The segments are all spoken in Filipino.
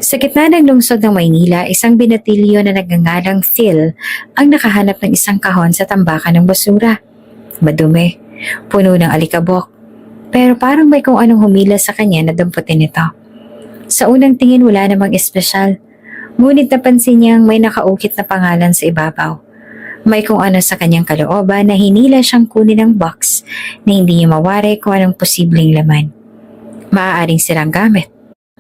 Sa gitna ng lungsod ng Maynila, isang binatilyo na nagngangalang Phil ang nakahanap ng isang kahon sa tambakan ng basura. Madumi, puno ng alikabok, pero parang may kung anong humila sa kanya na damputin ito. Sa unang tingin wala namang espesyal, ngunit napansin niyang may nakaukit na pangalan sa ibabaw. May kung ano sa kanyang kalooban na hinila siyang kunin ng box na hindi niya mawari kung anong posibleng laman. Maaaring silang gamit,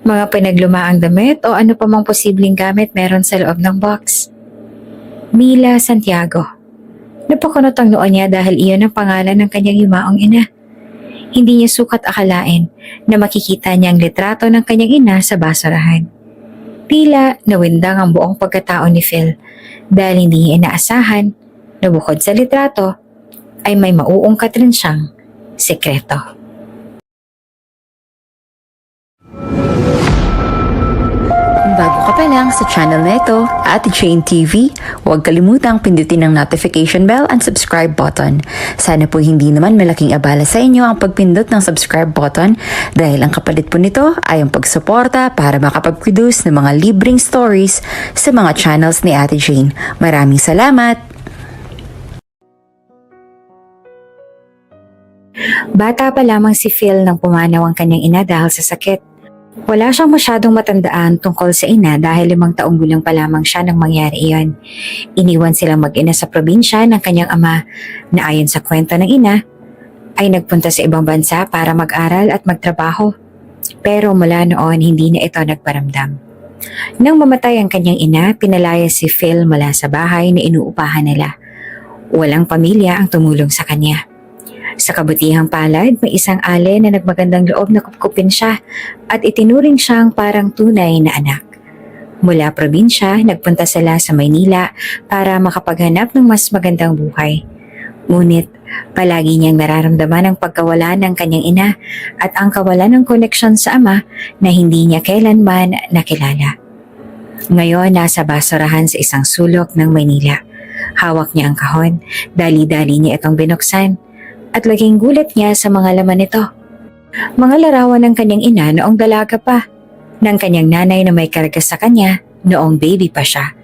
mga pinaglumaang damit o ano pa mang posibleng gamit meron sa loob ng box. Mila Santiago. Napakunot ang noo niya dahil iyon ang pangalan ng kanyang yumaong ina. Hindi niya sukat akalain na makikita niya ang litrato ng kanyang ina sa basurahan. Tila nawindang ang buong pagkatao ni Phil dahil hindi niya inaasahan na bukod sa litrato ay may mauungkat rin siyang sekreto. Bago ka pa lang sa channel na ito, Ate Jane TV, huwag kalimutang pindutin ang notification bell and subscribe button. Sana po hindi naman malaking abala sa inyo ang pagpindot ng subscribe button dahil ang kapalit po nito ay ang pagsuporta para makapag-produce ng mga libreng stories sa mga channels ni Ate Jane. Maraming salamat! Bata pa lamang si Phil nang pumanaw ang kanyang ina dahil sa sakit. Wala siyang masyadong matandaan tungkol sa ina dahil 5 taong gulang pa lamang siya nang mangyari iyon. Iniwan silang mag-ina sa probinsya ng kanyang ama na ayon sa kwento ng ina ay nagpunta sa ibang bansa para mag-aral at magtrabaho. Pero mula noon hindi na ito nagparamdam. Nang mamatay ang kanyang ina, pinalaya si Phil mula sa bahay na inuupahan nila. Walang pamilya ang tumulong sa kanya. Sa kabutihang palad, may isang ale na nagmagandang loob na kupkupin siya at itinuring siyang parang tunay na anak. Mula probinsya, nagpunta sila sa Maynila para makapaghanap ng mas magandang buhay. Ngunit, palagi niyang nararamdaman ang pagkawala ng kanyang ina at ang kawalan ng koneksyon sa ama na hindi niya kailanman nakilala. Ngayon, nasa basurahan sa isang sulok ng Maynila. Hawak niya ang kahon, dali-dali niya itong binuksan. At laging gulat niya sa mga laman nito. Mga larawan ng kanyang ina noong dalaga pa, ng kanyang nanay na may karga sa kanya noong baby pa siya,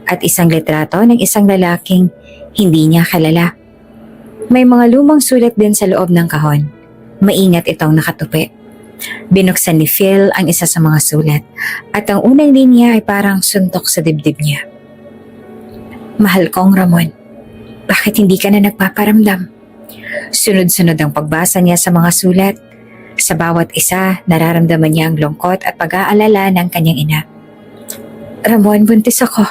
at isang litrato ng isang lalaking hindi niya kilala. May mga lumang sulat din sa loob ng kahon. Maingat itong nakatupi. Binuksan ni Phil ang isa sa mga sulat at ang unang linya ay parang suntok sa dibdib niya. Mahal kong Ramon, bakit hindi ka na nagpaparamdam? Sunod-sunod ang pagbasa niya sa mga sulat. Sa bawat isa, nararamdaman niya ang lungkot at pag-aalala ng kanyang ina. Ramon, buntis ako.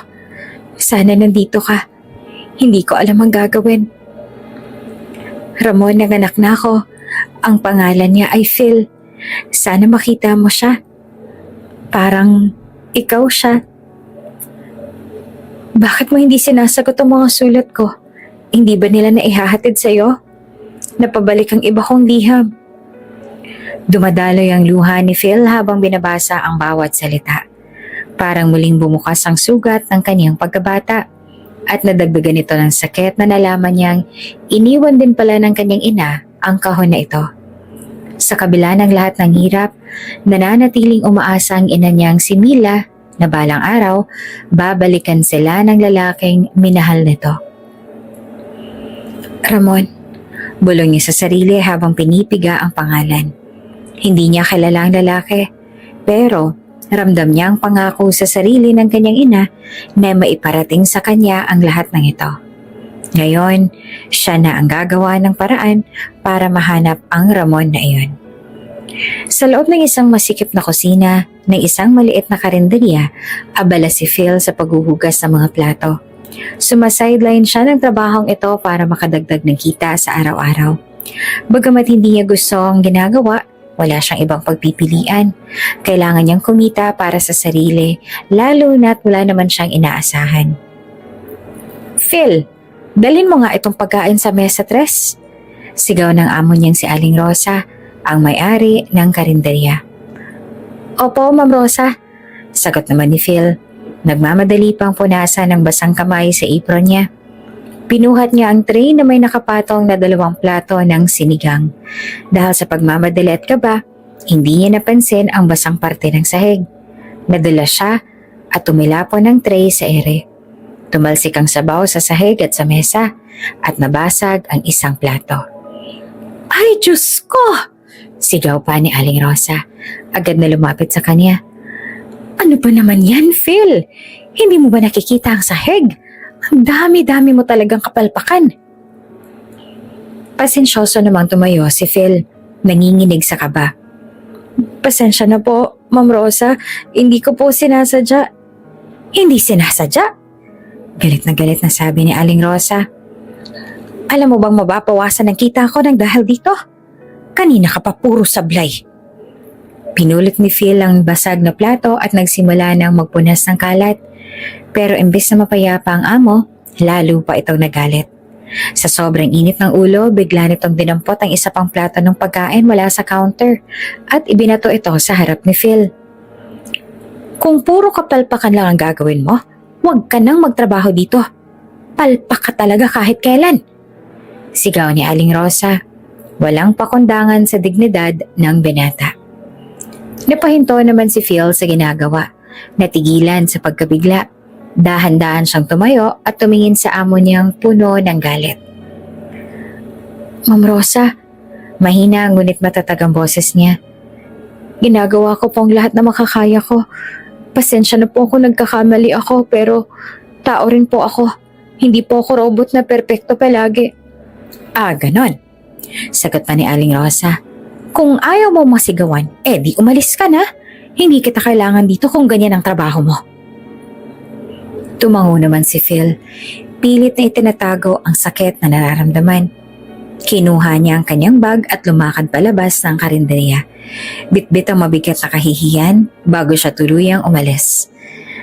Sana nandito ka. Hindi ko alam ang gagawin. Ramon, nanganak na ako. Ang pangalan niya ay Phil. Sana makita mo siya. Parang ikaw siya. Bakit mo hindi sinasagot ang mga sulat ko? Hindi ba nila naihahatid sa'yo? Napabalik ang iba kong liham. Dumadaloy ang luha ni Phil habang binabasa ang bawat salita. Parang muling bumukas ang sugat ng kanyang pagkabata at nadagdagan ito ng sakit na nalaman niyang iniwan din pala ng kanyang ina ang kahon na ito. Sa kabila ng lahat ng hirap, nananatiling umaasa ang ina niyang si Mila na balang araw, babalikan sila ng lalaking minahal nito. Ramon, bulong niya sa sarili habang pinipiga ang pangalan. Hindi niya kilala ang lalaki, pero ramdam niya ang pangako sa sarili ng kanyang ina na maiparating sa kanya ang lahat ng ito. Ngayon, siya na ang gagawa ng paraan para mahanap ang Ramon na iyon. Sa loob ng isang masikip na kusina ng isang maliit na karinderya, abala si Phil sa paghuhugas ng mga plato. Sumasideline siya ng trabahong ito para makadagdag ng kita sa araw-araw. Bagamat hindi niya gusto ang ginagawa, wala siyang ibang pagpipilian. Kailangan niyang kumita para sa sarili, lalo na't wala naman siyang inaasahan. Phil, dalhin mo nga itong pagkain sa mesa tres. Sigaw ng amo niyang si Aling Rosa, ang may-ari ng karinderya. Opo, Ma'am Rosa, sagot naman ni Phil. Nagmamadali pang punasan ng basang kamay sa apron niya. Pinuhat niya ang tray na may nakapatong na 2 plato ng sinigang. Dahil sa pagmamadali at kaba, hindi niya napansin ang basang parte ng sahig. Nadala siya at tumilapon ng tray sa ere. Tumalsik ang sabaw sa sahig at sa mesa at nabasag ang isang plato. Ay, Diyos ko! Sigaw pa ni Aling Rosa. Agad na lumapit sa kanya. Ano ba naman yan, Phil? Hindi mo ba nakikita ang sahig? Ang dami-dami mo talagang kapalpakan. Pasensyoso namang tumayo si Phil, nanginginig sa kaba. Pasensya na po, Ma'am Rosa. Hindi ko po sinasadya. Hindi sinasadya? Galit na sabi ni Aling Rosa. Alam mo bang mababawasan ang kita ko ng dahil dito? Kanina ka pa puro sablay. Pinulit ni Phil ang basag na plato at nagsimula ng magpunas ng kalat. Pero imbes na mapayapa ang amo, lalo pa itong nagalit. Sa sobrang init ng ulo, bigla nitong dinampot ang isa pang plato ng pagkain mula sa counter at ibinato ito sa harap ni Phil. Kung puro kapalpakan lang ang gagawin mo, huwag ka nang magtrabaho dito. Palpak ka talaga kahit kailan. Sigaw ni Aling Rosa. Walang pakundangan sa dignidad ng binata. Napahinto naman si Phil sa ginagawa. Natigilan sa pagkabigla. Dahan-dahan siyang tumayo at tumingin sa amo niyang puno ng galit. Ma'am Rosa, mahina ngunit matatag ang boses niya. Ginagawa ko pong lahat na makakaya ko. Pasensya na po kung nagkakamali ako pero tao rin po ako. Hindi po ako robot na perpekto palagi. Ah, ganon. Sagot pa ni Aling Rosa. Kung ayaw mo masigawan, di umalis ka na. Hindi kita kailangan dito kung ganyan ang trabaho mo. Tumango naman si Phil. Pilit na itinatago ang sakit na nararamdaman. Kinuha niya ang kanyang bag at lumakad palabas ng karinderya. Bitbit ang mabigat na kahihiyan bago siya tuluyang umalis.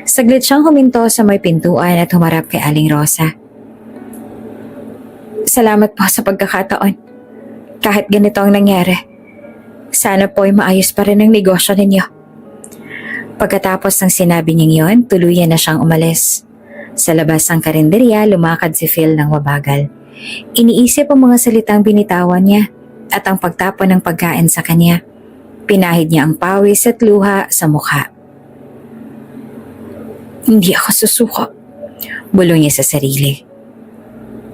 Saglit siyang huminto sa may pintuan at humarap kay Aling Rosa. Salamat po sa pagkakataon. Kahit ganito ang nangyari, sana po ay maayos pa rin ang negosyo ninyo. Pagkatapos ng sinabi niyang yon, tuluyan na siyang umalis. Sa labas ng karinderya, lumakad si Phil ng mabagal. Iniisip ang mga salitang binitawan niya at ang pagtapon ng pagkain sa kanya. Pinahid niya ang pawis at luha sa mukha. Hindi ako susuko, bulong niya sa sarili.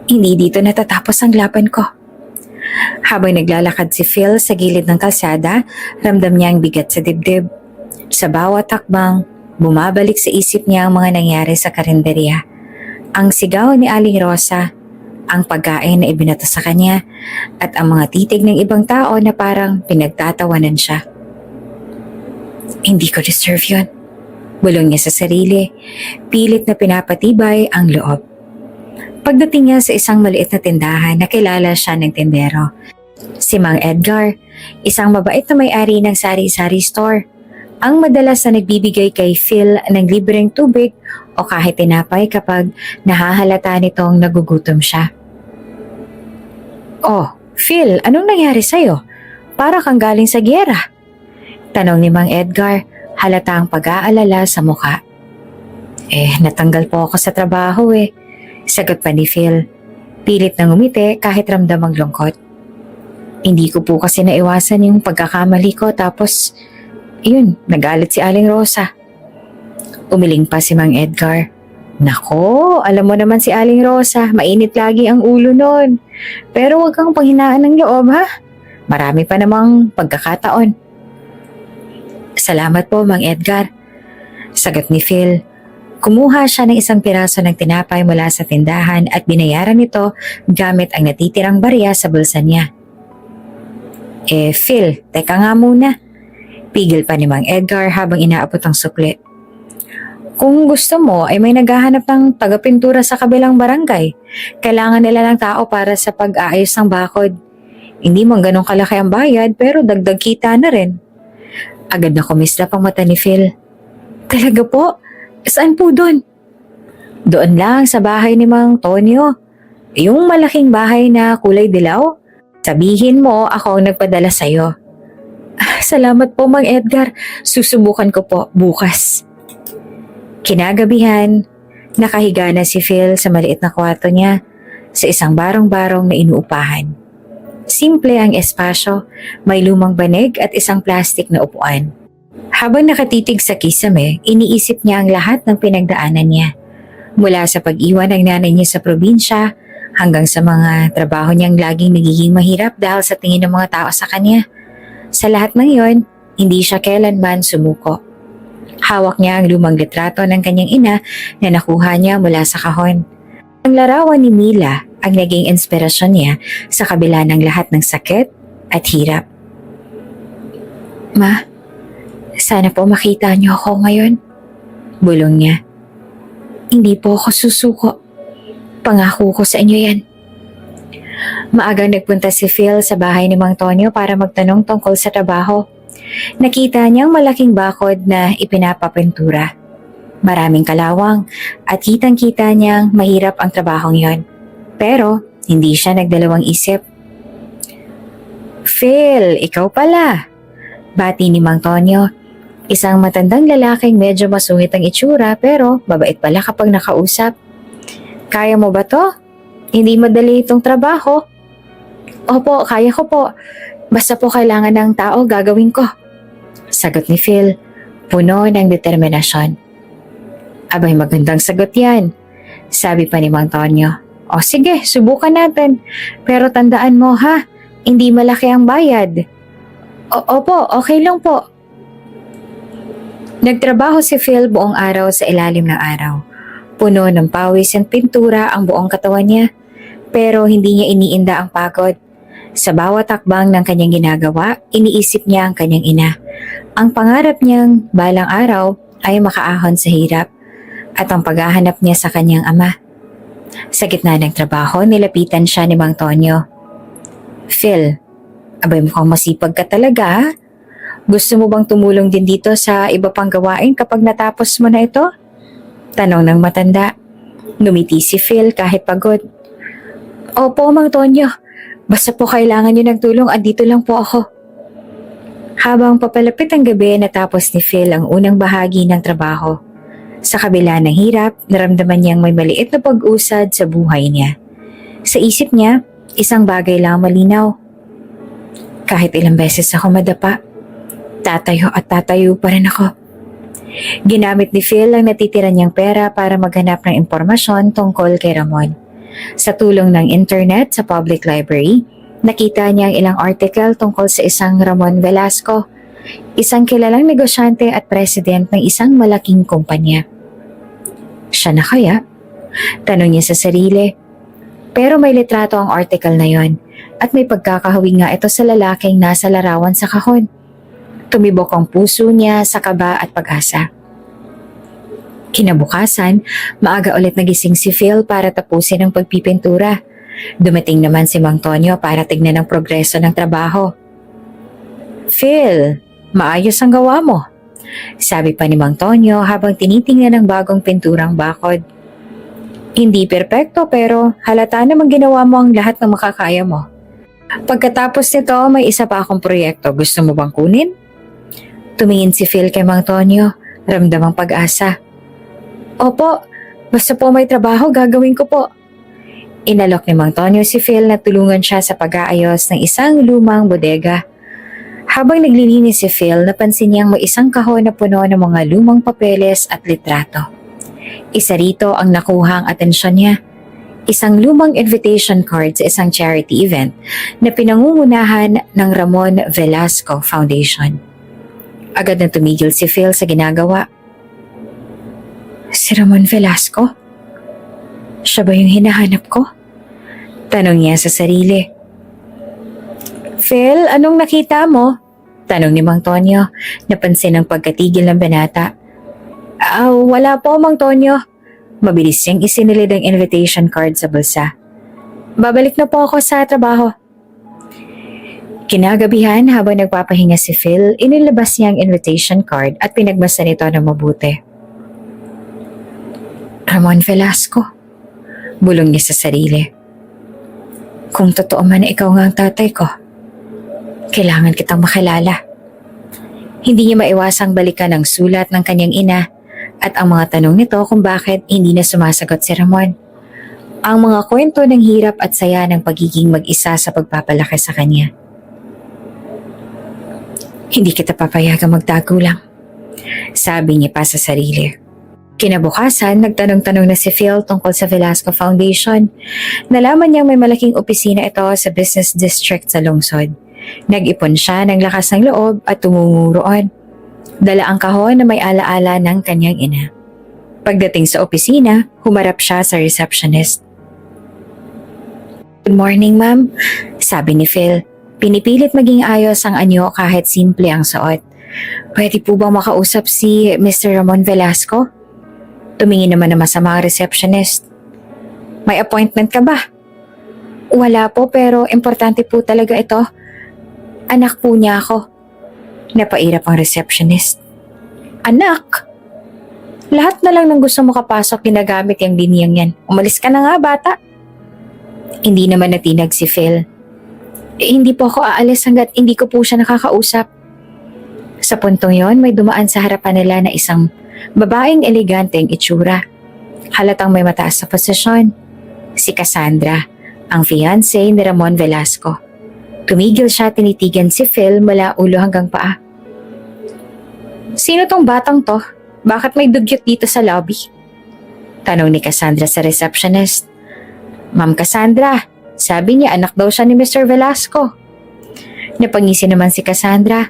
Hindi dito natatapos ang laban ko. Habang naglalakad si Phil sa gilid ng kalsada, ramdam niya ang bigat sa dibdib. Sa bawat takbang, bumabalik sa isip niya ang mga nangyari sa karinderya. Ang sigaw ni Aling Rosa, ang pagkain na ibinato sa kanya, at ang mga titig ng ibang tao na parang pinagtatawanan siya. Hindi ko deserve yun, bulong niya sa sarili, pilit na pinapatibay ang loob. Pagdating niya sa isang maliit na tindahan, nakilala siya ng tindero. Si Mang Edgar, isang mabait na may-ari ng sari-sari store. Ang madalas na nagbibigay kay Phil ng libreng tubig o kahit tinapay kapag nahahalata nitong nagugutom siya. Oh, Phil, anong nangyari sa'yo? Para kang galing sa gyera. Tanong ni Mang Edgar, halata ang pag-aalala sa mukha. Natanggal po ako sa trabaho Sagot pa ni Phil. Pilit na ngumiti kahit ramdam ang lungkot. Hindi ko po kasi naiwasan yung pagkakamali ko tapos, nagalit si Aling Rosa. Umiling pa si Mang Edgar. Nako, alam mo naman si Aling Rosa, mainit lagi ang ulo nun. Pero huwag kang panghinaan ng loob ha. Marami pa namang pagkakataon. Salamat po, Mang Edgar. Sagot ni Phil. Kumuha siya ng isang piraso ng tinapay mula sa tindahan at binayaran nito gamit ang natitirang barya sa bulsa niya. Phil, teka nga muna. Pigil pa ni Mang Edgar habang inaabot ang sukli. Kung gusto mo ay may naghahanap ng tagapintura sa kabilang barangay. Kailangan nila ng tao para sa pag-aayos ng bakod. Hindi man ganun kalaki ang bayad pero dagdag kita na rin. Agad na kumislap ang mata ni Phil. Talaga po? Saan po doon? Doon lang sa bahay ni Mang Tonyo. Yung malaking bahay na kulay dilaw. Sabihin mo ako ang nagpadala sa'yo. Salamat po, Mang Edgar. Susubukan ko po bukas. Kinagabihan, nakahiga na si Phil sa maliit na kwarto niya sa isang barong-barong na inuupahan. Simple ang espasyo, may lumang banig at isang plastik na upuan. Habang nakatitig sa kisame, iniisip niya ang lahat ng pinagdaanan niya. Mula sa pag-iwan ng nanay niya sa probinsya, hanggang sa mga trabaho niyang laging nagiging mahirap dahil sa tingin ng mga tao sa kanya. Sa lahat ng iyon, hindi siya kailanman sumuko. Hawak niya ang lumang litrato ng kanyang ina na nakuha niya mula sa kahon. Ang larawan ni Mila ang naging inspirasyon niya sa kabila ng lahat ng sakit at hirap. Ma, sana po makita niyo ako ngayon. Bulong niya. Hindi po ako susuko. Pangako ko sa inyo yan. Maagang nagpunta si Phil sa bahay ni Mang Tonyo para magtanong tungkol sa trabaho. Nakita niyang malaking bakod na ipinapapintura. Maraming kalawang at kitang-kita niyang mahirap ang trabahong yon. Pero hindi siya nagdalawang isip. Phil, ikaw pala. Bati ni Mang Tonyo. Isang matandang lalaking medyo masungit ang itsura pero mabait pala kapag nakausap. Kaya mo ba to? Hindi madali itong trabaho. Opo, kaya ko po. Basta po kailangan ng tao, gagawin ko. Sagot ni Phil, puno ng determinasyon. Abay, magandang sagot yan. Sabi pa ni Mang Tonyo. O sige, subukan natin. Pero tandaan mo ha, hindi malaki ang bayad. Opo, okay lang po. Nagtrabaho si Phil buong araw sa ilalim ng araw. Puno ng pawis at pintura ang buong katawan niya. Pero hindi niya iniinda ang pagod. Sa bawat takbang ng kanyang ginagawa, iniisip niya ang kanyang ina. Ang pangarap niyang balang araw ay makaahon sa hirap at ang paghahanap niya sa kanyang ama. Sa gitna ng trabaho, nilapitan siya ni Mang Tonyo. Phil, abay mukhang masipag ka talaga ha? Gusto mo bang tumulong din dito sa iba pang gawain kapag natapos mo na ito? Tanong ng matanda. Ngumiti si Phil kahit pagod. Opo, Mang Tonyo. Basta po kailangan niyo ng tulong at dito lang po ako. Habang papalapit ang gabi, natapos ni Phil ang unang bahagi ng trabaho. Sa kabila ng hirap, naramdaman niyang may maliit na pag-usad sa buhay niya. Sa isip niya, isang bagay lang malinaw. Kahit ilang beses ako madapa, tatayo at tatayo pa rin ako. Ginamit ni Phil ang natitira niyang pera para maghanap ng impormasyon tungkol kay Ramon. Sa tulong ng internet sa public library, nakita niya ang ilang article tungkol sa isang Ramon Velasco, isang kilalang negosyante at president ng isang malaking kumpanya. Siya na kaya? Tanong niya sa sarili. Pero may litrato ang article na yon at may pagkakahawi nga ito sa lalaking nasa larawan sa kahon. Tumibok ang puso niya sa kaba at pag-asa. Kinabukasan, maaga ulit nagising si Phil para tapusin ang pagpipintura. Dumating naman si Mang Tonyo para tignan ang progreso ng trabaho. Phil, maayos ang gawa mo. Sabi pa ni Mang Tonyo habang tinitingnan ang bagong pinturang bakod. Hindi perpekto pero halata namang ginawa mo ang lahat ng makakaya mo. Pagkatapos nito, may isa pa akong proyekto. Gusto mo bang kunin? Tumingin si Phil kay Mang Tonyo, ramdamang pag-asa. Opo, basta po may trabaho, gagawin ko po. Inalok ni Mang Tonyo si Phil na tulungan siya sa pag-aayos ng isang lumang bodega. Habang naglilinis si Phil, napansin niyang may isang kahon na puno ng mga lumang papeles at litrato. Isa rito ang nakuhang atensyon niya. Isang lumang invitation card sa isang charity event na pinangungunahan ng Ramon Velasco Foundation. Agad na tumigil si Phil sa ginagawa. Si Ramon Velasco? Siya ba yung hinahanap ko? Tanong niya sa sarili. Phil, anong nakita mo? Tanong ni Mang Tonyo. Napansin ang pagkatigil ng binata. Wala po, Mang Tonyo. Mabilis siyang isinilid ang invitation card sa bulsa. Babalik na po ako sa trabaho. Kinagabihan habang nagpapahinga si Phil, inilabas niya ang invitation card at pinagmasa nito ng mabuti. Ramon Velasco, bulong niya sa sarili. Kung totoo man na ikaw nga ang tatay ko, kailangan kitang makilala. Hindi niya maiwasang balikan ang sulat ng kanyang ina at ang mga tanong nito kung bakit hindi na sumasagot si Ramon. Ang mga kwento ng hirap at saya ng pagiging mag-isa sa pagpapalaki sa kanya. Hindi kita papayagang magtago lang. Sabi niya pa sa sarili. Kinabukasan, nagtanong-tanong na si Phil tungkol sa Velasco Foundation. Nalaman niyang may malaking opisina ito sa business district sa lungsod. Nag-ipon siya ng lakas ng loob at tumungo roon. Dala ang kahon na may alaala ng kanyang ina. Pagdating sa opisina, humarap siya sa receptionist. "Good morning, ma'am," sabi ni Phil. Pinipilit maging ayos ang anyo kahit simple ang suot. "Pwede po bang makausap si Mr. Ramon Velasco?" Tumingin naman na masama ang receptionist. "May appointment ka ba?" "Wala po, pero importante po talaga ito. Anak po niya ako." Napairap ang receptionist. "Anak? Lahat na lang ng gusto mo kapasok ginagamit yung liniyang yan. Umalis ka na nga, bata." Hindi naman natinag si Phil. Hindi po ako aalis hanggat hindi ko po siya nakakausap." Sa puntong yon, may dumaan sa harapan nila na isang babaeng eleganteng itsura. Halatang may mataas sa posisyon. Si Cassandra, ang fiancé ni Ramon Velasco. Tumigil siya, tinitigan si Phil mula ulo hanggang paa. "Sino tong batang to? Bakit may dugyot dito sa lobby?" Tanong ni Cassandra sa receptionist. "Ma'am Cassandra, sabi niya anak daw siya ni Mr. Velasco." Napangisi naman si Cassandra,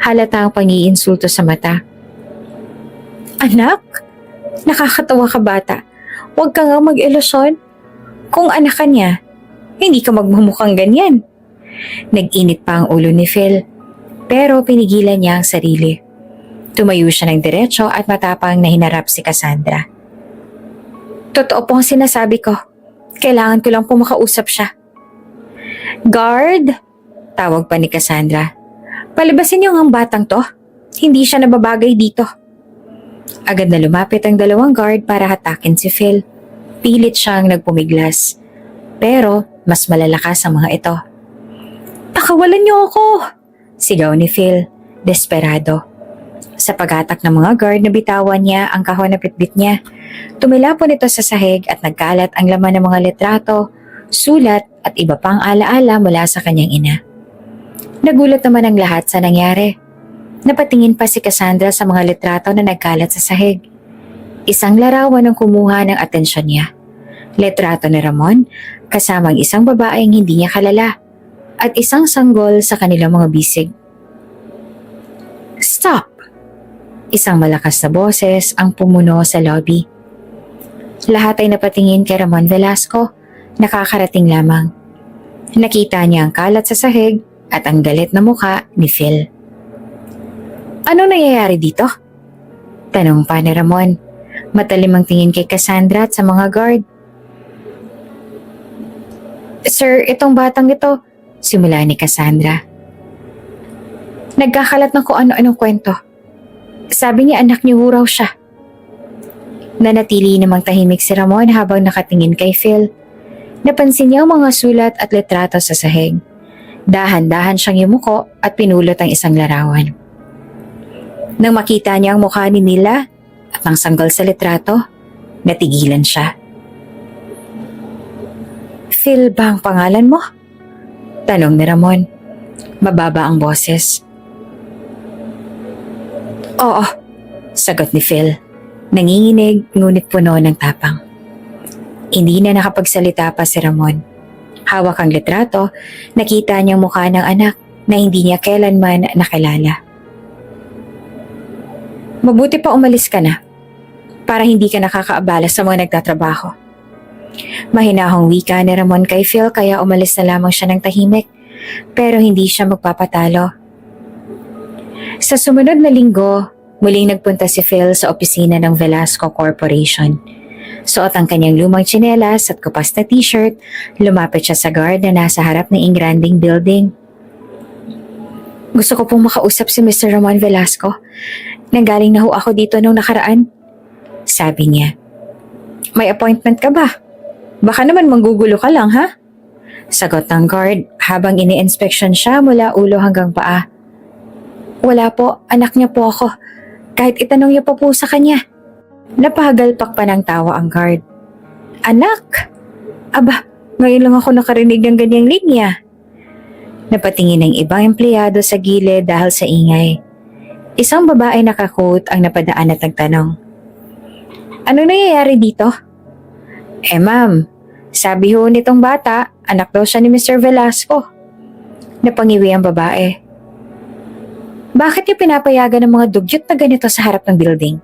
halata ang pang-iinsulto sa mata. "Anak? Nakakatawa ka, bata. Huwag ka nga mag-ilusyon. Kung anak ka niya, hindi ka magmumukhang ganyan." Nag-init pa ang ulo ni Phil, pero pinigilan niya ang sarili. Tumayo siya ng diretso at matapang na hinarap si Cassandra. "Totoo po ang sinasabi ko. Kailangan ko lang po makausap siya." "Guard!" Tawag pa ni Cassandra. "Palibasin niyo ang batang to. Hindi siya nababagay dito." Agad na lumapit ang dalawang guard para hatakin si Phil. Pilit siyang nagpumiglas. Pero mas malalakas ang mga ito. "Pakawalan niyo ako!" Sigaw ni Phil, desperado. Sa paghatak ng mga guard, nabitawan niya ang kahon na bitbit niya. Tumilapon ito sa sahig at nagkalat ang laman ng mga litrato, sulat at iba pang alaala mula sa kanyang ina. Nagulat naman ang lahat sa nangyari. Napatingin pa si Cassandra sa mga litrato na nagkalat sa sahig. Isang larawan ang kumuha ng atensyon niya. Litrato ni Ramon kasama ang isang babaeng hindi niya kalala at isang sanggol sa kanilang mga bisig. "Stop!" Isang malakas na boses ang pumuno sa lobby. Lahat ay napatingin kay Ramon Velasco, nakakarating lamang. Nakita niya ang kalat sa sahig at ang galit na mukha ni Phil. "Ano nangyayari dito?" Tanong pa ni Ramon. Matalim ang tingin kay Cassandra at sa mga guard. "Sir, itong batang ito," simula ni Cassandra. "Nagkakalat ng kung ano-anong kwento. Sabi niya anak niyo raw siya." Nanatili namang tahimik si Ramon habang nakatingin kay Phil. Napansin niya ang mga sulat at litrato sa sahig. Dahan-dahan siyang yumuko at pinulot ang isang larawan. Nang makita niya ang mukha ni Mila at ang sanggol sa litrato, natigilan siya. "Phil ba ang pangalan mo?" Tanong ni Ramon. Mababa ang boses. "Oo," sagot ni Phil. Nanginginig ngunit puno ng tapang. Hindi na nakapagsalita pa si Ramon. Hawak ang litrato, nakita niyang mukha ng anak na hindi niya kailanman nakilala. "Mabuti pa umalis ka na para hindi ka nakakaabala sa mga nagtatrabaho." Mahinahong wika ni Ramon kay Phil kaya umalis na lamang siya ng tahimik pero hindi siya magpapatalo. Sa sumunod na linggo, muling nagpunta si Phil sa opisina ng Velasco Corporation. Suot ang kanyang lumang tsinelas at kupas na t-shirt, lumapit siya sa guard na nasa harap ng engranding building. "Gusto ko pong makausap si Mr. Ramon Velasco. Nanggaling na ho ako dito nung nakaraan," sabi niya. "May appointment ka ba? Baka naman manggugulo ka lang, ha?" Sagot ng guard habang ini-inspeksyon siya mula ulo hanggang paa. "Wala po, anak niya po ako. Kahit itanong niyo pa po sa kanya." Napahagalpak pa ng tawa ang guard. "Anak? Aba, ngayon lang ako nakarinig ng ganyang linya." Napatingin ng ibang empleyado sa gilid dahil sa ingay. Isang babae naka-coat ang napadaan at nagtanong. Ano nangyayari dito? Ma'am, sabi ho nitong bata, anak daw siya ni Mr. Velasco. Napangiwi ang babae. Bakit niyo pinapayagan ng mga dugyot na ganito sa harap ng building?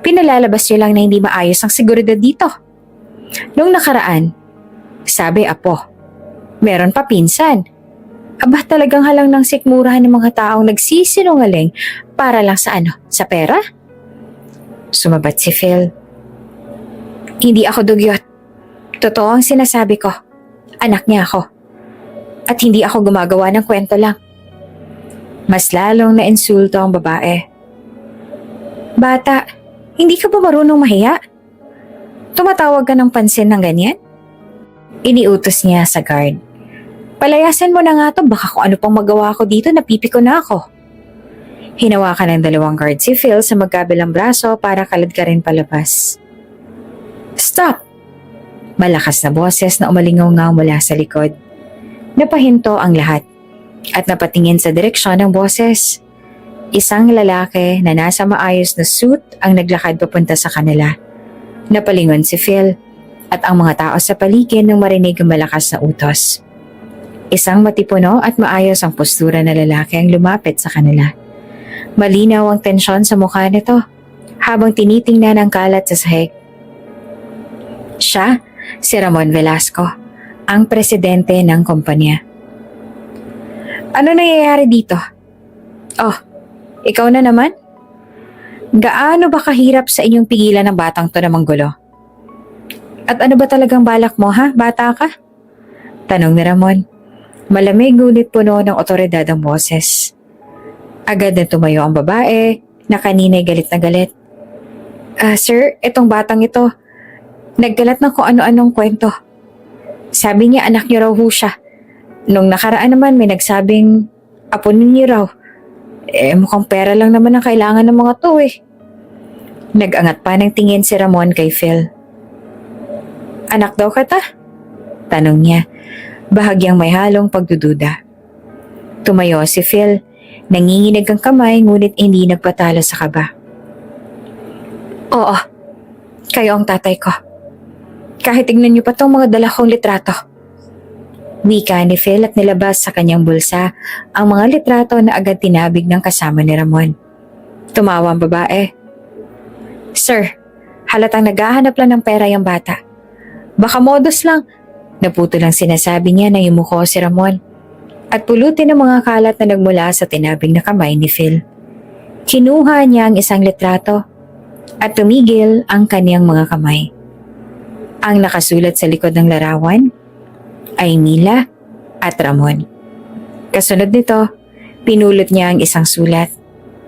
Pinalalabas niyo lang na hindi maayos ang seguridad dito. Nung nakaraan, sabi Apo, meron pa pinsan. Aba talagang halang ng sikmurahan ng mga taong nagsisinungaling para lang sa sa pera? Sumabat si Phil. Hindi ako dugyot. Totoo ang sinasabi ko. Anak niya ako. At hindi ako gumagawa ng kwento lang. Mas lalong na-insulto ang babae. Bata, hindi ka ba marunong mahiya? Tumatawag ka ng pansin ng ganyan? Iniutos niya sa guard. Palayasin mo na nga to, baka kung ano pang magawa ko dito, napipiko na ako. Hinawakan ng dalawang guard si Phil sa magkabilang braso para kalad ka rin palabas. Stop! Malakas na boses na umalingaw-ngaw mula sa likod. Napahinto ang lahat at napatingin sa direksyon ng boses. Isang lalaki na nasa maayos na suit ang naglakad papunta sa kanila. Napalingon si Phil at ang mga tao sa paligid nang marinig ang malakas na utos. Isang matipuno at maayos ang postura na lalaki ang lumapit sa kanila. Malinaw ang tensyon sa mukha nito habang tinitingnan ang kalat sa sahig. Siya, si Ramon Velasco, ang presidente ng kumpanya. Ano nangyayari dito? Oh, ikaw na naman? Gaano ba kahirap sa inyong pigilan ng batang to na manggulo? At ano ba talagang balak mo bata ka? Tanong ni Ramon. Malamig ngunit puno ng otoridad ang boses. Agad na tumayo ang babae na kanina'y galit na galit. Sir, itong batang ito, naggalat ng kung ano-anong kwento. Sabi niya anak niyo raw ho siya. Nung nakaraan naman may nagsabing apo ninyo raw. Mukhang pera lang naman ang kailangan ng mga to Nag-angat pa ng tingin si Ramon kay Phil. Anak daw kita? Tanong niya. Bahagyang may halong pagdududa. Tumayo si Phil, nanginginig ang kamay ngunit hindi nagpatalo sa kaba. Oo, kayo ang tatay ko. Kahit tignan niyo pa tong mga dala kong litrato. Wika ni Phil at nilabas sa kanyang bulsa ang mga litrato na agad tinabig ng kasama ni Ramon. Tumawa ang babae. Sir, halatang naghahanap lang ng pera yung bata. Baka modus lang. Naputo lang sinasabi niya na yumuko si Ramon at pulutin ang mga kalat na nagmula sa tinabing na kamay ni Phil. Kinuha niya ang isang litrato at tumigil ang kaniyang mga kamay. Ang nakasulat sa likod ng larawan ay Mila at Ramon. Kasunod nito, pinulot niya ang isang sulat.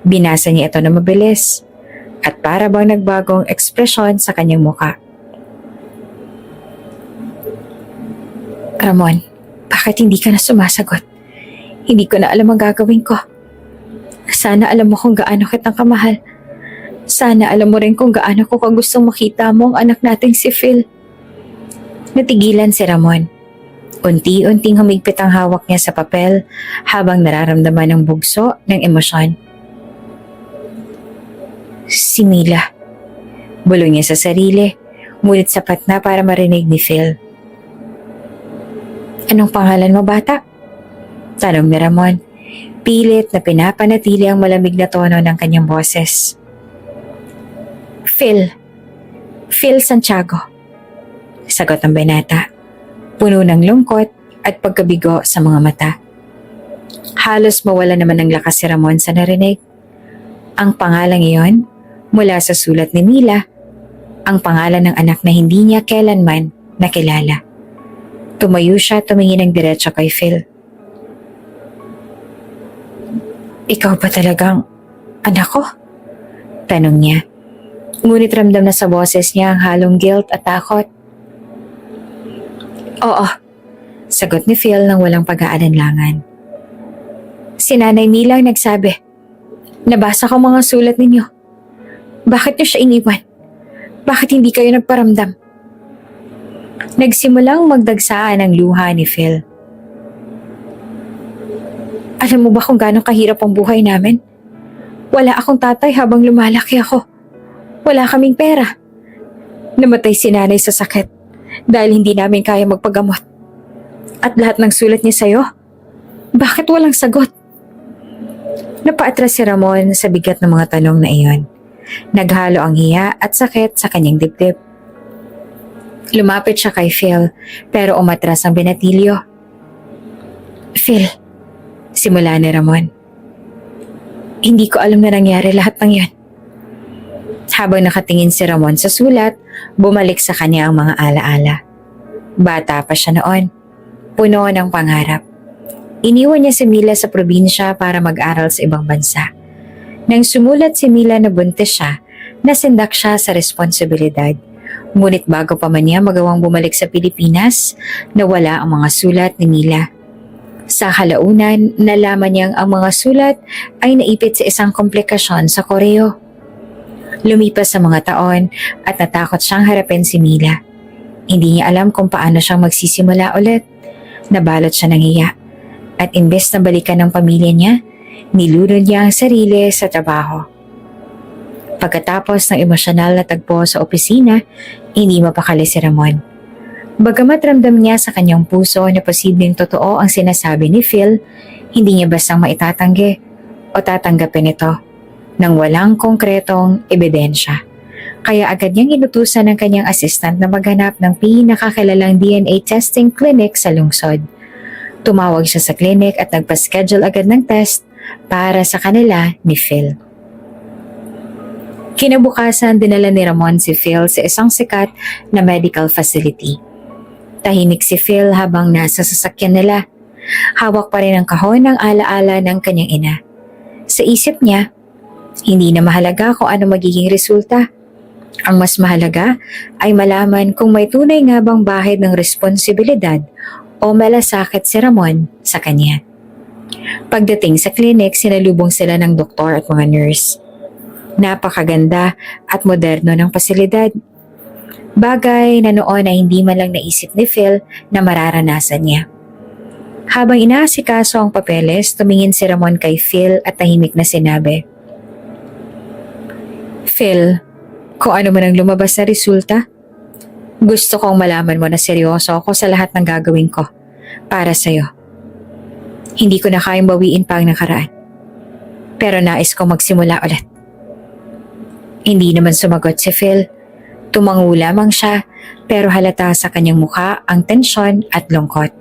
Binasa niya ito na mabilis at para bang nagbagong ekspresyon sa kanyang muka. Ramon, bakit hindi ka na sumasagot? Hindi ko na alam ang gagawin ko. Sana alam mo kung gaano kitang kamahal. Sana alam mo rin kung gaano ko kagustong makita mo ang anak nating si Phil. Natigilan si Ramon. Unti-unting humigpit ang hawak niya sa papel habang nararamdaman ng bugso ng emosyon. Si Mila. Bulong niya sa sarili, ngunit sapat na para marinig ni Phil. Anong pangalan mo, bata? Tanong ni Ramon. Pilit na pinapanatili ang malamig na tono ng kanyang boses. Phil. Phil Santiago. Sagot ng binata. Puno ng lungkot at pagkabigo sa mga mata. Halos mawala naman ng lakas si Ramon sa narinig. Ang pangalang iyon, mula sa sulat ni Mila, ang pangalan ng anak na hindi niya kailanman nakilala. Tumayo siya, tumingin ng diretso kay Phil. Ikaw ba talagang anak ko? Tanong niya. Ngunit ramdam na sa boses niya ang halong guilt at takot. Oo, sagot ni Phil nang walang pag-aalinlangan. Si Nanay Mila ang nagsabi. Nabasa ko mga sulat ninyo. Bakit niyo siya iniwan? Bakit hindi kayo nagparamdam? Nagsimulang magdagsaan ang luha ni Phil. Alam mo ba kung gaano kahirap ang buhay namin? Wala akong tatay habang lumalaki ako. Wala kaming pera. Namatay si nanay sa sakit dahil hindi namin kaya magpagamot. At lahat ng sulat niya sa'yo, bakit walang sagot? Napaatras si Ramon sa bigat ng mga tanong na iyon. Naghalo ang hiya at sakit sa kanyang dibdib. Lumapit siya kay Phil pero umatras ang binatilyo. Phil, simula ni Ramon. Hindi ko alam na nangyari lahat ng yan. Habang nakatingin si Ramon sa sulat, bumalik sa kanya ang mga alaala. Bata pa siya noon, puno ng pangarap. Iniwan niya si Mila sa probinsya para mag-aral sa ibang bansa. Nang sumulat si Mila na buntis siya, nasindak siya sa responsibilidad. Ngunit bago pa man niya magawang bumalik sa Pilipinas, nawala ang mga sulat ni Mila. Sa kalaunan, nalaman niyang ang mga sulat ay naipit sa isang komplikasyon sa Koreo. Lumipas sa mga taon at natakot siyang harapin si Mila. Hindi niya alam kung paano siyang magsisimula ulit. Nabalot siya ng hiya. At imbes na balikan ng pamilya niya, nilunod niya ang sarili sa trabaho. Pagkatapos ng emosyonal na tagpo sa opisina, hindi mapakali si Ramon. Bagamat ramdam niya sa kanyang puso na posibleng totoo ang sinasabi ni Phil, hindi niya bastang maitatanggi o tatanggapin ito nang walang konkretong ebidensya. Kaya agad niyang inutusan ng kanyang assistant na maghanap ng pinakakilalang DNA testing clinic sa lungsod. Tumawag siya sa clinic at nagpa-schedule agad ng test para sa kanila ni Phil. Kinabukasan, dinala ni Ramon si Phil sa isang sikat na medical facility. Tahimik si Phil habang nasa sasakyan nila. Hawak pa rin ang kahon ng alaala ng kanyang ina. Sa isip niya, hindi na mahalaga kung ano magiging resulta. Ang mas mahalaga ay malaman kung may tunay nga bang bahid ng responsibilidad o malasakit si Ramon sa kanya. Pagdating sa clinic, sinalubong sila ng doktor at mga nurse. Napakaganda at moderno ng pasilidad. Bagay na noon ay hindi man lang naisip ni Phil na mararanasan niya. Habang inaasikaso ang papeles, tumingin si Ramon kay Phil at tahimik na sinabi, Phil, kung ano man ang lumabas na resulta, gusto kong malaman mo na seryoso ako sa lahat ng gagawin ko para sa'yo. Hindi ko na kayang bawiin pa ang nakaraan. Pero nais kong magsimula ulit. Hindi naman sumagot si Phil. Tumango lamang siya pero halata sa kanyang mukha ang tensyon at lungkot.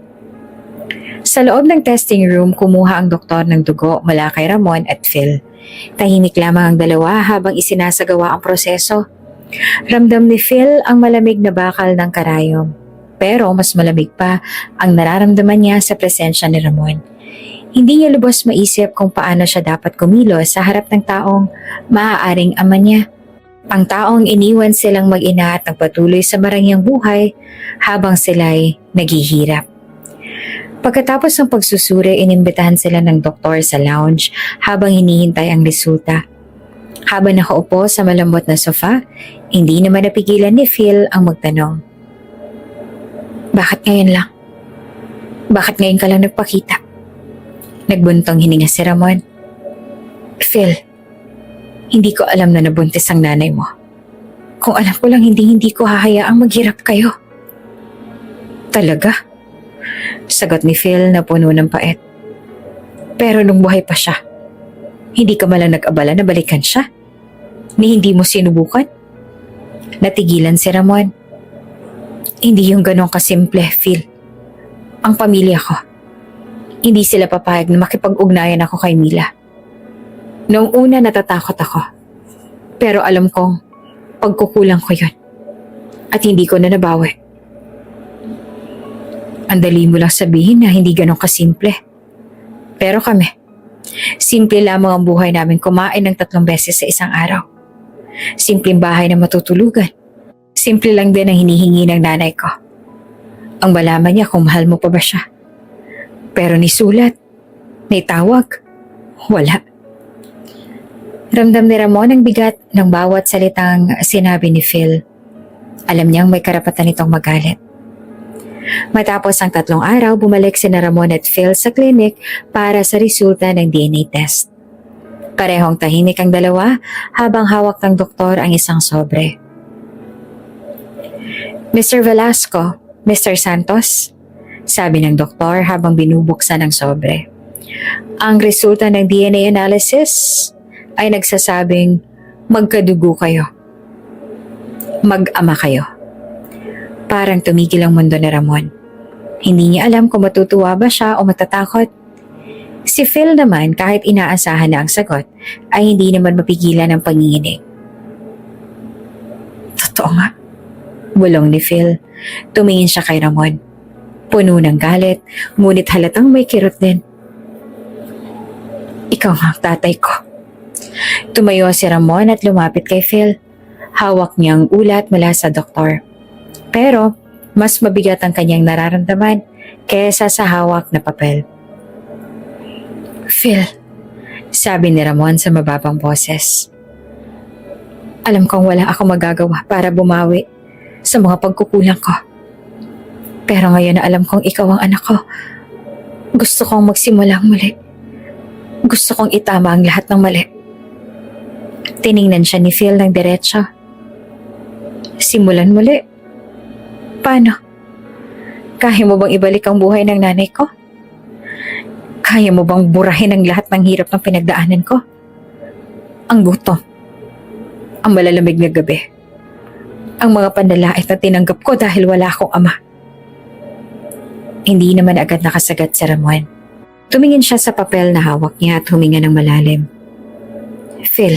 Sa loob ng testing room, kumuha ang doktor ng dugo mula kay Ramon at Phil. Tahimik lamang ang dalawa habang isinasagawa ang proseso. Ramdam ni Phil ang malamig na bakal ng karayom. Pero mas malamig pa ang nararamdaman niya sa presensya ni Ramon. Hindi niya lubos maisip kung paano siya dapat kumilos sa harap ng taong maaaring ama niya. Ang taong iniwan silang mag-ina at nagpatuloy sa marangyang buhay habang sila'y naghihirap. Pagkatapos ng pagsusuri, inimbitahan sila ng doktor sa lounge habang hinihintay ang resulta. Habang nakaupo sa malambot na sofa, hindi naman napigilan ni Phil ang magtanong. Bakit ngayon lang? Bakit ngayon ka lang nagpakita? Nagbuntong hininga si Ramon. Phil, hindi ko alam na nabuntis ang nanay mo. Kung alam ko lang hindi ko hahayaang maghirap kayo. Talaga? Sagot ni Phil na puno ng pait. Pero nung buhay pa siya, hindi ka malang nag-abala na balikan siya? Ni hindi mo sinubukan? Natigilan si Ramon. Hindi yung ganong kasimple, Phil. Ang pamilya ko. Hindi sila papayag na makipag-ugnayan ako kay Mila. Noong una natatakot ako. Pero alam kong pagkukulang ko yun. At hindi ko na nabawi. Ang dali mo lang sabihin na hindi ganun kasimple. Pero kami, simple lamang ang buhay namin kumain ng 3 beses sa isang araw. Simpleng bahay na matutulugan. Simple lang din ang hinihingi ng nanay ko. Ang malaman niya kung mahal mo pa ba siya. Pero ni sulat, ni tawag, wala. Ramdam ni Ramon ang bigat ng bawat salitang sinabi ni Phil. Alam niyang may karapatan itong magalit. Matapos ang 3 araw, bumalik sina Ramon at Phil sa clinic para sa resulta ng DNA test. Parehong tahimik ang dalawa habang hawak ng doktor ang isang sobre. Mr. Velasco, Mr. Santos, sabi ng doktor habang binubuksan ang sobre. Ang resulta ng DNA analysis ay nagsasabing magkadugo kayo. Mag-ama kayo. Parang tumigil ang mundo ni Ramon. Hindi niya alam kung matutuwa ba siya o matatakot. Si Phil naman, kahit inaasahan na ang sagot, ay hindi naman mapigilan ang panginginig. Totoo nga. Bulong ni Phil. Tumingin siya kay Ramon. Puno ng galit, ngunit halatang may kirot din. Ikaw nga ang tatay ko. Tumayo si Ramon at lumapit kay Phil. Hawak niyang ulat mula sa doktor. Pero, mas mabigat ang kanyang nararamdaman kaysa sa hawak na papel. Phil, sabi ni Ramon sa mababang boses. Alam kong wala akong magagawa para bumawi sa mga pagkukulang ko. Pero ngayon na alam kong ikaw ang anak ko, gusto kong magsimula muli. Gusto kong itama ang lahat ng mali. Tiningnan siya ni Phil ng diretso. Simulan muli? Paano? Kaya mo bang ibalik ang buhay ng nanay ko? Kaya mo bang burahin ang lahat ng hirap ng pinagdaanan ko? Ang gutom. Ang malalamig na gabi. Ang mga panlalait na tinanggap ko dahil wala akong ama. Hindi naman agad nakasagat si Ramon. Tumingin siya sa papel na hawak niya at huminga ng malalim. Phil,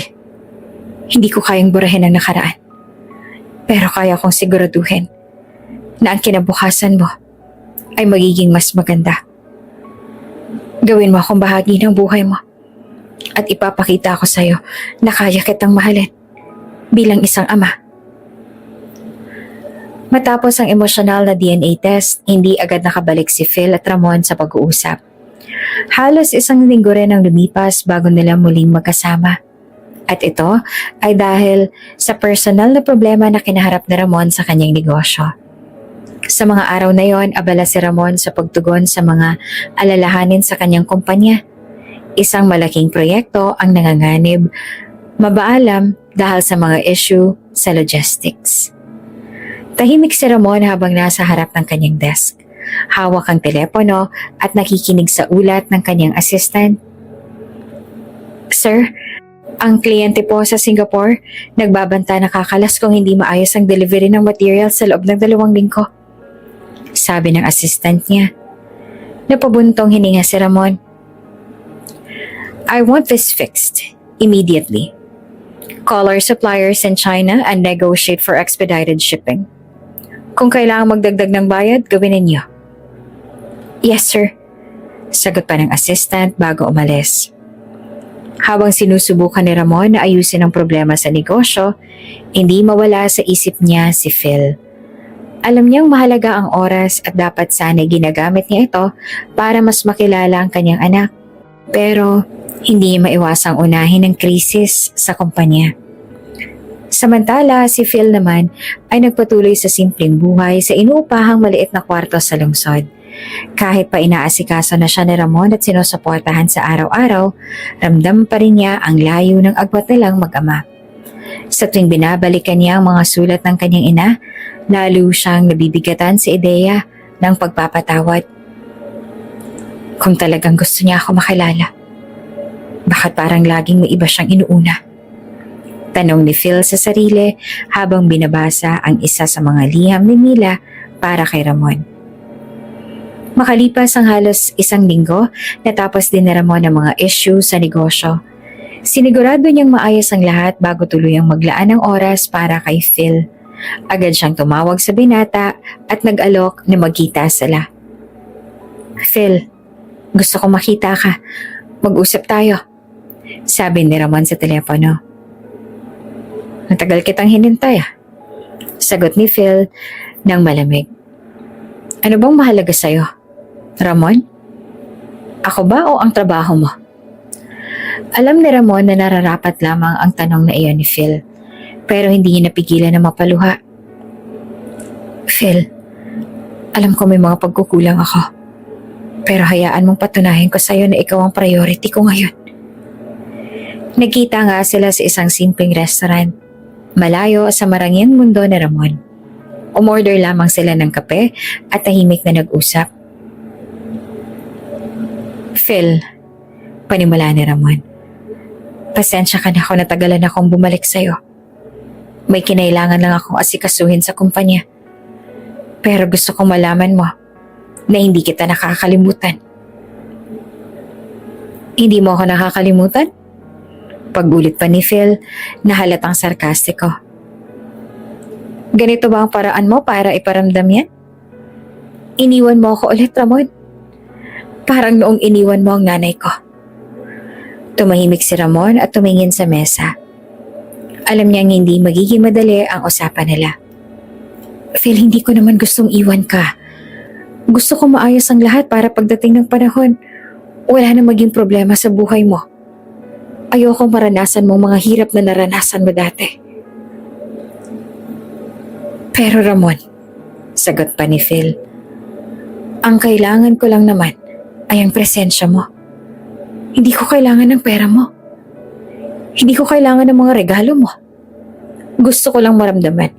hindi ko kayang burahin ang nakaraan. Pero kaya kong siguraduhin na ang kinabukasan mo ay magiging mas maganda. Gawin mo akong bahagi ng buhay mo at ipapakita ko sa'yo na kaya kitang mahalin bilang isang ama. Matapos ang emosyonal na DNA test, hindi agad nakabalik si Phil at Ramon sa pag-uusap. Halos isang linggo rin ang lumipas bago nila muling magkasama. At ito ay dahil sa personal na problema na kinaharap ni Ramon sa kanyang negosyo. Sa mga araw na yon, abala si Ramon sa pagtugon sa mga alalahanin sa kanyang kumpanya. Isang malaking proyekto ang nanganganib, mabaalam dahil sa mga issue sa logistics. Tahimik si Ramon habang nasa harap ng kanyang desk. Hawak ang telepono at nakikinig sa ulat ng kanyang assistant. Sir, ang kliyente po sa Singapore, nagbabanta na kakalas kung hindi maayos ang delivery ng materials sa loob ng 2 linggo. Sabi ng assistant niya. Napabuntong hininga si Ramon. I want this fixed, immediately. Call our suppliers in China and negotiate for expedited shipping. Kung kailangan magdagdag ng bayad, gawin ninyo. Yes, sir. Sagot pa ng assistant bago umalis. Habang sinusubukan ni Ramon na ayusin ang problema sa negosyo, hindi mawala sa isip niya si Phil. Alam niyang mahalaga ang oras at dapat sana'y ginagamit niya ito para mas makilala ang kanyang anak. Pero hindi maiwasang unahin ang krisis sa kumpanya. Samantala, si Phil naman ay nagpatuloy sa simpleng buhay sa inuupahang maliit na kwarto sa lungsod. Kahit pa inaasikaso na siya ni Ramon at sinusuportahan sa araw-araw, ramdam pa rin niya ang layo ng agwat nilang mag-ama. Sa tuwing binabalikan niya ang mga sulat ng kanyang ina, lalo siyang nabibigatan sa ideya ng pagpapatawad. Kung talagang gusto niya ako makilala, bakit parang laging may iba siyang inuuna? Tanong ni Phil sa sarili habang binabasa ang isa sa mga liham ni Mila para kay Ramon. Makalipas ang halos 1 linggo, natapos din ni Ramon ang mga issue sa negosyo. Sinigurado niyang maayos ang lahat bago tuluyang maglaan ng oras para kay Phil. Agad siyang tumawag sa binata at nag-alok na magkita sila. Phil, gusto ko makita ka. Mag-usap tayo. Sabi ni Ramon sa telepono. Matagal kitang hinintay ah. Sagot ni Phil ng malamig. Ano bang mahalaga sa'yo? Ramon? Ako ba o ang trabaho mo? Alam ni Ramon na nararapat lamang ang tanong na iyon ni Phil, pero hindi niya napigilan na mapaluha. Phil, alam ko may mga pagkukulang ako, pero hayaan mong patunayan ko sa'yo na ikaw ang priority ko ngayon. Nagkita nga sila sa isang simpleng restaurant, malayo sa marangyang mundo ni Ramon. Umorder lamang sila ng kape at tahimik na nag-usap. Phil, panimula ni Ramon. Pasensya ka na kung natagalan akong bumalik sa'yo. May kinailangan lang akong asikasuhin sa kumpanya. Pero gusto kong malaman mo na hindi kita nakakalimutan. Hindi mo ako nakakalimutan? Pag-ulit pa ni Phil na halatang sarkastiko. Ganito ba ang paraan mo para iparamdam yan? Iniwan mo ako ulit, Ramon. Parang noong iniwan mo ang nanay ko. Tumahimik si Ramon at tumingin sa mesa. Alam niyang hindi magiging madali ang usapan nila. Phil, hindi ko naman gustong iwan ka. Gusto ko maayos ang lahat para pagdating ng panahon, wala na maging problema sa buhay mo. Ayokong maranasan mong mga hirap na naranasan mo dati. Pero Ramon, sagot pa ni Phil, ang kailangan ko lang naman ay ang presensya mo. Hindi ko kailangan ng pera mo. Hindi ko kailangan ng mga regalo mo. Gusto ko lang maramdaman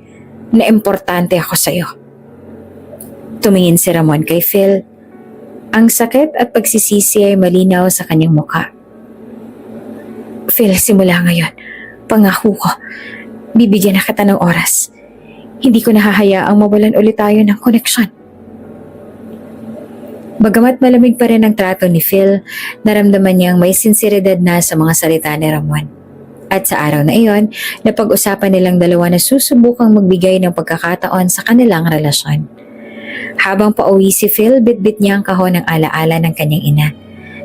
na importante ako sa'yo. Tumingin si Ramon kay Phil. Ang sakit at pagsisisi ay malinaw sa kanyang mukha. Phil, simula ngayon, pangako ko, bibigyan na kita ng oras. Hindi ko nahahayaang mawalan ulit tayo ng koneksyon. Bagamat malamig pa rin ang trato ni Phil, naramdaman niyang may sinseridad na sa mga salita ni Ramon. At sa araw na iyon, napag-usapan nilang dalawa na susubukang magbigay ng pagkakataon sa kanilang relasyon. Habang pauwi si Phil, bitbit niya ang kahon ng alaala ng kanyang ina.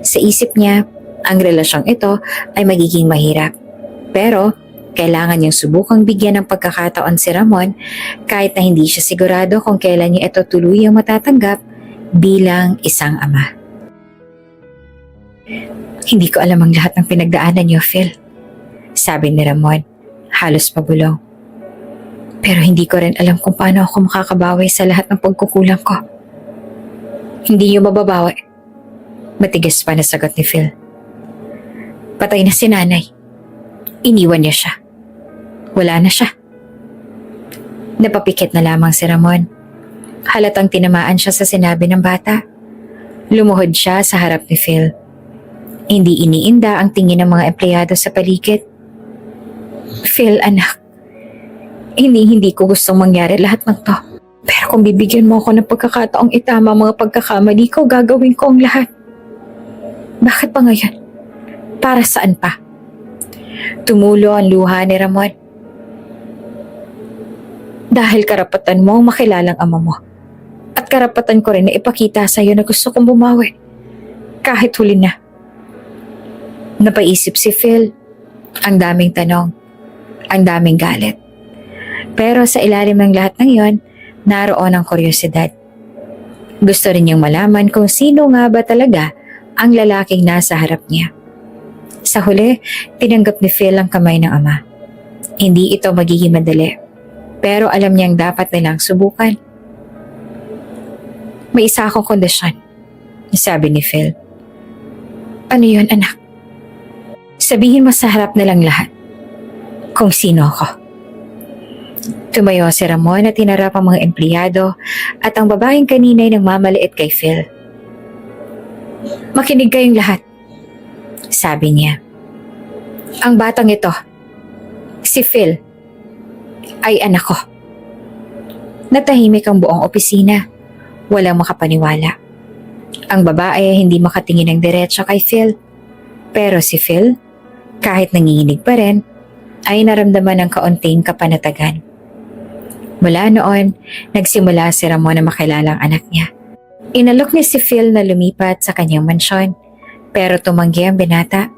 Sa isip niya, ang relasyong ito ay magiging mahirap. Pero, kailangan niyang subukang bigyan ng pagkakataon si Ramon kahit na hindi siya sigurado kung kailan niya ito tuluyang matatanggap bilang isang ama. Hindi ko alam ang lahat ng pinagdaanan niyo, Phil. Sabi ni Ramon, halos pabulong. Pero hindi ko rin alam kung paano ako makakabawi sa lahat ng pagkukulang ko. Hindi niyo mababawi. Matigas pa na sagot ni Phil. Patay na si nanay. Iniwan niya siya. Wala na siya. Napapikit na lamang si Ramon. Halatang tinamaan siya sa sinabi ng bata. Lumuhod siya sa harap ni Phil. Hindi iniinda ang tingin ng mga empleyado sa paligid. Phil, anak. Hindi ko gustong mangyari lahat ng to. Pero kung bibigyan mo ako ng pagkakataong itama mga pagkakamali ko, gagawin ko ang lahat. Bakit pa ngayon? Para saan pa? Tumulo ang luha ni Ramon. Dahil karapatan mo ang makilalang ama mo. At karapatan ko rin na ipakita sa iyo na gusto kong bumawi. Kahit huli na. Napaisip si Phil. Ang daming tanong. Ang daming galit. Pero sa ilalim ng lahat ng iyon, naroon ang kuryosidad. Gusto rin niyang malaman kung sino nga ba talaga ang lalaking nasa harap niya. Sa huli, tinanggap ni Phil ang kamay ng ama. Hindi ito magiging madali, pero alam niyang dapat nilang subukan. May isa akong kondisyon, sabi ni Phil. Ano yun, anak? Sabihin mo sa harap nilang lahat kung sino ako. Tumayo si Ramon at tinarap ang mga empleyado at ang babaeng kanina'y nagmamaliit kay Phil. Makinig kayong lahat, sabi niya. Ang batang ito, si Phil, ay anak ko. Natahimik ang buong opisina. Walang makapaniwala. Ang babae ay hindi makatingin ng diretso kay Phil. Pero si Phil, kahit nanginginig pa rin, ay naramdaman ng kaunting kapanatagan. Mula noon, nagsimula si Ramon na makilala ang anak niya. Inalok ni si Phil na lumipat sa kanyang mansyon, pero tumanggi ang binata.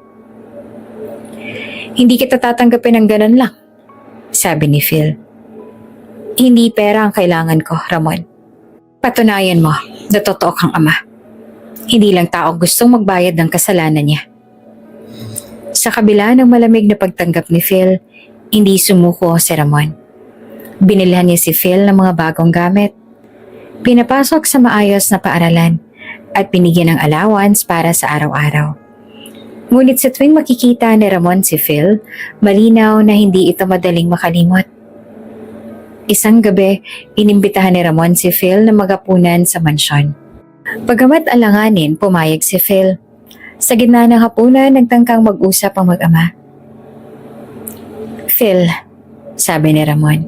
Hindi kita tatanggapin ng ganun lang, sabi ni Phil. Hindi pera ang kailangan ko, Ramon. Patunayan mo na totoo kang ama. Hindi lang tao gustong magbayad ng kasalanan niya. Sa kabila ng malamig na pagtanggap ni Phil, hindi sumuko si Ramon. Binilhan niya si Phil ng mga bagong gamit. Pinapasok sa maayos na paaralan at binigyan ng allowance para sa araw-araw. Ngunit sa tuwing makikita ni Ramon si Phil, malinaw na hindi ito madaling makalimot. Isang gabi, inimbitahan ni Ramon si Phil na magapunan sa mansyon. Bagamat alanganin, pumayag si Phil. Sa gitna ng hapunan, nagtangkang mag-usap ang mag-ama. Phil, sabi ni Ramon,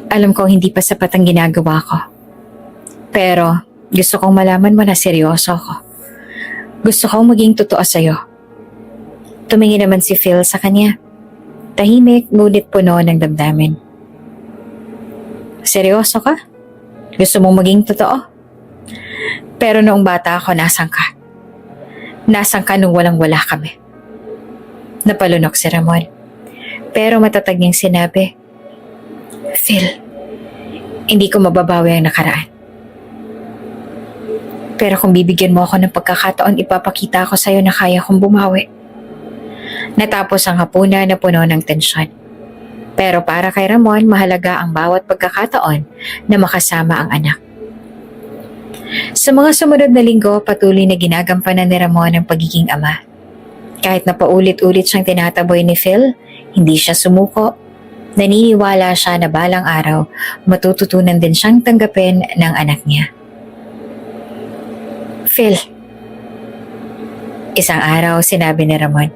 alam kong hindi pa sapat ang ginagawa ko. Pero gusto kong malaman mo na seryoso ako. Gusto kong maging totoo sa'yo. Tumingin naman si Phil sa kanya. Tahimik ngunit puno ng damdamin. Seryoso ka? Gusto mong maging totoo? Pero noong bata ako, nasan ka? Nasan ka nung walang-wala kami? Napalunok si Ramon. Pero matatag niyang sinabi, Phil, hindi ko mababawi ang nakaraan. Pero kung bibigyan mo ako ng pagkakataon, ipapakita ko sa'yo na kaya kong bumawi. Natapos ang hapunan na puno ng tensyon. Pero para kay Ramon, mahalaga ang bawat pagkakataon na makasama ang anak. Sa mga sumunod na linggo, patuloy na ginagampanan ni Ramon ang pagiging ama. Kahit na paulit-ulit siyang tinataboy ni Phil, hindi siya sumuko. Naniniwala siya na balang araw, matututunan din siyang tanggapin ng anak niya. Phil, isang araw sinabi ni Ramon,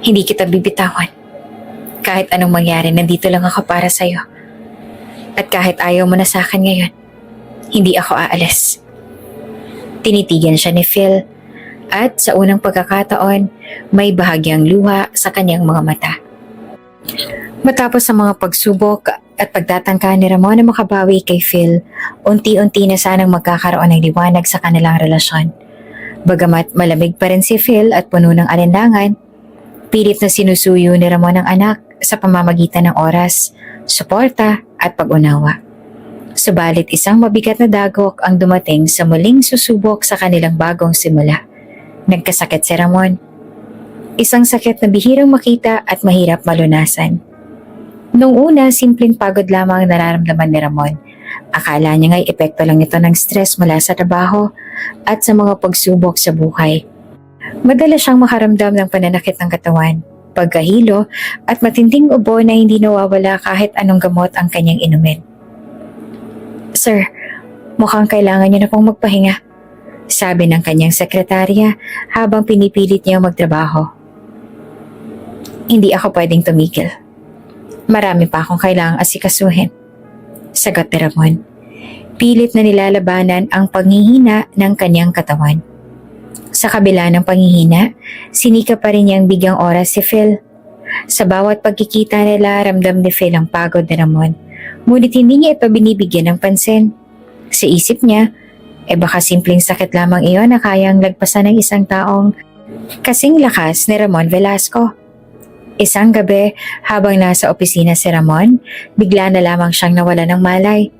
hindi kita bibitawan. Kahit anong mangyari, nandito lang ako para sa'yo. At kahit ayaw mo na sa akin ngayon, hindi ako aalis. Tinitigan siya ni Phil at sa unang pagkakataon, may bahagyang luha sa kanyang mga mata. Matapos ang mga pagsubok at pagtatangka ni Ramon na makabawi kay Phil, unti-unti na sanang magkakaroon ng liwanag sa kanilang relasyon. Bagamat malamig pa rin si Phil at puno ng alinlangan, pilit na sinusuyo ni Ramon ang anak sa pamamagitan ng oras, suporta at pag-unawa. Subalit isang mabigat na dagok ang dumating sa muling susubok sa kanilang bagong simula. Nagkasakit si Ramon. Isang sakit na bihirang makita at mahirap malunasan. Nung una, simpleng pagod lamang ang nararamdaman ni Ramon. Akala niya nga'y epekto lang ito ng stress mula sa trabaho at sa mga pagsubok sa buhay. Madalas siyang makaramdam ng pananakit ng katawan, pagkahilo at matinding ubo na hindi nawawala kahit anong gamot ang kanyang inumin. Sir, mukhang kailangan niyo na pong magpahinga, sabi ng kanyang sekretarya habang pinipilit niyang magtrabaho. Hindi ako pwedeng tumigil. Marami pa akong kailangang asikasuhin, sagot ni Ramon. Pilit na nilalabanan ang panghihina ng kanyang katawan. Sa kabila ng panghihina, sinika pa rin niyang bigyang oras si Phil. Sa bawat pagkikita nila, ramdam ni Phil ang pagod ni Ramon. Ngunit hindi niya ito binibigyan ng pansin. Sa isip niya, baka simpleng sakit lamang iyon na kayang lagpasan ng isang taong kasing lakas ni Ramon Velasco. Isang gabi, habang nasa opisina si Ramon, bigla na lamang siyang nawala ng malay.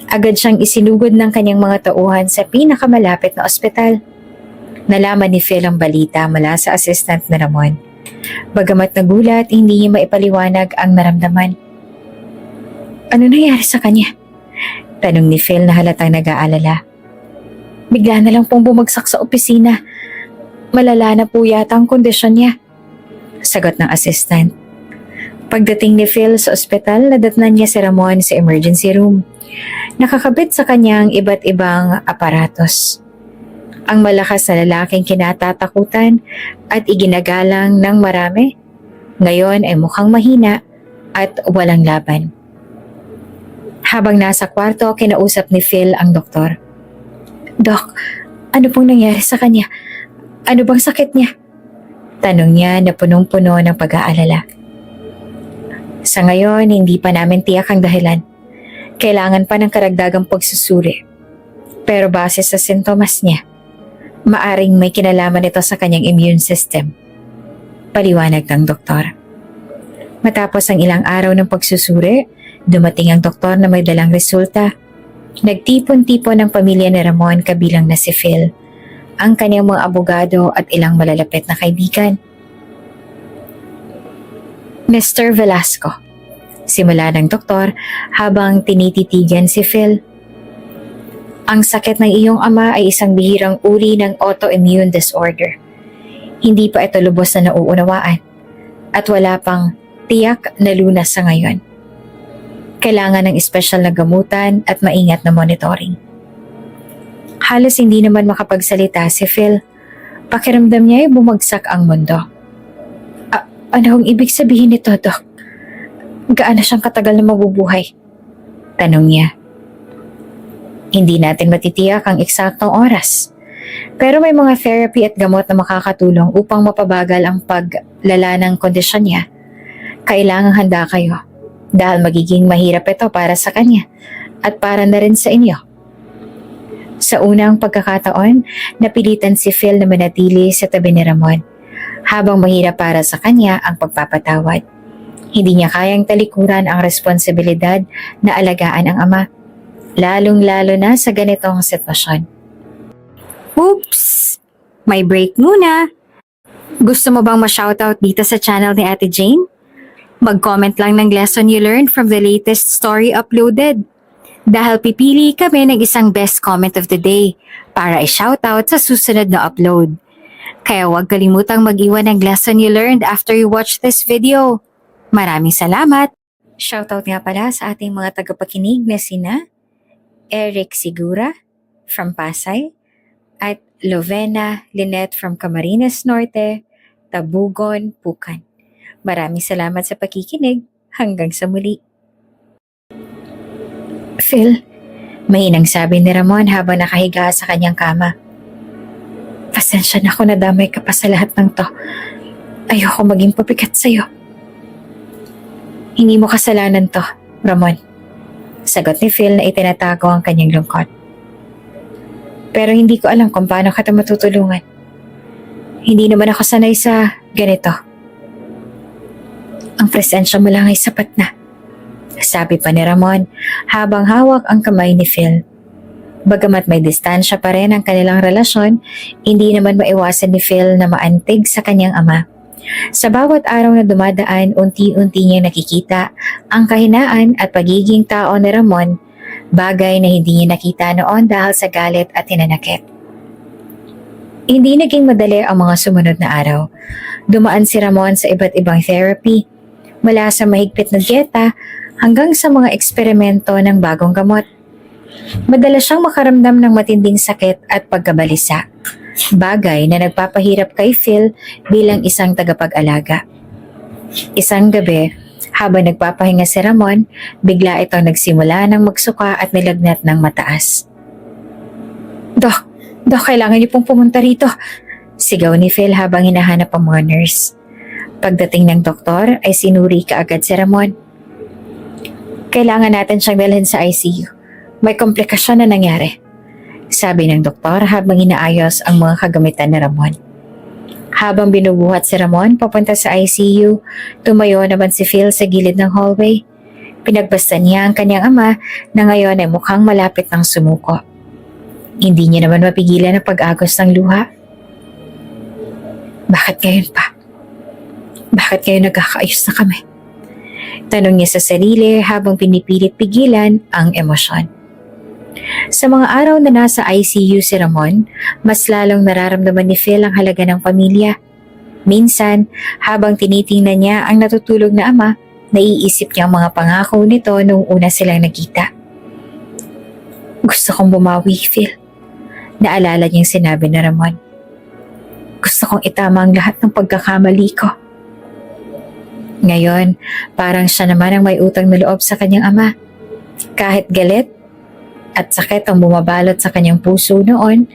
Agad siyang isinugod ng kanyang mga tauhan sa pinakamalapit na ospital. Nalaman ni Phil ang balita mula sa assistant ni Ramon. Bagamat nagulat, hindi niya maipaliwanag ang naramdaman. Ano nangyari sa kanya? Tanong ni Phil na halatang nag-aalala. Bigla na lang pong bumagsak sa opisina. Malala na po yata ang kondisyon niya, sagot ng assistant. Pagdating ni Phil sa ospital, nadatnan niya si Ramon sa emergency room. Nakakabit sa kanyang iba't ibang aparatos. Ang malakas na lalaking kinatatakutan at iginagalang ng marami, ngayon ay mukhang mahina at walang laban. Habang nasa kwarto, kinausap ni Phil ang doktor. Dok, ano pong nangyari sa kanya? Ano bang sakit niya? Tanong niya na punong-puno ng pag-aalala. Sa ngayon, hindi pa namin tiyak ang dahilan. Kailangan pa ng karagdagang pagsusuri. Pero base sa sintomas niya, maaring may kinalaman ito sa kanyang immune system, paliwanag ng doktor. Matapos ang ilang araw ng pagsusuri, dumating ang doktor na may dalang resulta. Nagtipon-tipon ang pamilya ni Ramon kabilang na si Phil, ang kanyang mga abogado at ilang malalapit na kaibigan. Mr. Velasco, simula ng doktor habang tinititigan si Phil. Ang sakit ng iyong ama ay isang bihirang uri ng autoimmune disorder. Hindi pa ito lubos na nauunawaan at wala pang tiyak na lunas sa ngayon. Kailangan ng espesyal na gamutan at maingat na monitoring. Halos hindi naman makapagsalita si Phil. Pakiramdam niya ay bumagsak ang mundo. Ano ang ibig sabihin nito, Doc? Gaano siyang katagal na mabubuhay? Tanong niya. Hindi natin matitiyak ang eksaktong oras. Pero may mga therapy at gamot na makakatulong upang mapabagal ang paglala ng kondisyon niya. Kailangang handa kayo dahil magiging mahirap ito para sa kanya at para na rin sa inyo. Sa unang pagkakataon, napilitan si Phil na manatili sa tabi ni Ramon habang mahirap para sa kanya ang pagpapatawad. Hindi niya kayang talikuran ang responsibilidad na alagaan ang ama, lalong-lalo na sa ganitong sitwasyon. Oops! May break muna! Gusto mo bang ma-shoutout dito sa channel ni Ate Jane? Mag-comment lang ng lesson you learned from the latest story uploaded. Dahil pipili kami ng isang best comment of the day para i-shoutout sa susunod na upload. Kaya huwag kalimutang mag-iwan ng lesson you learned after you watch this video. Maraming salamat! Shoutout nga pala sa ating mga tagapakinig na sina Eric Sigura from Pasay at Lovena Lynette from Camarines Norte, Tabugon, Pucan. Maraming salamat sa pakikinig. Hanggang sa muli. Phil, mahinang sabi ni Ramon habang nakahiga sa kanyang kama. Pasensya na ako, nadamay ka pa sa lahat ng to. Ayoko maging pabigat sa'yo. Hindi mo kasalanan to, Ramon. Sagot ni Phil na itinatago ang kanyang lungkot. Pero hindi ko alam kung paano kita matutulungan. Hindi naman ako sanay sa ganito. Ang presensya mo lang ay sapat na. Sabi pa ni Ramon habang hawak ang kamay ni Phil. Bagamat may distansya pa rin ang kanilang relasyon, hindi naman maiwasan ni Phil na maantig sa kanyang ama. Sa bawat araw na dumadaan, unti-unti niyang nakikita ang kahinaan at pagiging tao ni Ramon, bagay na hindi niya nakita noon dahil sa galit at hinanakit. Hindi naging madali ang mga sumunod na araw. Dumaan si Ramon sa iba't ibang therapy, mula sa mahigpit na dieta hanggang sa mga eksperimento ng bagong gamot. Madalas siyang makaramdam ng matinding sakit at pagkabalisa, bagay na nagpapahirap kay Phil bilang isang tagapag-alaga. Isang gabi, habang nagpapahinga si Ramon, bigla itong nagsimula ng magsuka at nilagnat ng mataas. Dok, kailangan niyo pong pumunta rito, sigaw ni Phil habang hinahanap ang mga nurse. Pagdating ng doktor ay sinuri kaagad si Ramon. Kailangan natin siyang dalhin sa ICU. May komplikasyon na nangyari, sabi ng doktor habang inaayos ang mga kagamitan ni Ramon. Habang binubuhat si Ramon papunta sa ICU, tumayo naman si Phil sa gilid ng hallway. Pinagbastan niya ang kanyang ama na ngayon ay mukhang malapit ng sumuko. Hindi niya naman mapigilan ang pag-agos ng luha. Bakit ngayon pa? Bakit ngayon nagkakaayos na kami? Tanong niya sa sarili habang pinipilit pigilan ang emosyon. Sa mga araw na nasa ICU si Ramon, mas lalong nararamdaman ni Phil ang halaga ng pamilya. Minsan, habang tinitingnan niya ang natutulog na ama, naiisip niya ang mga pangako nito noong una silang nagkita. Gusto kong bumawi, Phil. Naalala niyang sinabi ni Ramon. Gusto kong itama ang lahat ng pagkakamali ko. Ngayon, parang siya naman ang may utang na loob sa kanyang ama. Kahit galit at sakit ang bumabalot sa kanyang puso noon,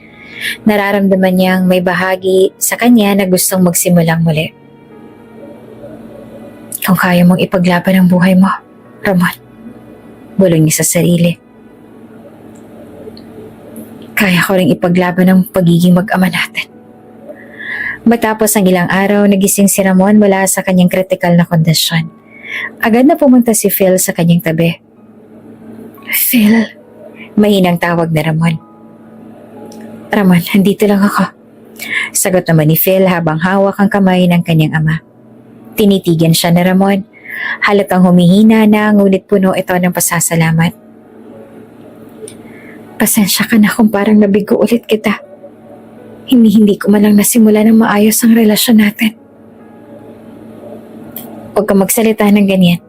nararamdaman niyang may bahagi sa kanya na gustong magsimulang muli. Kung kaya mong ipaglaban ang buhay mo, Ramon, bulong niya sa sarili. Kaya ko rin ipaglaban ang pagiging mag-ama natin. Matapos ang ilang araw, nagising si Ramon mula sa kanyang kritikal na kondisyon. Agad na pumunta si Phil sa kanyang tabi. Phil, mahinang tawag ni Ramon. Ramon, andito lang ako. Sagot naman ni Phil habang hawak ang kamay ng kanyang ama. Tinitigan siya ni Ramon. Halatang humihina na, ngunit puno ito ng pasasalamat. Pasensya ka na kung parang nabigo ulit kita. hindi ko man lang nasimula ng maayos ang relasyon natin. Huwag ka magsalita ng ganyan.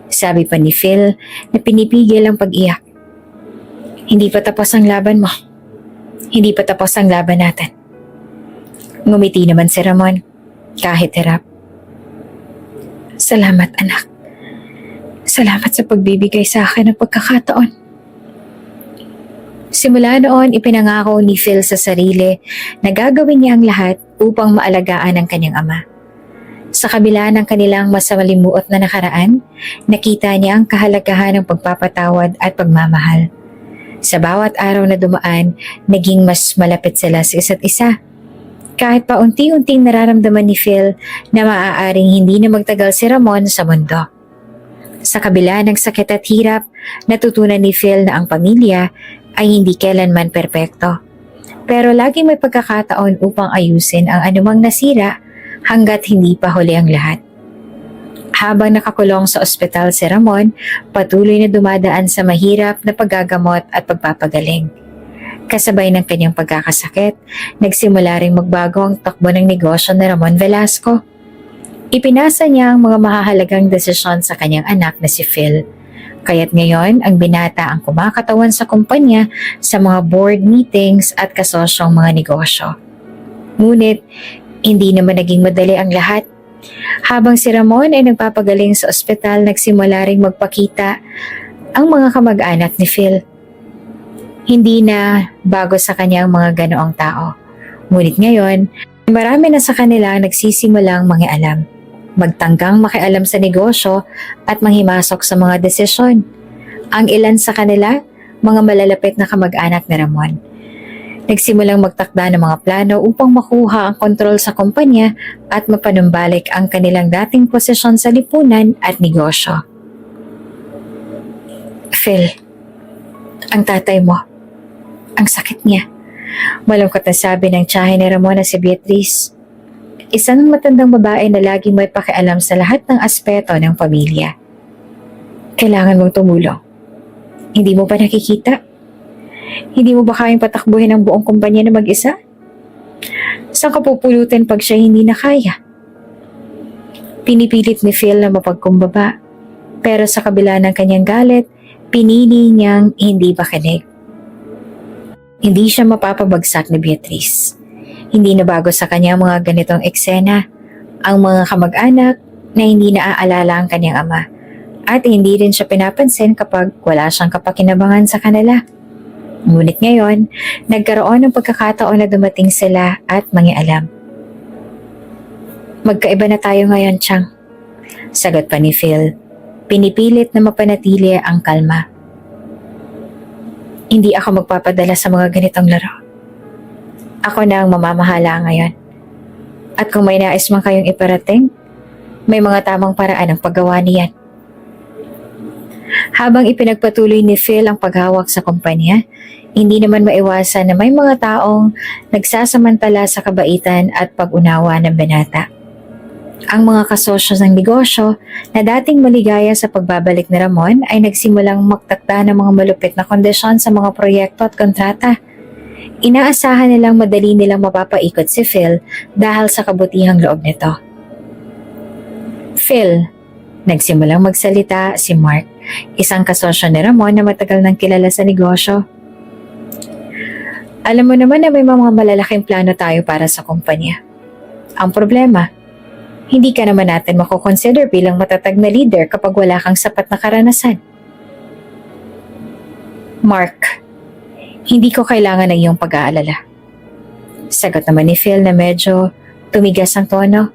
Sabi pa ni Phil na pinipigil ang pag-iyak. Hindi pa tapos ang laban mo. Hindi pa tapos ang laban natin. Ngumiti naman si Ramon kahit hirap. Salamat anak. Salamat sa pagbibigay sa akin ng pagkakataon. Simula noon, ipinangako ni Phil sa sarili na gagawin niya ang lahat upang maalagaan ang kanyang ama. Sa kabila ng kanilang masalimuot na nakaraan, nakita niya ang kahalagahan ng pagpapatawad at pagmamahal. Sa bawat araw na dumaan, naging mas malapit sila sa isa't isa. Kahit pa unti-unting nararamdaman ni Phil na maaaring hindi na magtagal si Ramon sa mundo. Sa kabila ng sakit at hirap, natutunan ni Phil na ang pamilya ay hindi kailanman perpekto. Pero laging may pagkakataon upang ayusin ang anumang nasira hanggat hindi pa huli ang lahat. Habang nakakulong sa ospital si Ramon, patuloy na dumadaan sa mahirap na paggagamot at pagpapagaling. Kasabay ng kanyang pagkakasakit, nagsimula ring magbago ang takbo ng negosyo ni Ramon Velasco. Ipinasa niya ang mga mahahalagang desisyon sa kanyang anak na si Phil. Kaya't ngayon, ang binata ang kumakatawan sa kumpanya sa mga board meetings at kasosyong mga negosyo. Ngunit, hindi naman naging madali ang lahat. Habang si Ramon ay nagpapagaling sa ospital, nagsimula ring magpakita ang mga kamag-anak ni Phil. Hindi na bago sa kanya ang mga ganoong tao. Ngunit ngayon, marami na sa kanila nagsisimulang mangialam, magtanggang makialam sa negosyo at manghimasok sa mga desisyon. Ang ilan sa kanila, mga malalapit na kamag-anak ni Ramon. Nagsimulang magtakda ng mga plano upang makuha ang kontrol sa kumpanya at mapanumbalik ang kanilang dating posisyon sa lipunan at negosyo. Phil, ang tatay mo, ang sakit niya. Malungkot na sabi ng tiyahin ni Ramon na si Beatrice. Isang matandang babae na laging may pakialam sa lahat ng aspeto ng pamilya. Kailangan mong tumulong. Hindi mo ba nakikita? Hindi mo ba kayang patakbuhin ang buong kumpanya na mag-isa? Saan ka pupulutin pag siya hindi na kaya? Pinipilit ni Phil na mapagkumbaba, pero sa kabila ng kanyang galit, pinili niyang hindi makinig. Hindi siya mapapabagsak ni Beatrice. Hindi na bago sa kanya mga ganitong eksena, ang mga kamag-anak na hindi naaalala ang kanyang ama, at hindi rin siya pinapansin kapag wala siyang kapakinabangan sa kanila. Ngunit ngayon, nagkaroon ng pagkakataon na dumating sila at mangialam. Magkaiba na tayo ngayon, Chang. Sagot pa ni Phil. Pinipilit na mapanatili ang kalma. Hindi ako magpapadala sa mga ganitong laro. Ako na ang mamamahala ngayon. At kung may nais man kayong iparating, may mga tamang paraan ang paggawa niyan. Habang ipinagpatuloy ni Phil ang paghawak sa kumpanya, hindi naman maiwasan na may mga taong nagsasamantala sa kabaitan at pag-unawa ng binata. Ang mga kasosyo ng negosyo na dating maligaya sa pagbabalik ni Ramon ay nagsimulang magtakda ng mga malupit na kondisyon sa mga proyekto at kontrata. Inaasahan nilang madali nilang mapapaikot si Phil dahil sa kabutihang loob nito. Phil, nagsimulang magsalita si Mark, isang kasosyo ni Ramon na matagal nang kilala sa negosyo. Alam mo naman na may mga malalaking plano tayo para sa kumpanya. Ang problema, hindi ka naman natin makukonsider bilang matatag na leader kapag wala kang sapat na karanasan. Mark, hindi ko kailangan ng iyong pag-aalala. Sagot naman ni Phil na medyo tumigas ang tono.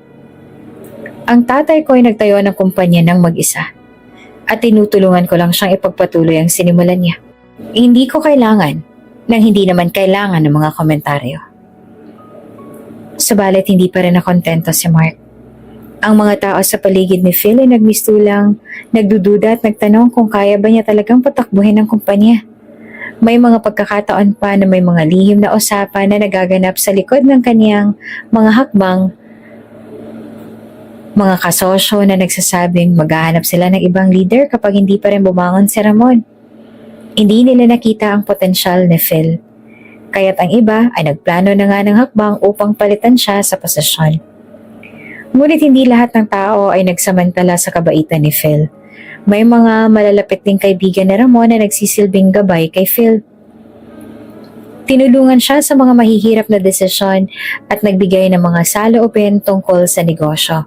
Ang tatay ko ay nagtayo ng kumpanya ng mag-isa at tinutulungan ko lang siyang ipagpatuloy ang sinimulan niya. Hindi ko kailangan nang hindi naman kailangan ng mga komentaryo. Subalit hindi pa rin nakontento si Mark. Ang mga tao sa paligid ni Phil ay nagmistulang, nagdududa at nagtanong kung kaya ba niya talagang patakbuhin ang kumpanya. May mga pagkakataon pa na may mga lihim na usapan na nagaganap sa likod ng kaniyang mga hakbang. Mga kasosyo na nagsasabing maghahanap sila ng ibang leader kapag hindi pa rin bumangon si Ramon. Hindi nila nakita ang potensyal ni Phil. Kaya't ang iba ay nagplano na nga ng hakbang upang palitan siya sa posisyon. Ngunit hindi lahat ng tao ay nagsamantala sa kabaitan ni Phil. May mga malalapit ding kaibigan ni Ramon na nagsisilbing gabay kay Phil. Tinulungan siya sa mga mahihirap na desisyon at nagbigay ng mga saloobin tungkol sa negosyo.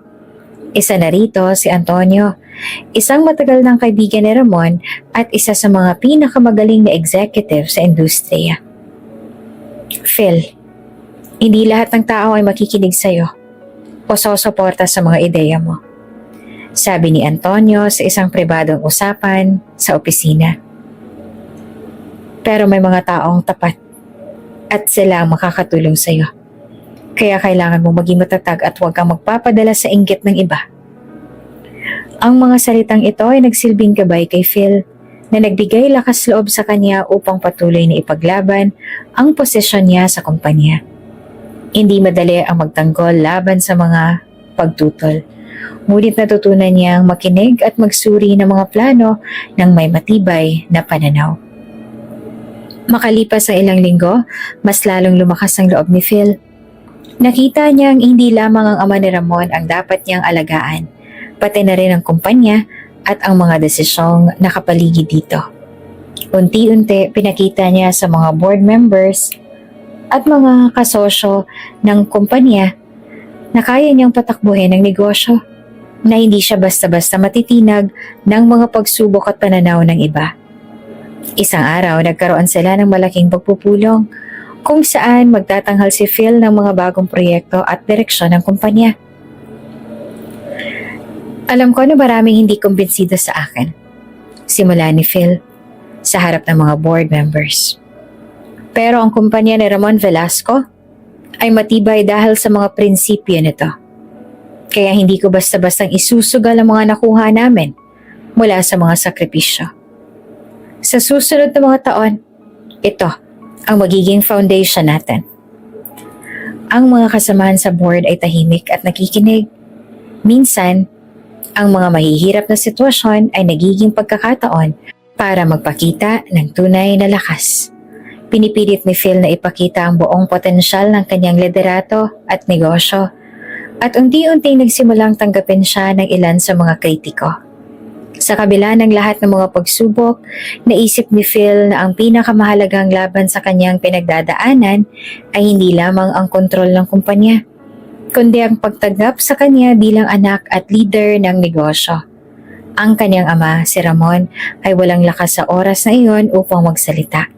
Isa na rito si Antonio, isang matagal ng kaibigan ni Ramon at isa sa mga pinakamagaling na executive sa industriya. Phil, hindi lahat ng tao ay makikinig sa'yo o susuporta sa mga ideya mo. Sabi ni Antonio sa isang pribadong usapan sa opisina. Pero may mga taong tapat at sila ang makakatulong sa iyo. Kaya kailangan mo maging matatag at huwag kang magpapadala sa inggit ng iba. Ang mga salitang ito ay nagsilbing gabay kay Phil na nagbigay lakas loob sa kanya upang patuloy na ipaglaban ang posisyon niya sa kumpanya. Hindi madali ang magtanggol laban sa mga pagtutol. Ngunit natutunan niyang makinig at magsuri ng mga plano ng may matibay na pananaw. Makalipas ang ilang linggo, mas lalong lumakas ang loob ni Phil. Nakita niyang hindi lamang ang ama ni Ramon ang dapat niyang alagaan, pati na rin ang kumpanya at ang mga desisyong nakapaligid dito. Unti-unti pinakita niya sa mga board members at mga kasosyo ng kumpanya na kaya niyang patakbuhin ang negosyo, na hindi siya basta-basta matitinag ng mga pagsubok at pananaw ng iba. Isang araw, nagkaroon sila ng malaking pagpupulong kung saan magtatanghal si Phil ng mga bagong proyekto at direksyon ng kumpanya. Alam ko na maraming hindi kumbinsido sa akin. Simula ni Phil sa harap ng mga board members. Pero ang kumpanya ni Ramon Velasco ay matibay dahil sa mga prinsipyo nito. Kaya hindi ko basta-bastang isusugal ang mga nakuha namin mula sa mga sakripisyo. Sa susunod na mga taon, ito ang magiging foundation natin. Ang mga kasamahan sa board ay tahimik at nakikinig. Minsan, ang mga mahihirap na sitwasyon ay nagiging pagkakataon para magpakita ng tunay na lakas. Pinipilit ni Phil na ipakita ang buong potensyal ng kanyang liderato at negosyo, at unti-unting nagsimulang tanggapin siya ng ilan sa mga kritiko. Sa kabila ng lahat ng mga pagsubok, naisip ni Phil na ang pinakamahalagang laban sa kanyang pinagdadaanan ay hindi lamang ang kontrol ng kumpanya, kundi ang pagtanggap sa kanya bilang anak at leader ng negosyo. Ang kanyang ama, si Ramon, ay walang lakas sa oras na iyon upang magsalita.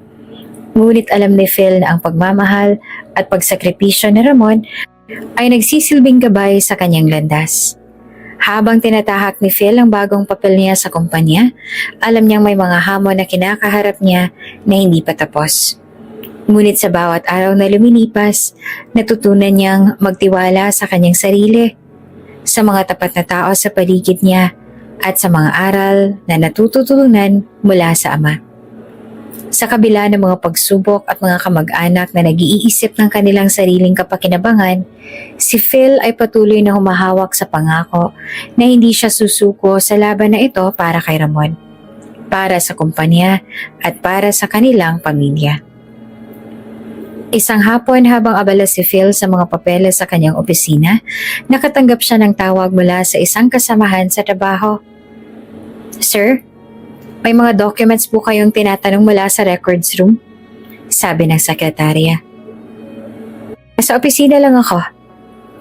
Ngunit alam ni Phil na ang pagmamahal at pagsakripisyo ni Ramon ay nagsisilbing gabay sa kanyang landas. Habang tinatahak ni Phil ang bagong papel niya sa kumpanya, alam niyang may mga hamon na kinakaharap niya na hindi pa tapos. Ngunit sa bawat araw na lumilipas, natutunan niyang magtiwala sa kanyang sarili, sa mga tapat na tao sa paligid niya, at sa mga aral na natututunan mula sa ama. Sa kabila ng mga pagsubok at mga kamag-anak na nag-iisip ng kanilang sariling kapakinabangan, si Phil ay patuloy na humahawak sa pangako na hindi siya susuko sa laban na ito para kay Ramon, para sa kumpanya at para sa kanilang pamilya. Isang hapon habang abala si Phil sa mga papeles sa kanyang opisina, nakatanggap siya ng tawag mula sa isang kasamahan sa trabaho. "Sir, may mga documents po kayong tinatanong mula sa records room?" sabi ng sekretarya. "Sa opisina lang ako.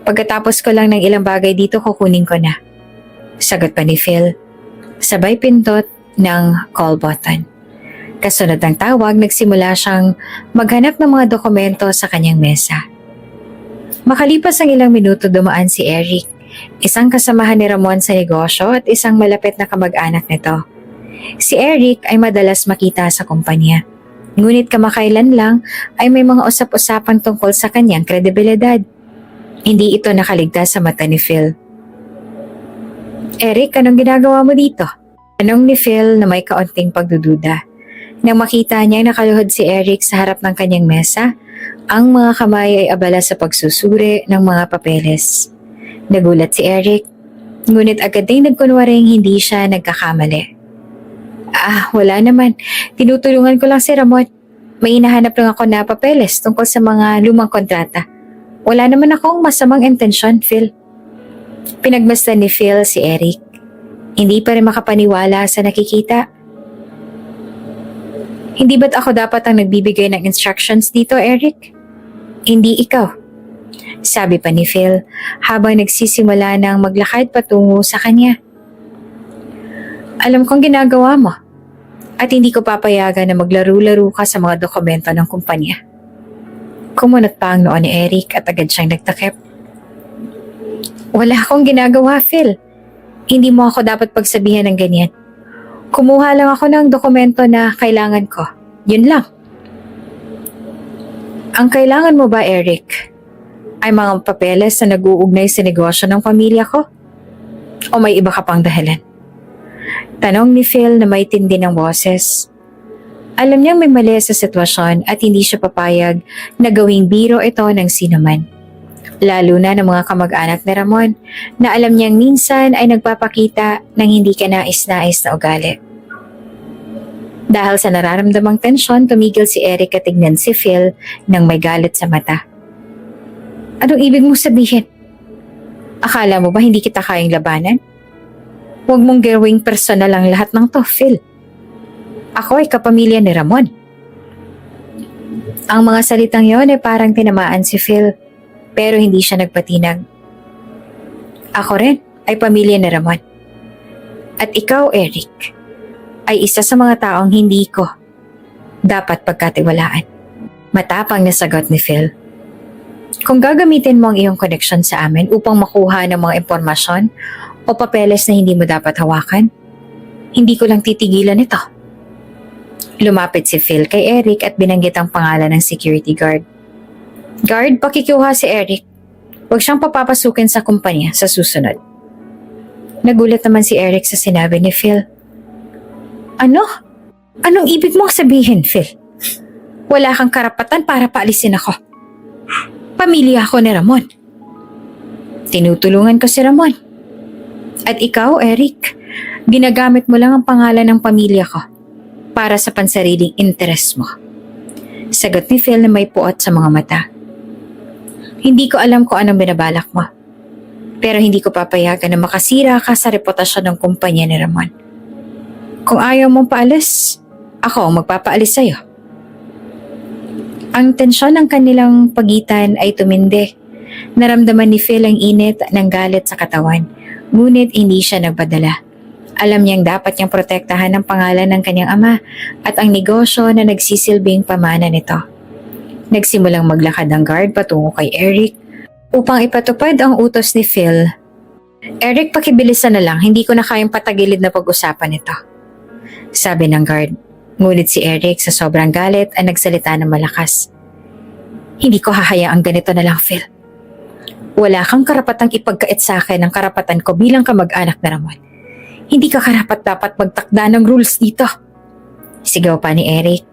Pagkatapos ko lang ng ilang bagay dito, kukunin ko na," sagot pa ni Phil. Sabay pintot ng call button. Kasunod ng tawag, nagsimula siyang maghanap ng mga dokumento sa kanyang mesa. Makalipas ang ilang minuto, dumaan si Eric, isang kasamahan ni Ramon sa negosyo at isang malapit na kamag-anak nito. Si Eric ay madalas makita sa kumpanya. Ngunit kamakailan lang ay may mga usap-usapan tungkol sa kanyang kredibilidad. Hindi ito nakaligtas sa mata ni Phil. "Eric, anong ginagawa mo dito?" tanong ni Phil na may kaunting pagdududa. Nang makita niya nakaluhod si Eric sa harap ng kanyang mesa, ang mga kamay ay abala sa pagsusuri ng mga papeles. Nagulat si Eric, ngunit agad ding nagkunwaring hindi siya nagkakamali. "Wala naman. Tinutulungan ko lang si Ramon. May hinahanap lang ako na papeles tungkol sa mga lumang kontrata. Wala naman akong masamang intensyon, Phil. Pinagmasdan ni Phil si Eric. Hindi pa rin makapaniwala sa nakikita. Hindi ba't ako dapat ang nagbibigay ng instructions dito, Eric? Hindi ikaw. Sabi pa ni Phil habang nagsisimula ng maglakad patungo sa kanya. Alam kong ginagawa mo at hindi ko papayagan na maglaro-laro ka sa mga dokumento ng kumpanya. Kumunot pa ang noo ni Eric at agad siyang nagtakip. Wala akong ginagawa, Phil. Hindi mo ako dapat pagsabihan ng ganyan. Kumuha lang ako ng dokumento na kailangan ko. Yun lang. Ang kailangan mo ba, Eric, ay mga papeles na nag-uugnay sa negosyo ng pamilya ko? O may iba ka pang dahilan? Tanong ni Phil na may tindi ng boses. Alam niyang may mali sa sitwasyon at hindi siya papayag na gawing biro ito ng sinuman. Lalo na ng mga kamag-anak ni Ramon na alam niyang minsan ay nagpapakita ng hindi ka nais-nais na ugali. Dahil sa nararamdamang tensyon, tumigil si Eric at tignan si Phil nang may galit sa mata. Anong ibig mong sabihin? Akala mo ba hindi kita kayang labanan? Huwag mong gawing personal ang lahat ng to, Phil. Ako ay kapamilya ni Ramon. Ang mga salitang yon ay parang tinamaan si Phil, pero hindi siya nagpatinag. Ako rin ay pamilya ni Ramon. At ikaw, Eric, ay isa sa mga taong hindi ko dapat pagkatiwalaan. Matapang na sagot ni Phil. Kung gagamitin mo ang iyong koneksyon sa amin upang makuha ng mga impormasyon o papeles na hindi mo dapat hawakan, hindi ko lang titigilan ito. Lumapit si Phil kay Eric at binanggit ang pangalan ng security guard. Guard, pakikuha si Eric. Huwag siyang papapasukin sa kumpanya sa susunod. Nagulat naman si Eric sa sinabi ni Phil. Ano? Anong ibig mong sabihin, Phil? Wala kang karapatan para paalisin ako. Pamilya ako ni Ramon. Tinutulungan ko si Ramon. At ikaw, Eric, ginagamit mo lang ang pangalan ng pamilya ko para sa pansariling interes mo. Sagot ni Phil na may puot sa mga mata. Hindi ko alam kung anong binabalak mo. Pero hindi ko papayagan na makasira ka sa reputasyon ng kumpanya ni Ramon. Kung ayaw mong paalis, ako ang magpapaalis sa'yo. Ang tensyon ng kanilang pagitan ay tumindi. Naramdaman ni Phil ang init ng galit sa katawan, ngunit hindi siya nagpadala. Alam niyang dapat niyang protektahan ang pangalan ng kanyang ama at ang negosyo na nagsisilbing pamana nito. Nagsimulang maglakad ang guard patungo kay Eric upang ipatupad ang utos ni Phil. Eric, pakibilisan na lang, hindi ko na kayang patagilid na pag-usapan ito. Sabi ng guard. Ngunit si Eric sa sobrang galit ay nagsalita ng malakas. Hindi ko hahayaang ganito na lang, Phil. Wala kang karapatang ipagkait sa akin ang karapatan ko bilang kamag-anak na Ramon. Hindi ka karapat-dapat magtakda ng rules dito. Sigaw pa ni Eric.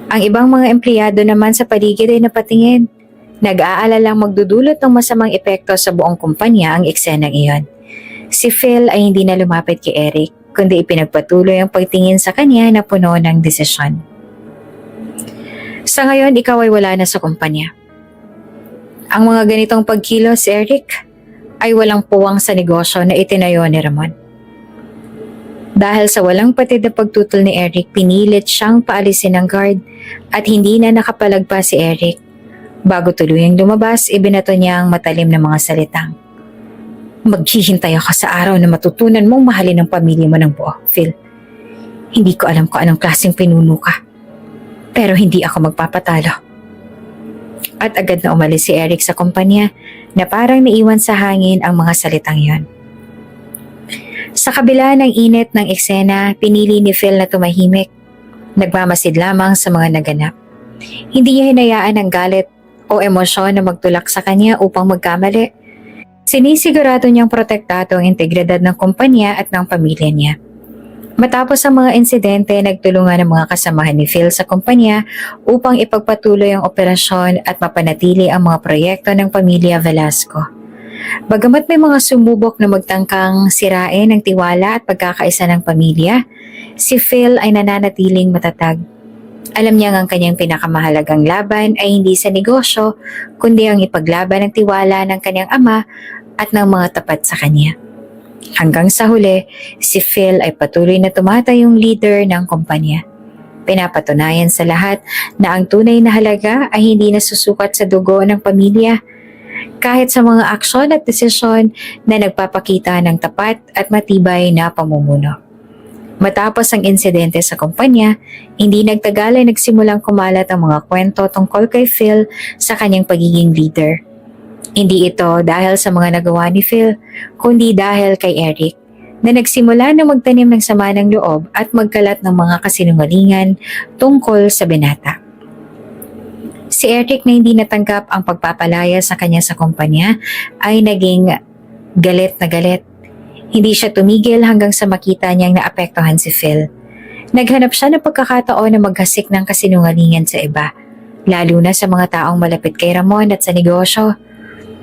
Ang ibang mga empleyado naman sa paligid ay napatingin. Nag-aalalang magdudulot ng masamang epekto sa buong kumpanya ang eksenang iyon. Si Phil ay hindi na lumapit kay Eric, kundi ipinagpatuloy ang pagtingin sa kanya na puno ng desisyon. Sa ngayon, ikaw ay wala na sa kumpanya. Ang mga ganitong pagkilos, Eric, ay walang puwang sa negosyo na itinayo ni Ramon. Dahil sa walang patid na pagtutol ni Eric, pinilit siyang paalisin ng guard at hindi na nakapalagpas si Eric. Bago tuluyang lumabas, ibinato niya ang matalim na mga salitang. Maghihintay ako sa araw na matutunan mong mahalin ang pamilya mo ng buo, Phil. Hindi ko alam kung anong klaseng pinuno ka. Pero hindi ako magpapatalo. At agad na umalis si Eric sa kumpanya na parang naiwan sa hangin ang mga salitang yon. Sa kabila ng init ng eksena, pinili ni Phil na tumahimik. Nagmamasid lamang sa mga naganap. Hindi niya hinayaan ang galit o emosyon na magtulak sa kanya upang magkamali. Sinisigurado niyang protektado ang integridad ng kumpanya at ng pamilya niya. Matapos ang mga insidente, nagtulungan ang mga kasamahan ni Phil sa kumpanya upang ipagpatuloy ang operasyon at mapanatili ang mga proyekto ng pamilya Velasco. Bagamat may mga sumubok na magtangkang sirain ang tiwala at pagkakaisa ng pamilya, si Phil ay nananatiling matatag. Alam niya ang kanyang pinakamahalagang laban ay hindi sa negosyo, kundi ang ipaglaban ng tiwala ng kanyang ama at ng mga tapat sa kanya. Hanggang sa huli, si Phil ay patuloy na tumatayong leader ng kumpanya. Pinapatunayan sa lahat na ang tunay na halaga ay hindi nasusukat sa dugo ng pamilya, kahit sa mga aksyon at desisyon na nagpapakita ng tapat at matibay na pamumuno. Matapos ang insidente sa kumpanya, hindi nagtagal ay nagsimulang kumalat ang mga kwento tungkol kay Phil sa kanyang pagiging leader. Hindi ito dahil sa mga nagawa ni Phil, kundi dahil kay Eric, na nagsimula na magtanim ng sama ng loob at magkalat ng mga kasinungalingan tungkol sa binata. Si Eric na hindi natanggap ang pagpapalaya sa kanya sa kumpanya ay naging galit na galit. Hindi siya tumigil hanggang sa makita niyang naapektuhan si Phil. Naghanap siya ng pagkakataon na maghasik ng kasinungalingan sa iba, lalo na sa mga taong malapit kay Ramon at sa negosyo.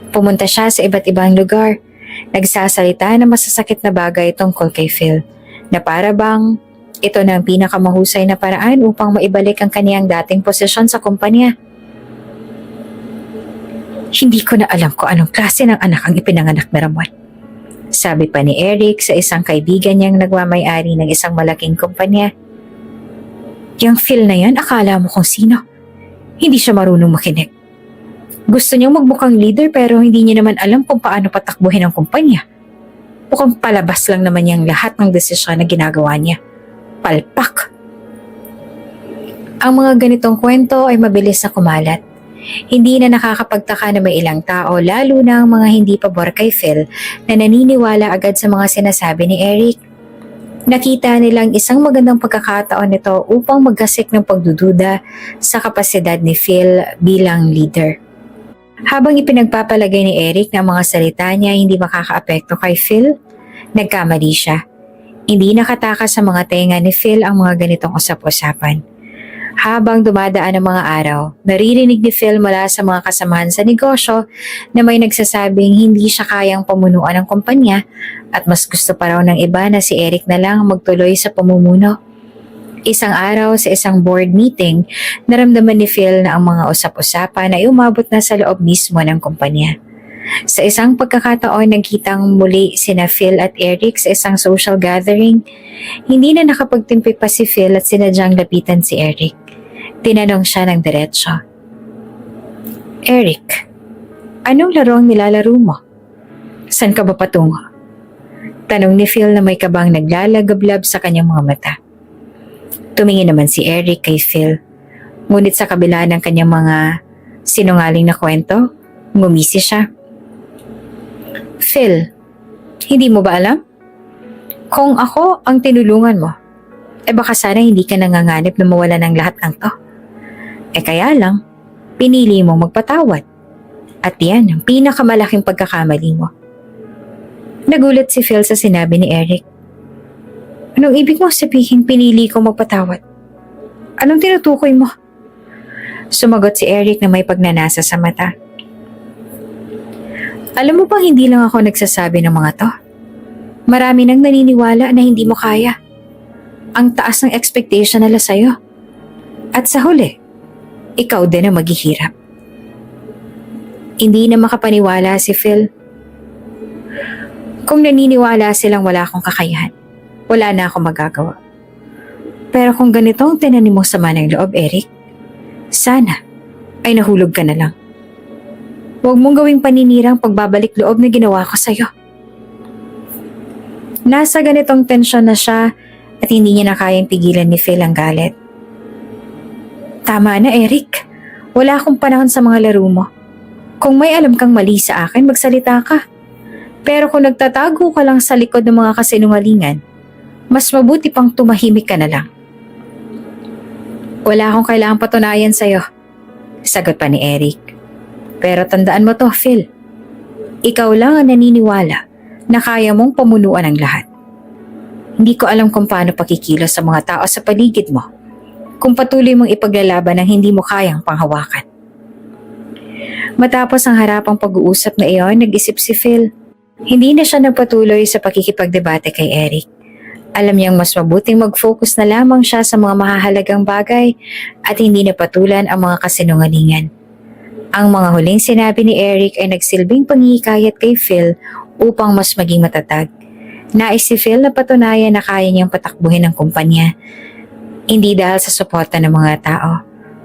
Pumunta siya sa iba't ibang lugar, nagsasalita ng masasakit na bagay tungkol kay Phil, na para bang ito na ang pinakamahusay na paraan upang maibalik ang kaniyang dating posisyon sa kumpanya. Hindi ko na alam kung anong klase ng anak ang ipinanganak ni Ramon. Sabi pa ni Eric sa isang kaibigan niyang nagmamay-ari ng isang malaking kumpanya. Yang Phil na yan, akala mo kung sino. Hindi siya marunong makinig. Gusto niyang magmukhang leader pero hindi niya naman alam kung paano patakbuhin ang kumpanya. Mukhang palabas lang naman niyang lahat ng desisyon na ginagawa niya. Palpak! Ang mga ganitong kwento ay mabilis na kumalat. Hindi na nakakapagtaka na may ilang tao, lalo na ang mga hindi pabor kay Phil, na naniniwala agad sa mga sinasabi ni Eric. Nakita nilang isang magandang pagkakataon nito upang magkasik ng pagdududa sa kapasidad ni Phil bilang leader. Habang ipinagpapalagay ni Eric na ang mga salita niya hindi makakaapekto kay Phil, nagkamali siya. Hindi nakatakas sa mga tenga ni Phil ang mga ganitong usap-usapan. Habang dumadaan ang mga araw, naririnig ni Phil mula sa mga kasamahan sa negosyo na may nagsasabing hindi siya kayang pamunuan ng kumpanya at mas gusto pa raw ng iba na si Eric na lang magtuloy sa pamumuno. Isang araw sa isang board meeting, naramdaman ni Phil na ang mga usap-usapan ay umabot na sa loob mismo ng kumpanya. Sa isang pagkakataon, nagkitang muli sina Phil at Eric sa isang social gathering. Hindi na nakapagtimpi pa si Phil at sinadyang lapitan si Eric. Tinanong siya ng diretsyo. Eric, anong laro ang nilalaro mo? Saan ka ba patungo? Tanong ni Phil na may kabang naglalagablab sa kanyang mga mata. Tumingin naman si Eric kay Phil. Ngunit sa kabila ng kanyang mga sinungaling na kwento, ngumisi siya. Phil, hindi mo ba alam? Kung ako ang tinulungan mo, baka sana hindi ka nanganganib na mawala ng lahat ng to. Kaya lang, pinili mong magpatawad. At yan ang pinakamalaking pagkakamali mo. Nagulat si Phil sa sinabi ni Eric. Anong ibig mo sabihin pinili ko magpatawad? Anong tinutukoy mo? Sumagot si Eric na may pagnanasa sa mata. Alam mo bang hindi lang ako nagsasabi ng mga to? Marami nang naniniwala na hindi mo kaya. Ang taas ng expectation nila sa'yo. At sa huli, ikaw din ang maghihirap. Hindi na makapaniwala si Phil. Kung naniniwala silang wala akong kakayahan, wala na akong magagawa. Pero kung ganito ang tinanim mo sama ng loob, Eric, sana ay nahulog ka na lang. Huwag mong gawing paninirang pagbabalik loob na ginawa ko sa'yo. Nasa ganitong tensyon na siya at hindi niya na kayang pigilan ni Phil ang galit. Tama na, Eric. Wala akong panahon sa mga laro mo. Kung may alam kang mali sa akin, magsalita ka. Pero kung nagtatago ka lang sa likod ng mga kasinungalingan, mas mabuti pang tumahimik ka na lang. Wala akong kailangang patunayan sa'yo, sagot pa ni Eric. Pero tandaan mo to, Phil. Ikaw lang ang naniniwala na kaya mong pamunuan ang lahat. Hindi ko alam kung paano pakikilos sa mga tao sa paligid mo kung patuloy mong ipaglalaban ang hindi mo kayang panghawakan. Matapos ang harapang pag-uusap na iyon, nag-isip si Phil. Hindi na siya nagpatuloy sa pakikipagdebate kay Eric. Alam niyang mas mabuting mag-focus na lamang siya sa mga mahahalagang bagay at hindi na patulan ang mga kasinungalingan. Ang mga huling sinabi ni Eric ay nagsilbing panghihikayat kay Phil upang mas maging matatag. Nais si Phil na patunayan na kaya niyang patakbuhin ang kumpanya. Hindi dahil sa suporta ng mga tao,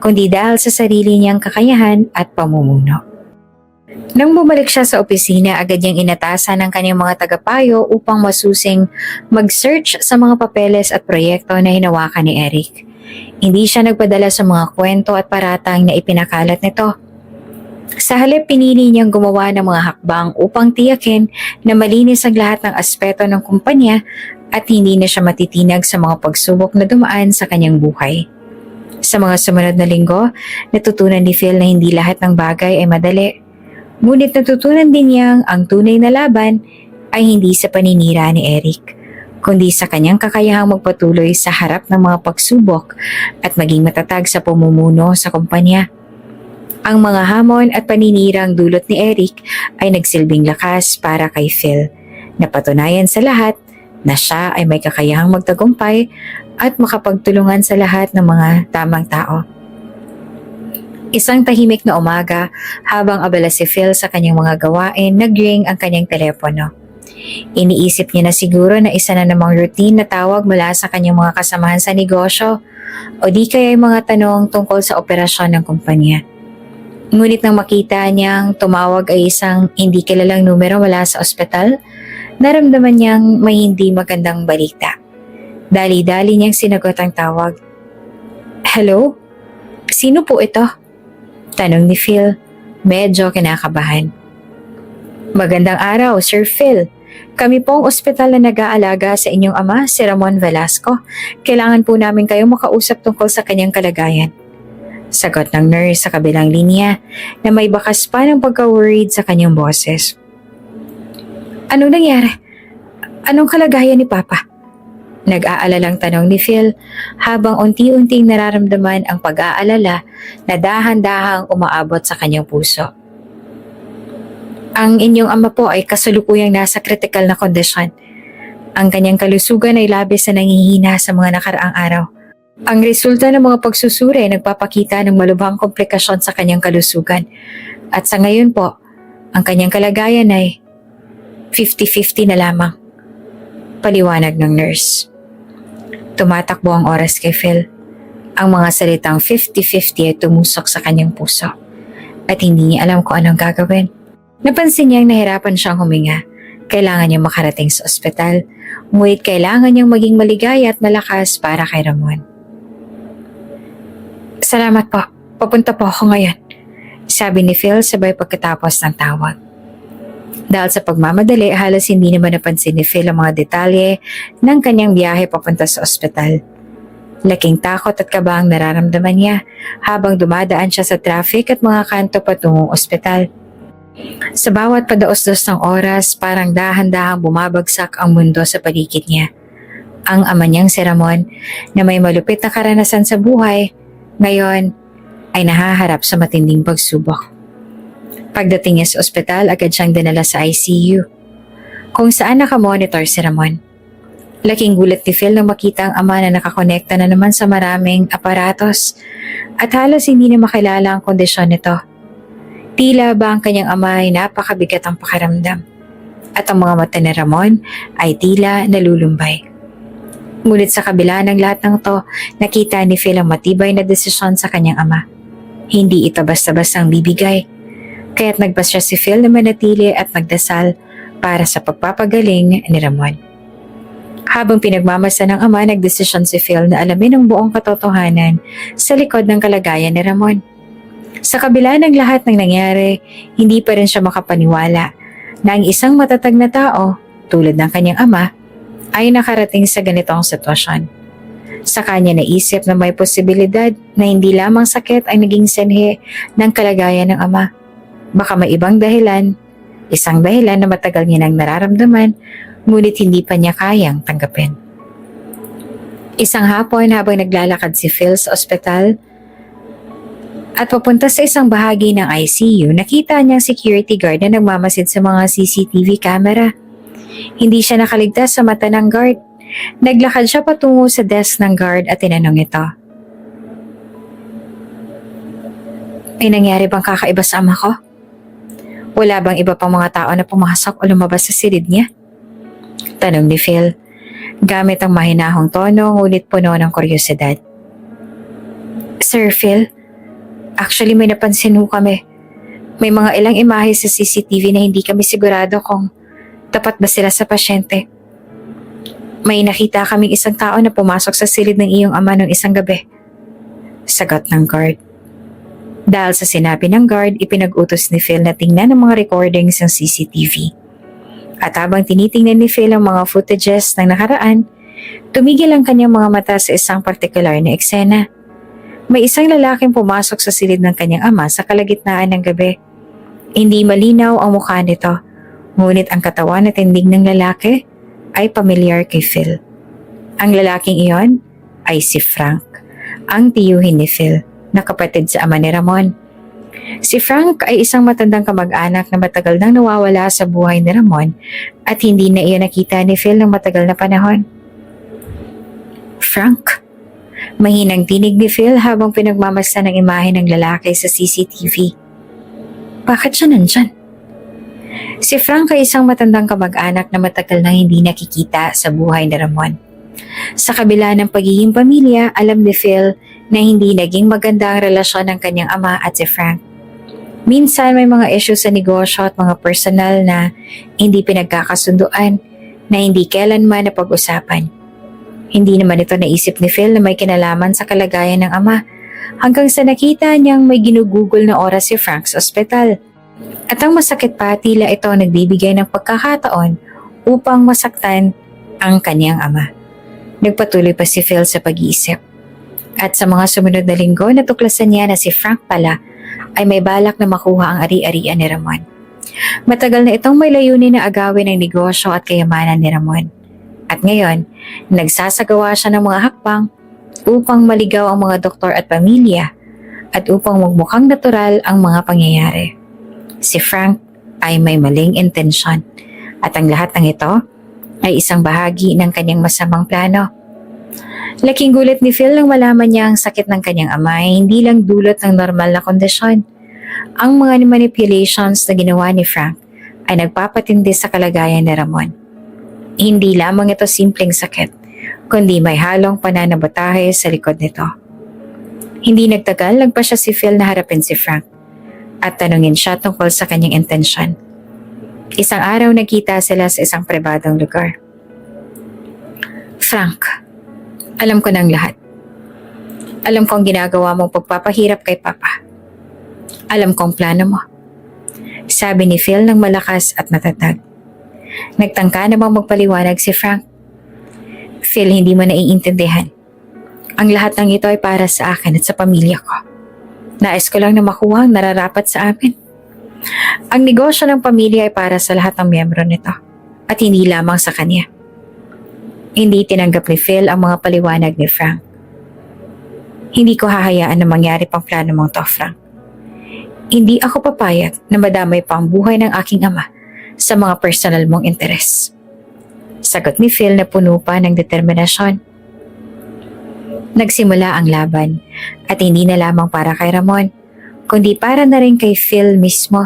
kundi dahil sa sarili niyang kakayahan at pamumuno. Nang bumalik siya sa opisina, agad niyang inatasan ng kanyang mga tagapayo upang masusing mag-search sa mga papeles at proyekto na hinawakan ni Eric. Hindi siya nagpadala sa mga kwento at paratang na ipinakalat nito. Sa halip, pinili niyang gumawa ng mga hakbang upang tiyakin na malinis ang lahat ng aspeto ng kumpanya at hindi na siya matitinag sa mga pagsubok na dumaan sa kanyang buhay. Sa mga sumunod na linggo, natutunan ni Phil na hindi lahat ng bagay ay madali. Ngunit natutunan din niyang ang tunay na laban ay hindi sa paninira ni Eric, kundi sa kanyang kakayahang magpatuloy sa harap ng mga pagsubok at maging matatag sa pamumuno sa kumpanya. Ang mga hamon at paninirang dulot ni Eric ay nagsilbing lakas para kay Phil, napatunayan sa lahat na siya ay may kakayahang magtagumpay at makapagtulungan sa lahat ng mga tamang tao. Isang tahimik na umaga, habang abala si Phil sa kanyang mga gawain, nag-ring ang kanyang telepono. Iniisip niya na siguro na isa na namang routine na tawag mula sa kanyang mga kasamahan sa negosyo o di kaya ay mga tanong tungkol sa operasyon ng kumpanya. Ngunit nang makita niyang tumawag ay isang hindi kilalang numero mula sa ospital, naramdaman niyang may hindi magandang balita. Dali-dali niyang sinagot ang tawag. "Hello? Sino po ito?" Tanong ni Phil, medyo kinakabahan. "Magandang araw, Sir Phil. Kami po ang ospital na nag-aalaga sa inyong ama, si Ramon Velasco. Kailangan po namin kayong makausap tungkol sa kanyang kalagayan." Sagot ng nurse sa kabilang linya na may bakas pa ng pagka-worried sa kanyang boses. "Anong nangyari? Anong kalagayan ni Papa?" Nag-aalalang tanong ni Phil habang unti-unting nararamdaman ang pag-aalala na dahan-dahang umaabot sa kanyang puso. "Ang inyong ama po ay kasalukuyang nasa kritikal na kondisyon. Ang kanyang kalusugan ay labis na nangihina sa mga nakaraang araw. Ang resulta ng mga pagsusuri ay nagpapakita ng malubhang komplikasyon sa kanyang kalusugan. At sa ngayon po, ang kanyang kalagayan ay 50-50 na lamang," paliwanag ng nurse. Tumatakbo ang oras kay Phil. Ang mga salitang 50-50 ay tumusok sa kanyang puso at hindi niya alam kung anong gagawin. Napansin niyang nahirapan siyang huminga. Kailangan niyang makarating sa ospital, ngunit kailangan niyang maging maligaya at malakas para kay Ramon. "Salamat po, papunta po ako ngayon," sabi ni Phil sabay pagkatapos ng tawag. Dahil sa pagmamadali, halos hindi naman napansin ni Phil ang mga detalye ng kanyang biyahe papunta sa ospital. Laking takot at kaba ang nararamdaman niya habang dumadaan siya sa traffic at mga kanto patungong ospital. Sa bawat padaos-dos ng oras, parang dahan-dahang bumabagsak ang mundo sa paligid niya. Ang ama niyang si Ramon, na may malupit na karanasan sa buhay, ngayon ay nahaharap sa matinding pagsubok. Pagdating niya sa ospital, agad siyang dinala sa ICU, kung saan nakamonitor si Ramon. Laking gulat ni Phil nang makita ang ama na nakakonekta na naman sa maraming aparatos at halos hindi na makilala ang kondisyon nito. Tila ba ang kanyang ama ay napakabigat ang pakiramdam at ang mga mata ni Ramon ay tila nalulumbay. Ngunit sa kabila ng lahat ng to, nakita ni Phil ang matibay na desisyon sa kanyang ama. Hindi ito basta-bastang bibigay. Kaya't nagpasya si Phil na manatili at nagdasal para sa pagpapagaling ni Ramon. Habang pinagmamasa ng ama, nagdesisyon si Phil na alamin ang buong katotohanan sa likod ng kalagayan ni Ramon. Sa kabila ng lahat ng nangyari, hindi pa rin siya makapaniwala na ang isang matatag na tao, tulad ng kanyang ama, ay nakarating sa ganitong sitwasyon. Sa kanya naisip na may posibilidad na hindi lamang sakit ang naging sanhi ng kalagayan ng ama. Baka may ibang dahilan, isang dahilan na matagal niya nang nararamdaman, ngunit hindi pa niya kayang tanggapin. Isang hapon habang naglalakad si Phil sa ospital at papunta sa isang bahagi ng ICU, nakita niyang security guard na nagmamasid sa mga CCTV camera. Hindi siya nakaligtas sa mata ng guard Naglakad siya patungo sa desk ng guard at tinanong ito. May nangyari bang kakaiba sa ama ko? Wala bang iba pang mga tao na pumasok o lumabas sa silid niya? Tanong ni Phil, gamit ang mahinahong tono ngunit puno ng kuryosidad. Sir Phil, actually may napansin ho kami. May mga ilang imahe sa CCTV na hindi kami sigurado kung tapat ba sila sa pasyente. May nakita kaming isang tao na pumasok sa silid ng iyong ama noong isang gabi. Sagot ng guard. Dahil sa sinabi ng guard, ipinag-utos ni Phil na tingnan ang mga recordings ng CCTV. At habang tinitingnan ni Phil ang mga footages ng nakaraan, tumigil ang kanyang mga mata sa isang partikular na eksena. May isang lalaking pumasok sa silid ng kanyang ama sa kalagitnaan ng gabi. Hindi malinaw ang mukha nito, ngunit ang katawan at tindig ng lalaki ay pamilyar kay Phil. Ang lalaking iyon ay si Frank, ang tiyuhin ni Phil, na kapatid sa ama ni Ramon. Si Frank ay isang matandang kamag-anak na matagal nang nawawala sa buhay ni Ramon at hindi na iyon nakita ni Phil ng matagal na panahon. Frank? Mahinang tinig ni Phil habang pinagmamasdan ng imahe ng lalaki sa CCTV. Bakit siya nandyan? Si Frank ay isang matandang kamag-anak na matagal nang hindi nakikita sa buhay ni Ramon. Sa kabila ng pagiging pamilya, alam ni Phil na hindi naging maganda ang relasyon ng kanyang ama at si Frank. Minsan may mga issue sa negosyo at mga personal na hindi pinagkakasunduan na hindi kailanman napag-usapan. Hindi naman ito naisip ni Phil na may kinalaman sa kalagayan ng ama hanggang sa nakita niyang may ginugugol na oras si Frank sa ospital. At ang masakit pa, tila ito nagbibigay ng pagkakataon upang masaktan ang kanyang ama. Nagpatuloy pa si Phil sa pag-iisip. At sa mga sumunod na linggo, natuklasan niya na si Frank pala ay may balak na makuha ang ari-arian ni Ramon. Matagal na itong may layunin na agawin ang negosyo at kayamanan ni Ramon. At ngayon, nagsasagawa siya ng mga hakbang upang maligaw ang mga doktor at pamilya at upang magmukhang natural ang mga pangyayari. Si Frank ay may maling intensyon at ang lahat ng ito ay isang bahagi ng kanyang masamang plano. Laking gulat ni Phil nang malaman niya ang sakit ng kanyang ama ay hindi lang dulot ng normal na kondisyon. Ang mga manipulations na ginawa ni Frank ay nagpapatindi sa kalagayan ni Ramon. Hindi lamang ito simpleng sakit, kundi may halong pananabotahe sa likod nito. Hindi nagtagal, nagpa siya si Phil na harapin si Frank at tanungin siya tungkol sa kanyang intensyon. Isang araw nagkita sila sa isang pribadong lugar. Frank, alam ko ng lahat. Alam kong ginagawa mong pagpapahirap kay Papa. Alam kong plano mo. Sabi ni Phil ng malakas at matatag. Nagtangka namang magpaliwanag si Frank. Phil, hindi mo naiintindihan. Ang lahat ng ito ay para sa akin at sa pamilya ko. Nais ko lang na makuha ang nararapat sa amin. Ang negosyo ng pamilya ay para sa lahat ng miyembro nito at hindi lamang sa kanya. Hindi tinanggap ni Phil ang mga paliwanag ni Frank. Hindi ko hahayaan na mangyari pang plano mong to, Frank. Hindi ako papayag na madamay pa ang buhay ng aking ama sa mga personal mong interes. Sagot ni Phil na puno pa ng determinasyon. Nagsimula ang laban at hindi na lamang para kay Ramon, kundi para na rin kay Phil mismo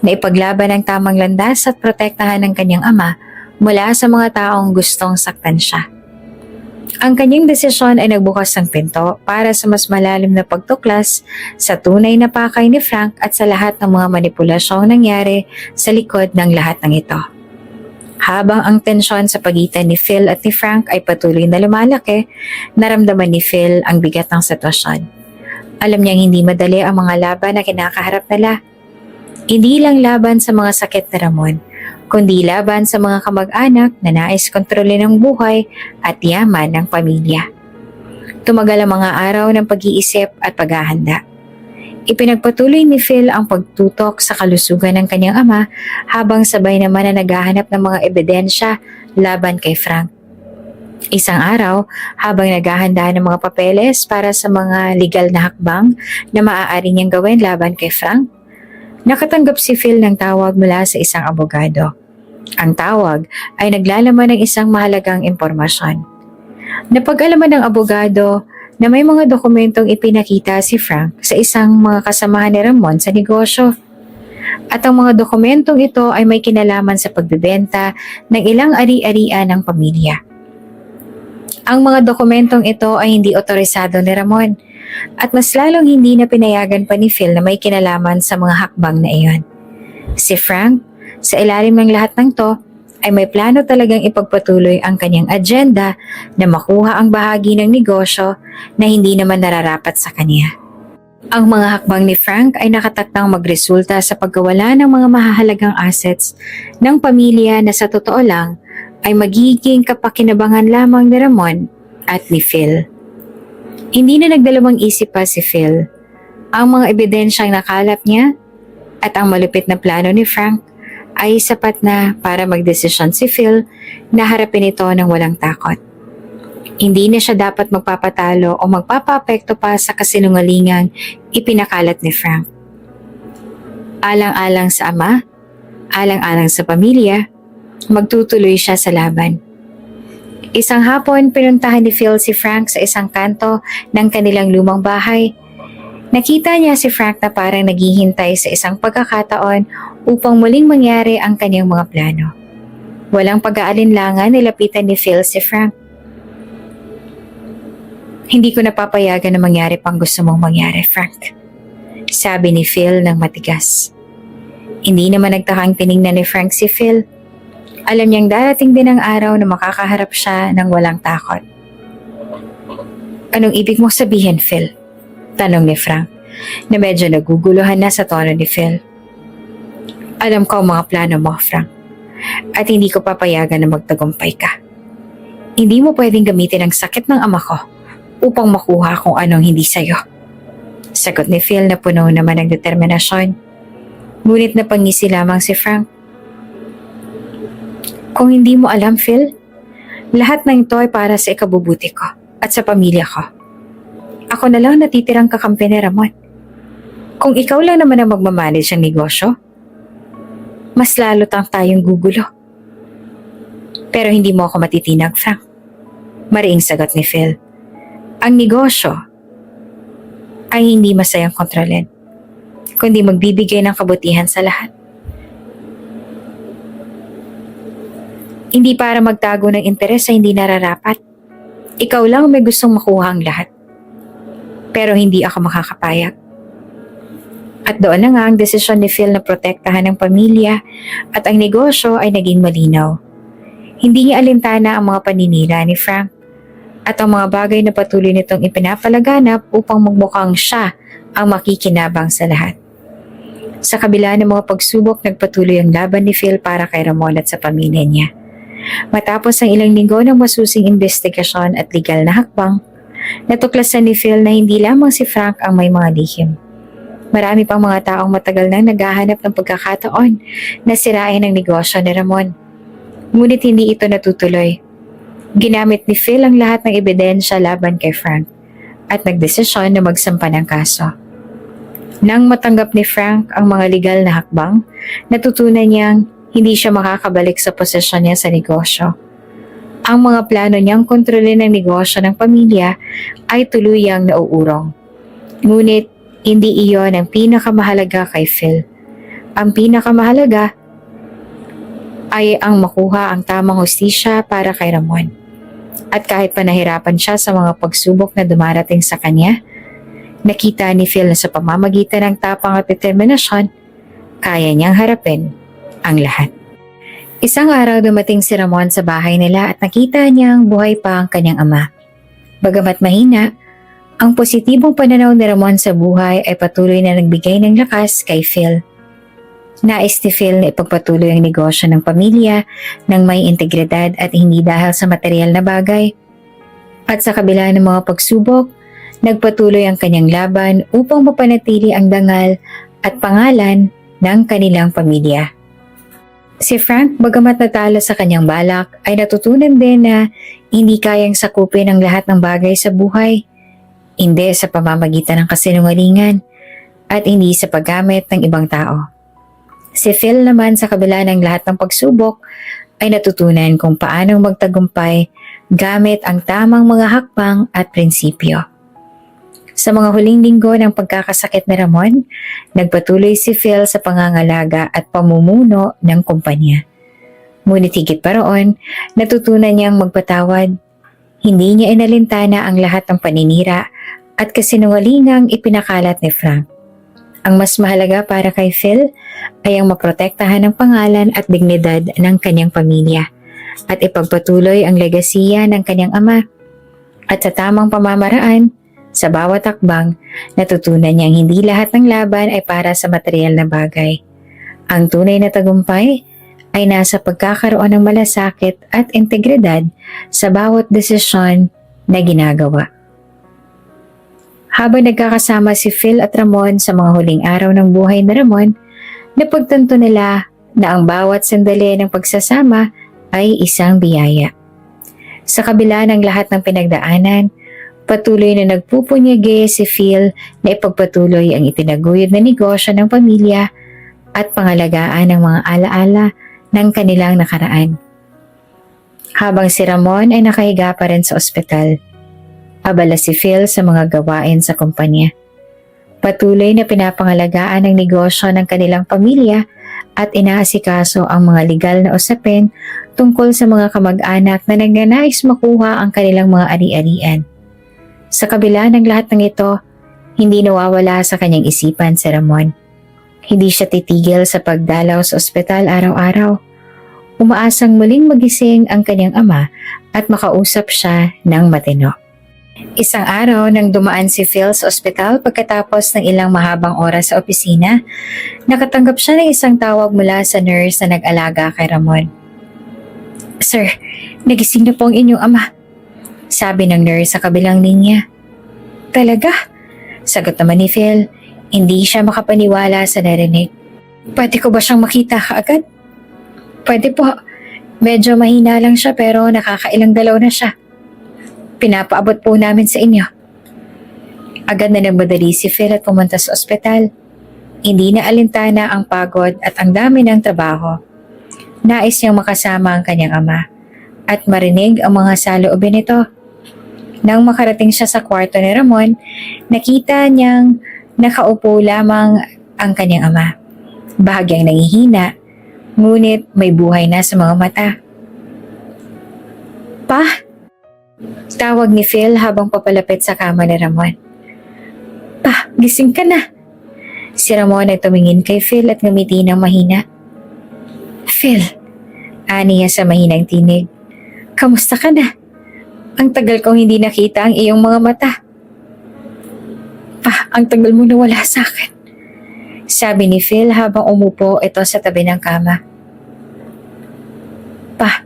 na ipaglaban ang tamang landas at protektahan ng kanyang ama mula sa mga taong gustong saktan siya. Ang kanyang desisyon ay nagbukas ng pinto para sa mas malalim na pagtuklas sa tunay na pakay ni Frank at sa lahat ng mga manipulasyong nangyari sa likod ng lahat ng ito. Habang ang tensyon sa pagitan ni Phil at ni Frank ay patuloy na lumalaki, naramdaman ni Phil ang bigat ng sitwasyon. Alam niyang hindi madali ang mga laban na kinakaharap nila. Hindi lang laban sa mga sakit ni Ramon, kundi laban sa mga kamag-anak na nais kontrolin ang buhay at yaman ng pamilya. Tumagal ang mga araw ng pag-iisip at paghahanda. Ipinagpatuloy ni Phil ang pagtutok sa kalusugan ng kanyang ama habang sabay naman na naghahanap ng mga ebidensya laban kay Frank. Isang araw, habang naghahanda ng mga papeles para sa mga legal na hakbang na maaari niyang gawin laban kay Frank, nakatanggap si Phil ng tawag mula sa isang abogado. Ang tawag ay naglalaman ng isang mahalagang impormasyon. Napag-alaman ng abogado na may mga dokumentong ipinakita si Frank sa isang mga kasamahan ni Ramon sa negosyo. At ang mga dokumentong ito ay may kinalaman sa pagbebenta ng ilang ari-arian ng pamilya. Ang mga dokumentong ito ay hindi otorisado ni Ramon at mas lalong hindi na pinayagan pa ni Phil na may kinalaman sa mga hakbang na iyon. Si Frank, sa ilalim ng lahat ng to, ay may plano talagang ipagpatuloy ang kanyang agenda na makuha ang bahagi ng negosyo na hindi naman nararapat sa kanya. Ang mga hakbang ni Frank ay nakatakdang magresulta sa pagkawala ng mga mahahalagang assets ng pamilya na sa totoo lang ay magiging kapakinabangan lamang ni Ramon at ni Phil. Hindi na nagdalawang isip pa si Phil. Ang mga ebidensyang nakalap niya at ang malupit na plano ni Frank ay sapat na para magdesisyon si Phil na harapin ito ng walang takot. Hindi na siya dapat magpapatalo o magpapapekto pa sa kasinungalingang ipinakalat ni Frank. Alang-alang sa ama, alang-alang sa pamilya, magtutuloy siya sa laban. Isang hapon, pinuntahan ni Phil si Frank sa isang kanto ng kanilang lumang bahay. Nakita niya si Frank na parang naghihintay sa isang pagkakataon upang muling mangyari ang kanyang mga plano. Walang pag-aalinlangan, nilapitan ni Phil si Frank. Hindi ko napapayagan na mangyari pang gusto mong mangyari, Frank. Sabi ni Phil ng matigas. Hindi naman nagtakang tiningnan ni Frank si Phil. Alam niyang darating din ang araw na makakaharap siya ng walang takot. Anong ibig mong sabihin, Phil? Tanong ni Frank, na medyo naguguluhan na sa tono ni Phil. Alam ko ang mga plano mo, Frank, at hindi ko papayagan na magtagumpay ka. Hindi mo pwedeng gamitin ang sakit ng ama ko upang makuha kung anong hindi sa'yo. Sagot ni Phil na puno naman ng determinasyon. Ngunit napangisi lamang si Frank. Kung hindi mo alam, Phil, lahat ng ito ay para sa ikabubuti ko at sa pamilya ko. Ako na lang natitirang kakampi ni Ramon. Kung ikaw lang naman ang magmamanage ng negosyo, mas lalo tayong gugulo. Pero hindi mo ako matitinag, Frank. Mariing sagot ni Phil. Ang negosyo ay hindi masayang kontrolin, kundi magbibigay ng kabutihan sa lahat. Hindi para magtago ng interes sa hindi nararapat. Ikaw lang may gustong makuha ang lahat. Pero hindi ako makakapayag. At doon na nga ang desisyon ni Phil na protektahan ang pamilya at ang negosyo ay naging malinaw. Hindi niya alintana ang mga paninira ni Frank at ang mga bagay na patuloy nitong ipinapalaganap upang magmukhang siya ang makikinabang sa lahat. Sa kabila ng mga pagsubok, nagpatuloy ang laban ni Phil para kay Ramon at sa pamilya niya. Matapos ang ilang linggo ng masusing investigasyon at legal na hakbang, natuklasan ni Phil na hindi lamang si Frank ang may mga lihim. Marami pang mga taong matagal nang naghahanap ng pagkakataon na sirain ang negosyo ni Ramon. Ngunit hindi ito natutuloy. Ginamit ni Phil ang lahat ng ebidensya laban kay Frank at nagdesisyon na magsampa ng kaso. Nang matanggap ni Frank ang mga legal na hakbang, natutunan niyang hindi siya makakabalik sa posisyon niya sa negosyo. Ang mga plano niyang kontrolin ang negosyo ng pamilya ay tuluyang nauurong. Ngunit hindi iyon ang pinakamahalaga kay Phil. Ang pinakamahalaga ay ang makuha ang tamang hustisya para kay Ramon. At kahit pa nahirapan siya sa mga pagsubok na dumarating sa kanya, nakita ni Phil na sa pamamagitan ng tapang at determinasyon, kaya niyang harapin ang lahat. Isang araw dumating si Ramon sa bahay nila at nakita niyang buhay pa ang kanyang ama. Bagamat mahina, ang positibong pananaw ni Ramon sa buhay ay patuloy na nagbigay ng lakas kay Phil. Nais ni Phil na ipagpatuloy ang negosyo ng pamilya ng may integridad at hindi dahil sa material na bagay. At sa kabila ng mga pagsubok, nagpatuloy ang kanyang laban upang mapanatili ang dangal at pangalan ng kanilang pamilya. Si Frank, bagamat natalo sa kanyang balak, ay natutunan din na hindi kayang sakupin ang lahat ng bagay sa buhay. Hindi sa pamamagitan ng kasinungalingan at hindi sa paggamit ng ibang tao. Si Phil naman sa kabila ng lahat ng pagsubok ay natutunan kung paanong magtagumpay gamit ang tamang mga hakbang at prinsipyo. Sa mga huling linggo ng pagkakasakit ni Ramon, nagpatuloy si Phil sa pangangalaga at pamumuno ng kumpanya. Ngunit higit pa roon, natutunan niyang magpatawad. Hindi niya inalintana ang lahat ng paninira at kasinungalingang ipinakalat ni Frank. Ang mas mahalaga para kay Phil ay ang maprotektahan ng pangalan at dignidad ng kanyang pamilya at ipagpatuloy ang legasiya ng kanyang ama. At sa tamang pamamaraan, sa bawat hakbang, natutunan niyang hindi lahat ng laban ay para sa material na bagay. Ang tunay na tagumpay ay nasa pagkakaroon ng malasakit at integridad sa bawat desisyon na ginagawa. Habang nagkakasama si Phil at Ramon sa mga huling araw ng buhay ni Ramon, napagtanto nila na ang bawat sandali ng pagsasama ay isang biyaya. Sa kabila ng lahat ng pinagdaanan, patuloy na nagpupunyagi si Phil na ipagpatuloy ang itinaguyod na negosyo ng pamilya at pangalagaan ng mga alaala ng kanilang nakaraan. Habang si Ramon ay nakahiga pa rin sa ospital, abala si Phil sa mga gawain sa kumpanya. Patuloy na pinapangalagaan ang negosyo ng kanilang pamilya at inaasikaso ang mga legal na usapin tungkol sa mga kamag-anak na nagnanais makuha ang kanilang mga ari-arian. Sa kabila ng lahat ng ito, hindi nawawala sa kanyang isipan si Ramon. Hindi siya titigil sa pagdalaw sa ospital araw-araw. Umaasang muling magising ang kanyang ama at makausap siya ng matino. Isang araw nang dumaan si Phil sa ospital pagkatapos ng ilang mahabang oras sa opisina, nakatanggap siya ng isang tawag mula sa nurse na nag-alaga kay Ramon. "Sir, nagising na po ang inyong ama," sabi ng nurse sa kabilang linya. "Talaga?" sagot naman ni Phil. Hindi siya makapaniwala sa narinig. "Pwede ko ba siyang makita kaagad?" "Pwede po. Medyo mahina lang siya pero nakakailang dalaw na siya. Pinapaabot po namin sa inyo." Agad na nagmadali si Phil at pumunta sa ospital. Hindi na alintana ang pagod at ang dami ng trabaho. Nais niyang makasama ang kanyang ama at marinig ang mga saloobin nito. Nang makarating siya sa kwarto ni Ramon, nakita niyang nakaupo lamang ang kanyang ama. Bahagyang nangihina, ngunit may buhay na sa mga mata. "Pa?" tawag ni Phil habang papalapit sa kama ni Ramon. "Pa, gising ka na." Si Ramon ay tumingin kay Phil at ngumiti ng mahina. "Phil," aniya sa mahinang tinig, "kamusta ka na? Ang tagal kong hindi nakita ang iyong mga mata." "Pa, ang tagal mo nawala sa akin," sabi ni Phil habang umupo ito sa tabi ng kama. "Pa,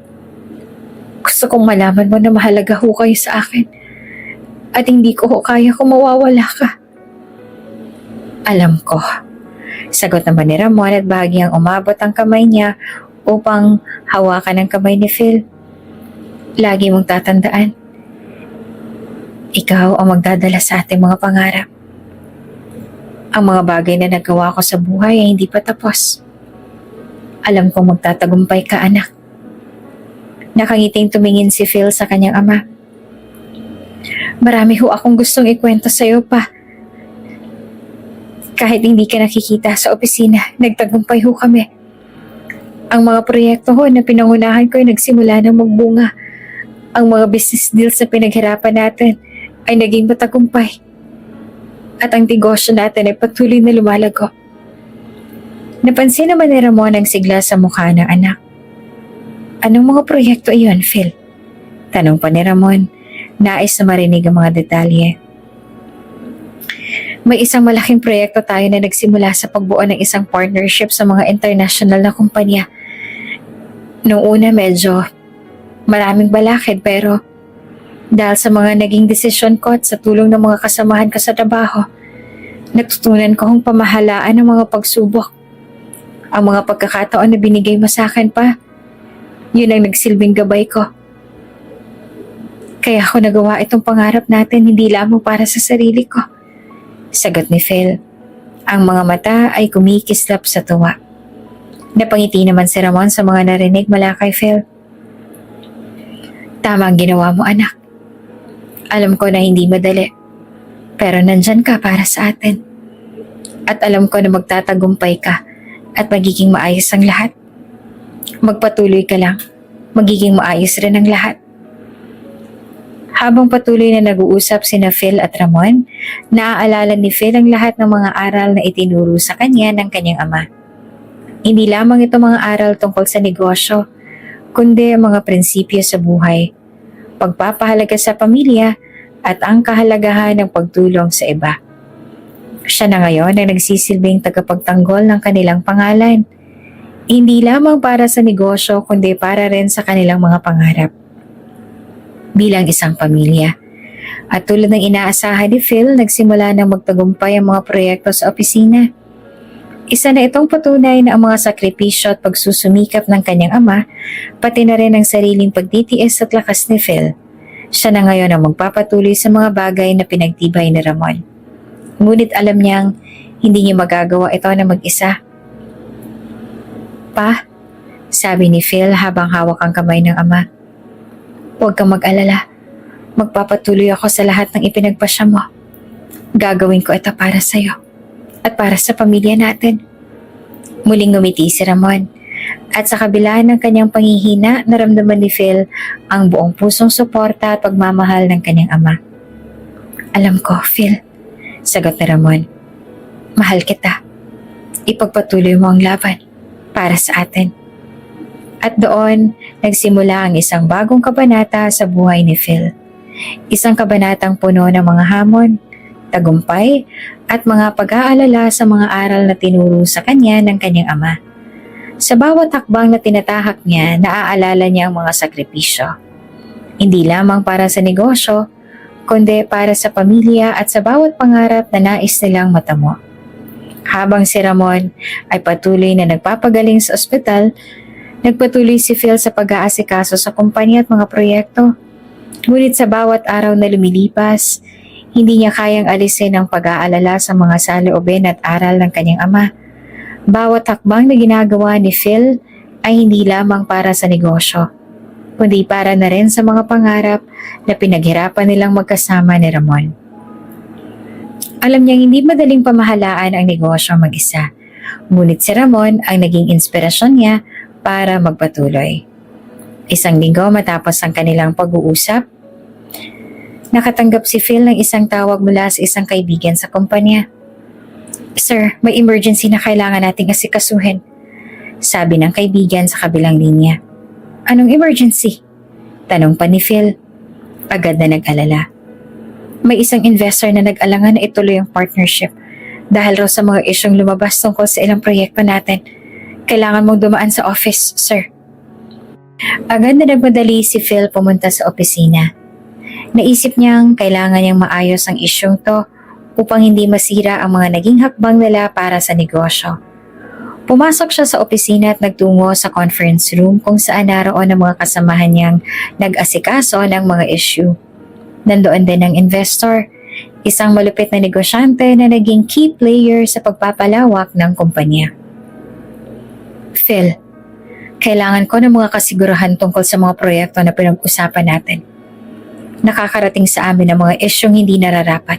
gusto kong malaman mo na mahalaga ho kayo sa akin at hindi ko ho kaya kung mawawala ka." "Alam ko," sagot naman ni Ramon at bahagyang umabot ang kamay niya upang hawakan ang kamay ni Phil. "Lagi mong tatandaan, ikaw ang magdadala sa ating mga pangarap. Ang mga bagay na nagawa ko sa buhay ay hindi pa tapos. Alam kong magtatagumpay ka, anak." Nakangiting tumingin si Phil sa kanyang ama. "Marami ho akong gustong ikwento sa iyo, pa. Kahit hindi ka nakikita sa opisina, nagtagumpay ho kami. Ang mga proyekto ho na pinangunahan ko ay nagsimula ng magbunga. Ang mga business deals na pinaghirapan natin ay naging matagumpay. At ang negosyo natin ay patuloy na lumalago." Napansin naman ni Ramon ang sigla sa mukha ng anak. "Anong mga proyekto iyon, Phil?" tanong pa ni Ramon. Nais na marinig ang mga detalye. "May isang malaking proyekto tayo na nagsimula sa pagbuo ng isang partnership sa mga international na kumpanya. Noong una medyo maraming balakid pero dahil sa mga naging desisyon ko at sa tulong ng mga kasamahan ko sa trabaho, natutunan ko kung pamahalaan ang mga pagsubok. Ang mga pagkakataon na binigay mo sa akin, pa, yun ang nagsilbing gabay ko. Kaya ako nagawa itong pangarap natin hindi lamang para sa sarili ko," sagot ni Phil. Ang mga mata ay kumikislap sa tuwa. Napangiti naman si Ramon sa mga narinig mula kay Phil. Tama ang ginawa mo, anak. Alam ko na hindi madali, pero nandyan ka para sa atin. At alam ko na magtatagumpay ka at magiging maayos ang lahat. Magpatuloy ka lang, magiging maayos rin ang lahat. Habang patuloy na nag-uusap sina Phil at Ramon, naaalala ni Phil ang lahat ng mga aral na itinuro sa kanya ng kanyang ama. Hindi lamang ito mga aral tungkol sa negosyo, kundi ang mga prinsipyo sa buhay, pagpapahalaga sa pamilya at ang kahalagahan ng pagtulong sa iba. Siya na ngayon ay nagsisilbing tagapagtanggol ng kanilang pangalan, hindi lamang para sa negosyo kundi para rin sa kanilang mga pangarap bilang isang pamilya. At tulad ng inaasahan ni Phil, nagsimula ng magtagumpay ang mga proyekto sa opisina. Isa na itong patunay na ang mga sakripisyo at pagsusumikap ng kanyang ama, pati na rin ang sariling pagtitiis at lakas ni Phil. Siya na ngayon ang magpapatuloy sa mga bagay na pinagtibay ni Ramon. Ngunit alam niyang hindi niya magagawa ito na mag-isa. Pa, sabi ni Phil habang hawak ang kamay ng ama. Huwag kang mag-alala. Magpapatuloy ako sa lahat ng ipinagpasya mo. Gagawin ko ito para sa'yo at para sa pamilya natin. Muling ngumiti si Ramon at sa kabila ng kanyang panghihina, naramdaman ni Phil ang buong pusong suporta at pagmamahal ng kanyang ama. Alam ko, Phil, sagot ni Ramon. Mahal kita. Ipagpatuloy mo ang laban para sa atin. At doon, nagsimula ang isang bagong kabanata sa buhay ni Phil. Isang kabanatang puno ng mga hamon, tagumpay, at mga pag-aalala sa mga aral na tinuro sa kanya ng kanyang ama. Sa bawat hakbang na tinatahak niya, naaalala niya ang mga sakripisyo. Hindi lamang para sa negosyo, kundi para sa pamilya at sa bawat pangarap na nais nilang matamo. Habang si Ramon ay patuloy na nagpapagaling sa ospital, nagpatuloy si Phil sa pag-aasikaso sa kumpanya at mga proyekto. Ngunit sa bawat araw na lumilipas, hindi niya kayang alisin ang pag-aalala sa mga saloobin at aral ng kanyang ama. Bawat hakbang na ginagawa ni Phil ay hindi lamang para sa negosyo, kundi para na rin sa mga pangarap na pinaghirapan nilang magkasama ni Ramon. Alam niyang hindi madaling pamahalaan ang negosyo mag-isa, ngunit si Ramon ang naging inspirasyon niya para magpatuloy. Isang linggo matapos ang kanilang pag-uusap, nakatanggap si Phil ng isang tawag mula sa isang kaibigan sa kumpanya. Sir, may emergency na kailangan nating asikasuhin, sabi ng kaibigan sa kabilang linya. Anong emergency? Tanong pa ni Phil. Agad na nag-alala. May isang investor na nag-alangan na ituloy ang partnership dahil raw sa mga isyong lumabas tungkol sa ilang proyekto natin. Kailangan mong dumaan sa office, sir. Agad na nagmadali si Phil pumunta sa opisina. Naisip niyang kailangan niyang maayos ang isyong to upang hindi masira ang mga naging hakbang nila para sa negosyo. Pumasok siya sa opisina at nagtungo sa conference room kung saan naroon ang mga kasamahan niyang nag-asikaso ng mga issue. Nandoon din ang investor, isang malupit na negosyante na naging key player sa pagpapalawak ng kumpanya. Phil, kailangan ko ng mga kasigurahan tungkol sa mga proyekto na pinag-usapan natin. Nakakarating sa amin ang mga isyong hindi nararapat.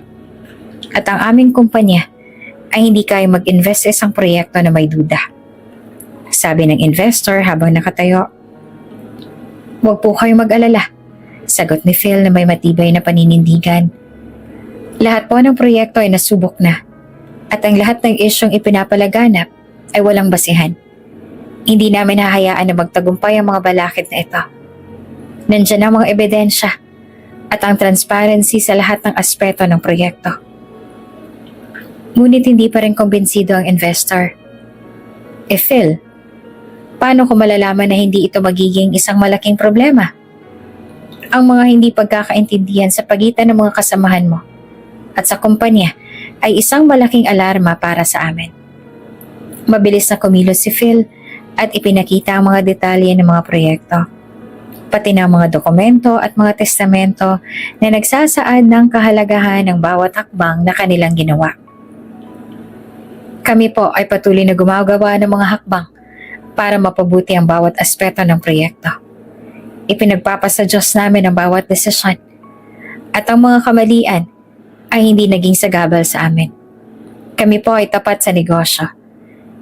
At ang aming kumpanya ay hindi kaya mag-invest sa isang proyekto na may duda. Sabi ng investor habang nakatayo. Huwag po kayong mag-alala, sagot ni Phil na may matibay na paninindigan. Lahat po ng proyekto ay nasubok na at ang lahat ng isyong ipinapalaganap ay walang basihan. Hindi namin hahayaan na magtagumpay ang mga balakid na ito. Nandiyan ang mga ebidensya at ang transparency sa lahat ng aspeto ng proyekto. Ngunit hindi pa rin kumbinsido ang investor. Phil, paano ko malalaman na hindi ito magiging isang malaking problema? Ang mga hindi pagkakaintindihan sa pagitan ng mga kasamahan mo at sa kumpanya ay isang malaking alarma para sa amin. Mabilis na kumilos si Phil at ipinakita ang mga detalye ng mga proyekto, pati ng mga dokumento at mga testamento na nagsasaad ng kahalagahan ng bawat hakbang na kanilang ginawa. Kami po ay patuloy na gumagawa ng mga hakbang para mapabuti ang bawat aspeto ng proyekto. Ipinagpapasa Diyos namin ang bawat desisyon at ang mga kamalian ay hindi naging sagabal sa amin. Kami po ay tapat sa negosyo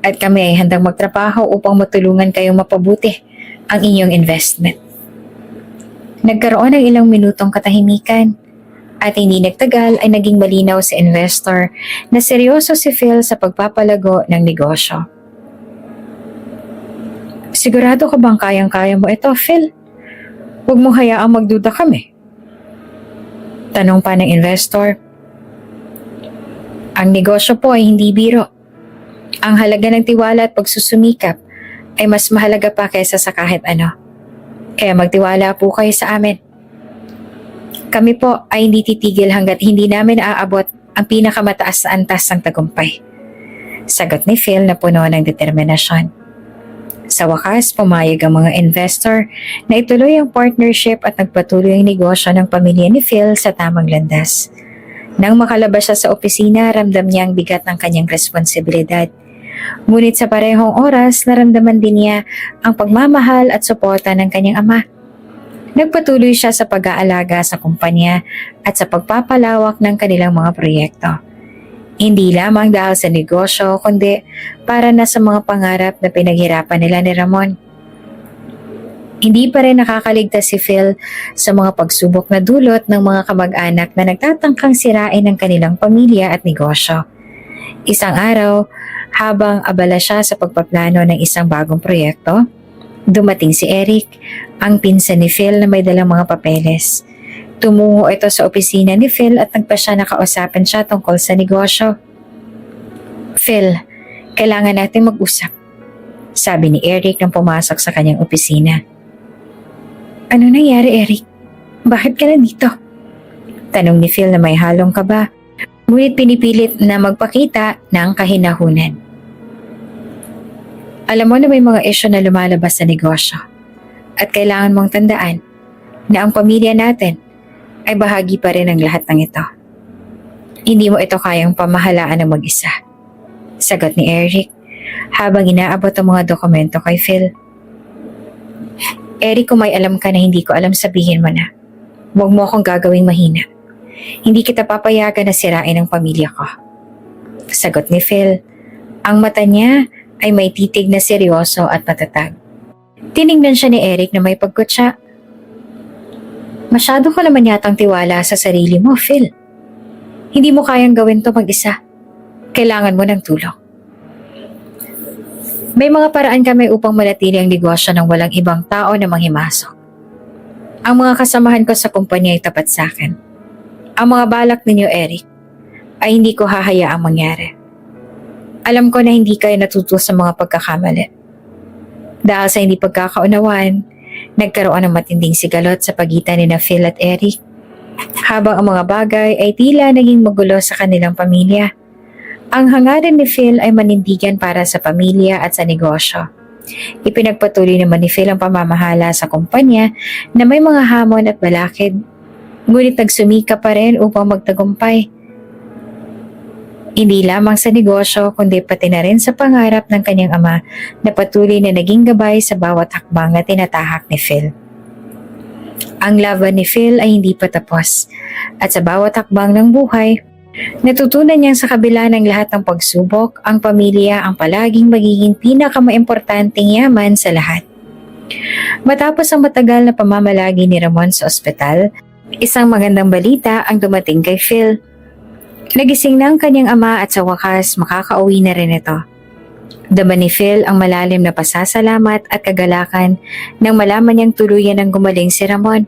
at kami ay handang magtrabaho upang matulungan kayong mapabuti ang inyong investment. Nagkaroon ng ilang minutong katahimikan at hindi nagtagal ay naging malinaw sa investor na seryoso si Phil sa pagpapalago ng negosyo. Sigurado ka bang kayang-kaya mo ito, Phil? Huwag mo hayaang magduda kami. Tanong pa ng investor. Ang negosyo po ay hindi biro. Ang halaga ng tiwala at pagsusumikap ay mas mahalaga pa kaysa sa kahit ano. Kaya magtiwala po kayo sa amin. Kami po ay hindi titigil hanggat hindi namin aaabot ang pinakamataas na antas ng tagumpay. Sagot ni Phil na puno ng determinasyon. Sa wakas, pumayag ang mga investor na ituloy ang partnership at nagpatuloy ang negosyo ng pamilya ni Phil sa tamang landas. Nang makalabas siya sa opisina, ramdam niya ang bigat ng kanyang responsibilidad. Ngunit sa parehong oras, naramdaman din niya ang pagmamahal at suporta ng kanyang ama. Nagpatuloy siya sa pag-aalaga sa kumpanya at sa pagpapalawak ng kanilang mga proyekto. Hindi lamang dahil sa negosyo, kundi para na sa mga pangarap na pinaghirapan nila ni Ramon. Hindi pa rin nakakaligtas si Phil sa mga pagsubok na dulot ng mga kamag-anak na nagtatangkang sirain ang kanilang pamilya at negosyo. Isang araw, habang abala siya sa pagpaplano ng isang bagong proyekto, dumating si Eric, ang pinsan ni Phil na may dalang mga papeles. Tumungo ito sa opisina ni Phil at nagpa siya na kausapin siya tungkol sa negosyo. Phil, kailangan natin mag-usap, sabi ni Eric nang pumasok sa kanyang opisina. Ano nangyari, Eric? Bakit ka na dito? Tanong ni Phil na may halong kaba, ngunit pinipilit na magpakita ng kahinahunan. Alam mo na may mga isyu na lumalabas sa negosyo at kailangan mong tandaan na ang pamilya natin ay bahagi pa rin ng lahat ng ito. Hindi mo ito kayang pamahalaan ng mag-isa. Sagot ni Eric habang inaabot ang mga dokumento kay Phil. Eric, kung may alam ka na hindi ko alam, sabihin mo na. Huwag mo akong gagawing mahina. Hindi kita papayagan na sirain ang pamilya ko. Sagot ni Phil. Ang mata niya ay may titig na seryoso at matatag. Tiningnan siya ni Eric na may pagkutsa. Masyado ka naman yatang tiwala sa sarili mo, Phil. Hindi mo kayang gawin to mag-isa. Kailangan mo ng tulong. May mga paraan kami upang manatili ang negosyo ng walang ibang tao na manghimasok. Ang mga kasamahan ko sa kumpanya ay tapat sa akin. Ang mga balak ninyo, Eric, ay hindi ko hahayaang mangyari. Alam ko na hindi kayo natuto sa mga pagkakamali. Dahil sa hindi pagkakaunawaan, nagkaroon ng matinding sigalot sa pagitan ni Phil at Eric, habang ang mga bagay ay tila naging magulo sa kanilang pamilya. Ang hangarin ni Phil ay manindigan para sa pamilya at sa negosyo. Ipinagpatuloy naman ni Phil ang pamamahala sa kumpanya na may mga hamon at balakid, ngunit nagsumika pa rin upang magtagumpay. Hindi lamang sa negosyo kundi pati na rin sa pangarap ng kanyang ama na patuloy na naging gabay sa bawat hakbang na tinatahak ni Phil. Ang laban ni Phil ay hindi pa tapos at sa bawat hakbang ng buhay, natutunan niyang sa kabila ng lahat ng pagsubok, ang pamilya ang palaging magiging pinakamaimportanteng yaman sa lahat. Matapos ang matagal na pamamalagi ni Ramon sa ospital, isang magandang balita ang dumating kay Phil. Nagising na ang kanyang ama at sa wakas makakauwi na rin ito. Dama ni Phil ang malalim na pasasalamat at kagalakan nang malaman niyang tuluyan ng gumaling si Ramon.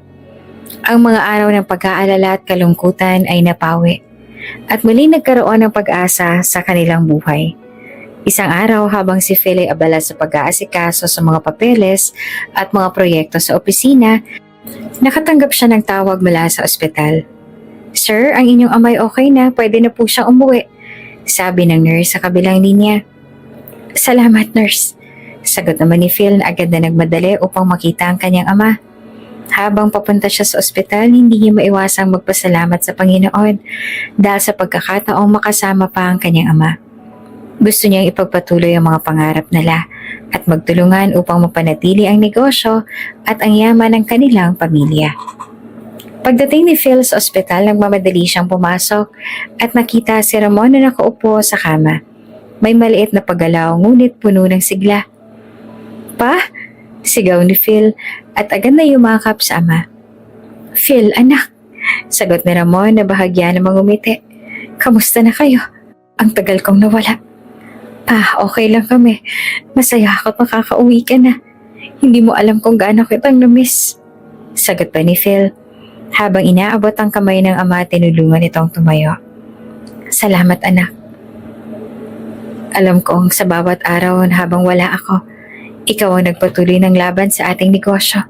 Ang mga araw ng pag-aalala at kalungkutan ay napawi at muli nagkaroon ng pag-asa sa kanilang buhay. Isang araw habang si Phil ay abala sa pag-aasikaso sa mga papeles at mga proyekto sa opisina, nakatanggap siya ng tawag mula sa ospital. Sir, ang inyong amay okay na, pwede na po siyang umuwi, sabi ng nurse sa kabilang linya. Salamat, nurse. Sagot naman ni Phil na agad na nagmadali upang makita ang kanyang ama. Habang papunta siya sa ospital, hindi niya maiwasang magpasalamat sa Panginoon dahil sa pagkakataong makasama pa ang kanyang ama. Gusto niyang ipagpatuloy ang mga pangarap nila at magtulungan upang mapanatili ang negosyo at ang yaman ng kanilang pamilya. Pagdating ni Phil sa ospital, nagmamadali siyang pumasok at nakita si Ramon na nakaupo sa kama. May maliit na paggalaw ngunit puno ng sigla. "Pa?" sigaw ni Phil at agad na yumakap sa ama. "Phil, anak," sagot ni Ramon na bahagya namang umiti. "Kamusta na kayo? Ang tagal kong nawala." "Pa, okay lang kami. Masaya ako at makakauwi ka na. Hindi mo alam kung gaano kitang na-miss," sagot pa ni Phil. Habang inaabot ang kamay ng ama, tinulungan itong tumayo. "Salamat, anak. Alam kong sa bawat araw na habang wala ako, ikaw ang nagpatuloy ng laban sa ating negosyo.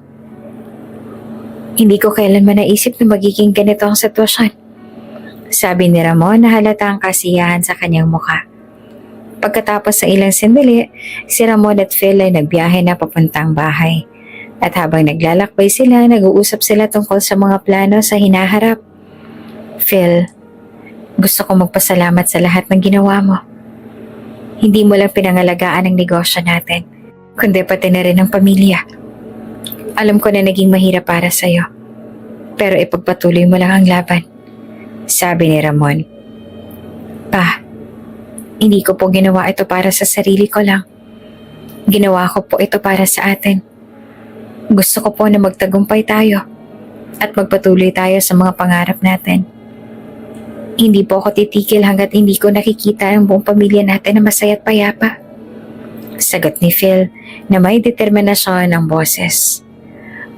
Hindi ko kailanman naisip na magiging ganito ang sitwasyon," sabi ni Ramon na halata ang kasiyahan sa kanyang mukha. Pagkatapos ng ilang sandali, si Ramon at Phil ay nagbiyahe na papuntang bahay. At habang naglalakbay sila, nag-uusap sila tungkol sa mga plano sa hinaharap. "Phil, gusto kong magpasalamat sa lahat ng ginawa mo. Hindi mo lang pinangalagaan ang negosyo natin, kundi pati na rin ang pamilya. Alam ko na naging mahirap para sa'yo, pero ipagpatuloy mo lang ang laban," sabi ni Ramon. "Pa, hindi ko po ginawa ito para sa sarili ko lang. Ginawa ko po ito para sa atin. Gusto ko po na magtagumpay tayo at magpatuloy tayo sa mga pangarap natin. Hindi po ako titigil hanggat hindi ko nakikita ang buong pamilya natin na masaya at payapa," sagot ni Phil na may determinasyon ng boses.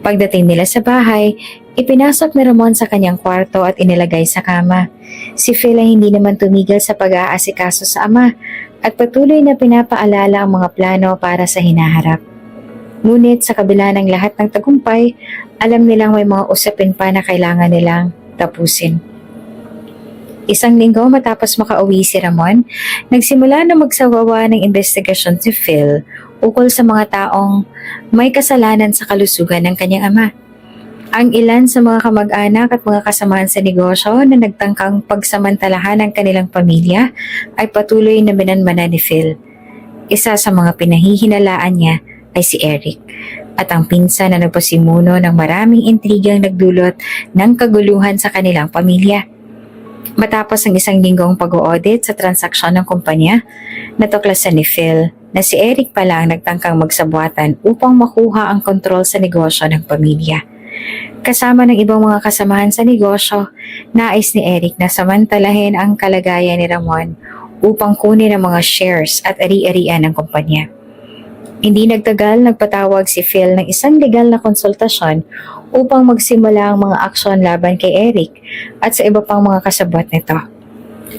Pagdating nila sa bahay, ipinasok ni Ramon sa kanyang kwarto at inilagay sa kama. Si Phil ay hindi naman tumigil sa pag-aasikaso sa ama at patuloy na pinapaalala ang mga plano para sa hinaharap. Ngunit sa kabila ng lahat ng tagumpay, alam nilang may mga usapin pa na kailangan nilang tapusin. Isang linggo matapos makauwi si Ramon, nagsimula na magsawawa ng investigasyon si Phil ukol sa mga taong may kasalanan sa kalusugan ng kanyang ama. Ang ilan sa mga kamag-anak at mga kasamahan sa negosyo na nagtangkang pagsamantalahan ng kanilang pamilya ay patuloy na binanmanan ni Phil. Isa sa mga pinahihinalaan niya ay si Eric at ang pinsan na nagpasimuno ng maraming intrigang nagdulot ng kaguluhan sa kanilang pamilya. Matapos ang isang linggong pag-audit sa transaksyon ng kumpanya, natuklasan ni Phil na si Eric pala ang nagtangkang magsabuatan upang makuha ang kontrol sa negosyo ng pamilya. Kasama ng ibang mga kasamahan sa negosyo, nais ni Eric na samantalahin ang kalagayan ni Ramon upang kunin ang mga shares at ari-arian ng kumpanya. Hindi nagtagal, nagpatawag si Phil ng isang legal na konsultasyon upang magsimula ang mga aksyon laban kay Eric at sa iba pang mga kasabwat nito.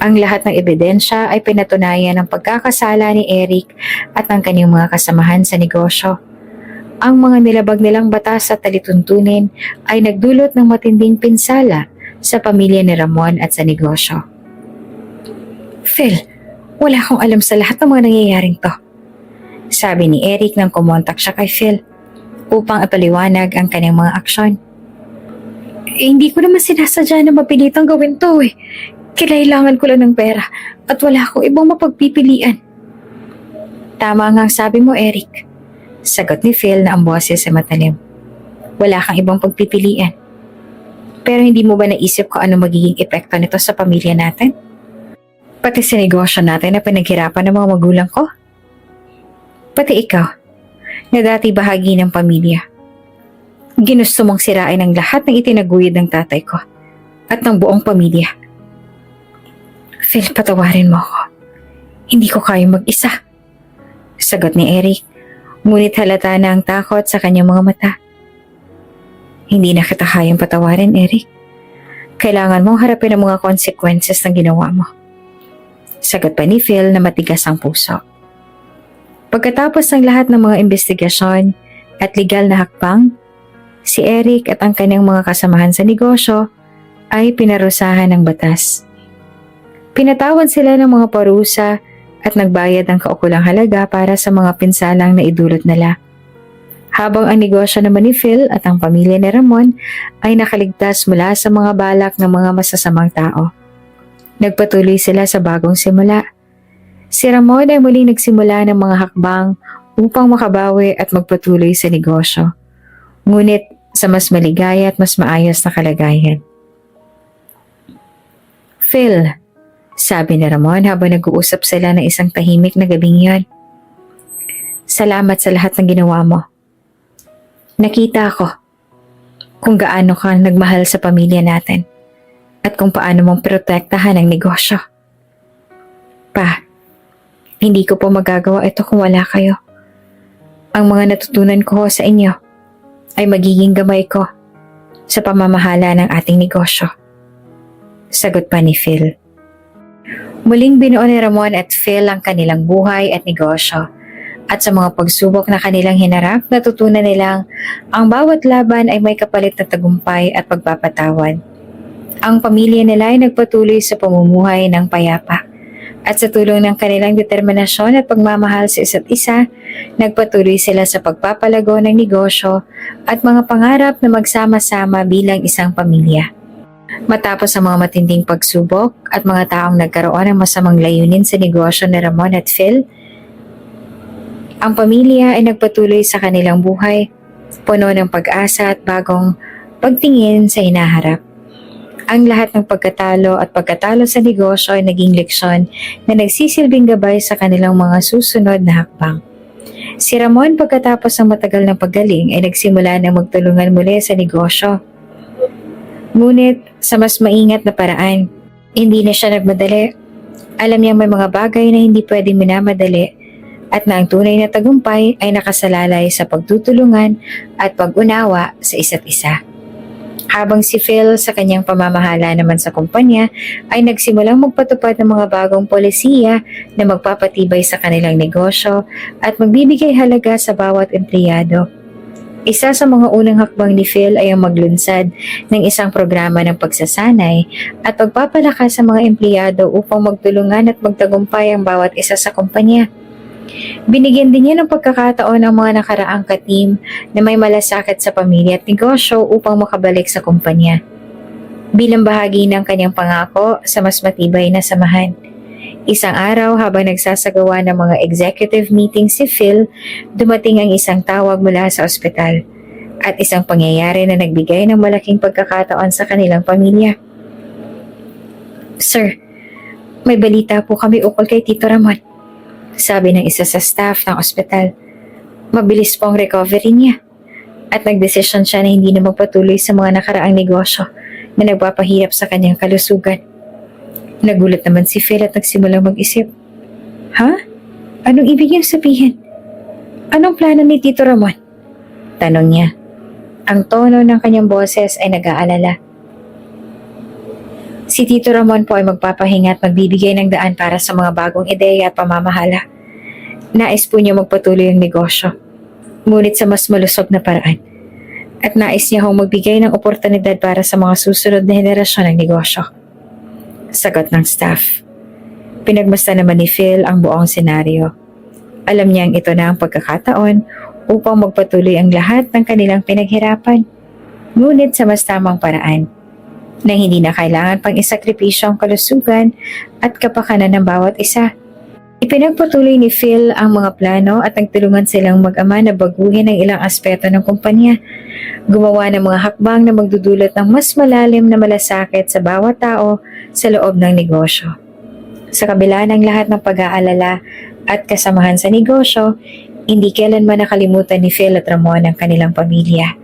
Ang lahat ng ebidensya ay pinatunayan ng pagkakasala ni Eric at ng kanyang mga kasamahan sa negosyo. Ang mga nilabag nilang batas at talituntunin ay nagdulot ng matinding pinsala sa pamilya ni Ramon at sa negosyo. "Phil, wala akong alam sa lahat ng mga nangyayaring to," sabi ni Eric nang kumontak siya kay Phil upang ipaliwanag ang kanyang mga aksyon. Hindi ko naman sinasadya na mapilitang gawin to eh. Kailangan ko lang ng pera at wala akong ibang mapagpipilian." "Tama nga ang sabi mo, Eric," sagot ni Phil na ang boses ay matalim. "Wala kang ibang pagpipilian. Pero hindi mo ba naisip kung ano magiging epekto nito sa pamilya natin? Pati sa negosyo natin na pinaghirapan ng mga magulang ko? Pati ikaw, na dati bahagi ng pamilya. Ginusto mong sirain ang lahat ng itinaguyod ng tatay ko at ng buong pamilya. Phil, patawarin mo ako. Hindi ko kayang mag-isa," sagot ni Eric, ngunit halata na ang takot sa kanyang mga mata. "Hindi na kita kayang patawarin, Eric. Kailangan mong harapin ang mga consequences ng ginawa mo," sagot pa ni Phil na matigas ang puso. Pagkatapos ng lahat ng mga investigasyon at legal na hakbang, si Eric at ang kanyang mga kasamahan sa negosyo ay pinarusahan ng batas. Pinatawan sila ng mga parusa at nagbayad ng kaukulang halaga para sa mga pinsalang na idulot nila. Habang ang negosyo naman ni Phil at ang pamilya ni Ramon ay nakaligtas mula sa mga balak ng mga masasamang tao. Nagpatuloy sila sa bagong simula. Si Ramon ay muling nagsimula ng mga hakbang upang makabawi at magpatuloy sa negosyo. Ngunit sa mas maligaya at mas maayos na kalagayan. Phil, sabi ni Ramon habang nag-uusap sila ng isang tahimik na gabing yon. Salamat sa lahat ng ginawa mo. Nakita ko kung gaano ka nagmahal sa pamilya natin at kung paano mong protektahan ang negosyo. Pa, hindi ko po magagawa ito kung wala kayo. Ang mga natutunan ko sa inyo ay magiging gamay ko sa pamamahala ng ating negosyo. Sagot pa ni Phil. Muling binuo ni Ramon at Phil ang kanilang buhay at negosyo. At sa mga pagsubok na kanilang hinarap, natutunan nilang ang bawat laban ay may kapalit na tagumpay at pagpapatawad. Ang pamilya nila ay nagpatuloy sa pamumuhay ng payapa. At sa tulong ng kanilang determinasyon at pagmamahal sa isa't isa, nagpatuloy sila sa pagpapalago ng negosyo at mga pangarap na magsama-sama bilang isang pamilya. Matapos ang mga matinding pagsubok at mga taong nagkaroon ng masamang layunin sa negosyo ni Ramon at Phil, ang pamilya ay nagpatuloy sa kanilang buhay, puno ng pag-asa at bagong pagtingin sa hinaharap. Ang lahat ng pagkatalo sa negosyo ay naging leksyon na nagsisilbing gabay sa kanilang mga susunod na hakbang. Si Ramon pagkatapos ng matagal na paggaling ay nagsimula na magtulungan muli sa negosyo. Ngunit sa mas maingat na paraan, hindi na siya nagmadali. Alam niya may mga bagay na hindi pwedeng minamadali at na ang tunay na tagumpay ay nakasalalay sa pagtutulungan at pag-unawa sa isa't isa. Habang si Phil sa kanyang pamamahala naman sa kumpanya ay nagsimulang magpatupad ng mga bagong polisiya na magpapatibay sa kanilang negosyo at magbibigay halaga sa bawat empleyado. Isa sa mga unang hakbang ni Phil ay ang maglunsad ng isang programa ng pagsasanay at pagpapalakas sa mga empleyado upang magtulungan at magtagumpay ang bawat isa sa kumpanya. Binigyan din niya ng pagkakataon ang mga nakaraang ka-team na may malasakit sa pamilya at negosyo upang makabalik sa kumpanya. Bilang bahagi ng kanyang pangako sa mas matibay na samahan. Isang araw habang nagsasagawa ng mga executive meeting si Phil, dumating ang isang tawag mula sa ospital at isang pangyayari na nagbigay ng malaking pagkakataon sa kanilang pamilya. Sir, may balita po kami ukol kay Tito Ramon. Sabi ng isa sa staff ng ospital. Mabilis po ang recovery niya at nagdesisyon siya na hindi na magpatuloy sa mga nakaraang negosyo na nagpapahirap sa kanyang kalusugan. Nagulat naman si Phil at nagsimulang mag-isip. Ha? Anong ibig niyang sabihin? Anong plano ni Tito Ramon? Tanong niya. Ang tono ng kanyang boses ay nag-aalala. Si Tito Ramon po ay magpapahinga at magbibigay ng daan para sa mga bagong ideya at pamamahala. Nais po niya magpatuloy ang negosyo, ngunit sa mas malusog na paraan. At nais niya hong magbigay ng oportunidad para sa mga susunod na henerasyon ng negosyo. Sagot ng staff. Pinagmasta naman ni Phil ang buong senaryo. Alam niyang ito na ang pagkakataon upang magpatuloy ang lahat ng kanilang pinaghirapan, ngunit sa mas tamang paraan. Nang hindi na kailangan pang isakripisyo ang kalusugan at kapakanan ng bawat isa. Ipinagpatuloy ni Phil ang mga plano at nagtulungan silang mag-ama na baguhin ang ilang aspeto ng kumpanya. Gumawa ng mga hakbang na magdudulot ng mas malalim na malasakit sa bawat tao sa loob ng negosyo. Sa kabila ng lahat ng pag-aalala at kasamahan sa negosyo, hindi kailanman nakalimutan ni Phil at Ramon ang kanilang pamilya.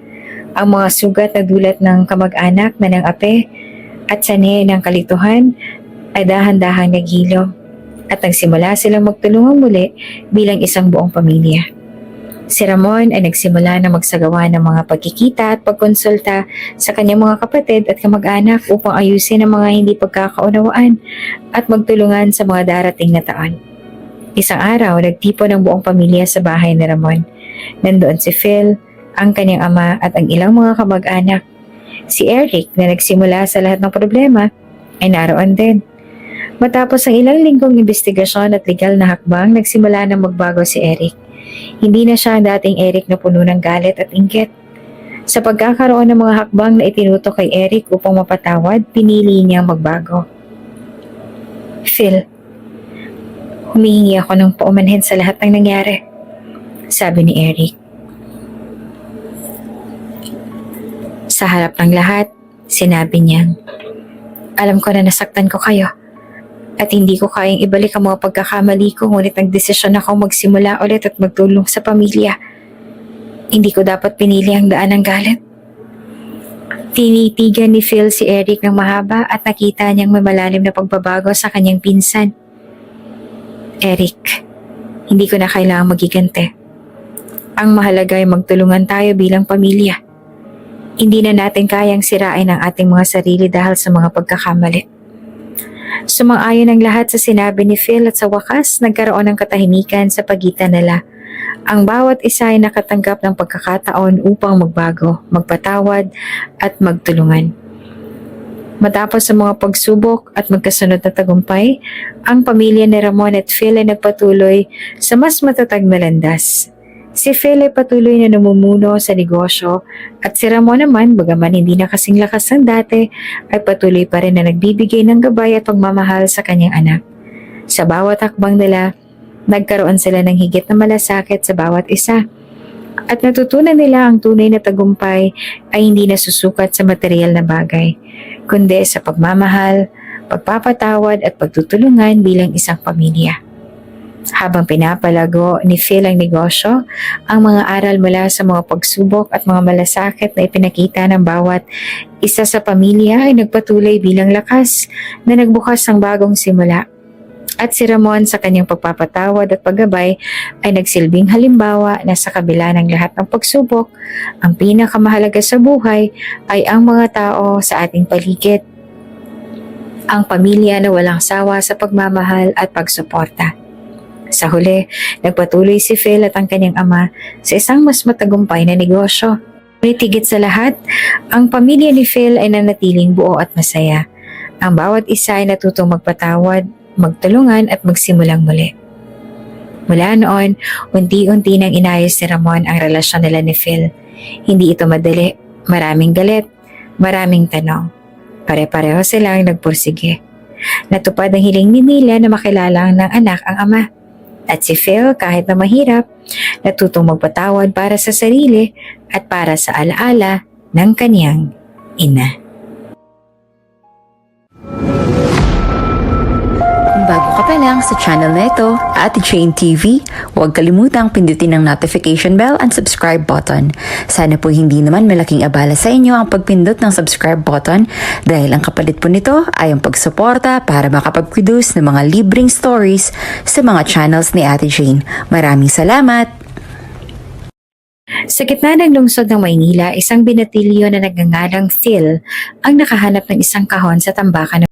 Ang mga sugat na dulot ng kamag-anak na ng ape at sanhi ng kalituhan ay dahan-dahang naghilom at nagsimula silang magtulungan muli bilang isang buong pamilya. Si Ramon ay nagsimula na magsagawa ng mga pagkikita at pagkonsulta sa kanyang mga kapatid at kamag-anak upang ayusin ang mga hindi pagkakaunawaan at magtulungan sa mga darating na taon. Isang araw, nagtipon ang buong pamilya sa bahay ni Ramon. Nandoon si Phil, ang kanyang ama at ang ilang mga kamag-anak. Si Eric na nagsimula sa lahat ng problema ay naroon din. Matapos ang ilang linggong investigasyon at legal na hakbang, nagsimula na magbago si Eric. Hindi na siya ang dating Eric na puno ng galit at inggit. Sa pagkakaroon ng mga hakbang na itinutok kay Eric upang mapatawad, pinili niyang magbago. Phil, humihingi ako ng paumanhin sa lahat ng nangyari. sabi ni Eric. Sa harap ng lahat, sinabi niyang, alam ko na nasaktan ko kayo at hindi ko kayang ibalik ang mga pagkakamali ko, ngunit nagdesisyon ako magsimula ulit at magtulong sa pamilya. Hindi ko dapat pinili ang daan ng galit. Tinitigan ni Phil si Eric ng mahaba at nakita niyang may malalim na pagbabago sa kanyang pinsan. Eric, hindi ko na kailangang magigante. Ang mahalaga ay magtulungan tayo bilang pamilya. Hindi na natin kayang sirain ang ating mga sarili dahil sa mga pagkakamali. Sumang-ayon ang lahat sa sinabi ni Phil at sa wakas nagkaroon ng katahimikan sa pagitan nila. Ang bawat isa ay nakatanggap ng pagkakataon upang magbago, magpatawad at magtulungan. Matapos sa mga pagsubok at magkasunod na tagumpay, ang pamilya ni Ramon at Phil ay nagpatuloy sa mas matatag na landas. Si Phil ay patuloy na namumuno sa negosyo at si Ramon naman, bagaman hindi na kasing lakas ng dati, ay patuloy pa rin na nagbibigay ng gabay at pagmamahal sa kanyang anak. Sa bawat hakbang nila, nagkaroon sila ng higit na malasakit sa bawat isa. At natutunan nila ang tunay na tagumpay ay hindi nasusukat sa material na bagay, kundi sa pagmamahal, pagpapatawad at pagtutulungan bilang isang pamilya. Habang pinapalago ni Phil ang negosyo, ang mga aral mula sa mga pagsubok at mga malasakit na ipinakita ng bawat isa sa pamilya ay nagpatuloy bilang lakas na nagbukas ng bagong simula. At si Ramon sa kanyang pagpapatawad at paggabay ay nagsilbing halimbawa na sa kabila ng lahat ng pagsubok, ang pinakamahalaga sa buhay ay ang mga tao sa ating paligid. Ang pamilya na walang sawa sa pagmamahal at pagsuporta. Sa huli, nagpatuloy si Phil at ang kanyang ama sa isang mas matagumpay na negosyo. Ngunit higit sa lahat, ang pamilya ni Phil ay nanatiling buo at masaya. Ang bawat isa ay natutong magpatawad, magtulungan at magsimulang muli. Mula noon, unti-unti nang inayos ni Ramon ang relasyon nila ni Phil. Hindi ito madali, maraming galit, maraming tanong. Pare-pareho silang nagpursige. Natupad ang hiling ni Mila na makilala ng anak ang ama. At si Phil, kahit na mahirap, natutong magpatawad para sa sarili at para sa alaala ng kaniyang ina. Kung bago ka pa lang sa channel na ito, Ate Jane TV, huwag kalimutang pindutin ang notification bell and subscribe button. Sana po hindi naman malaking abala sa inyo ang pagpindot ng subscribe button dahil ang kapalit po nito ay ang pagsuporta para makapag-produce ng mga libreng stories sa mga channels ni Ate Jane. Maraming salamat! Sa gitna ng lungsod ng Maynila, isang binatilyo na nagngangalang Phil ang nakahanap ng isang kahon sa tambakan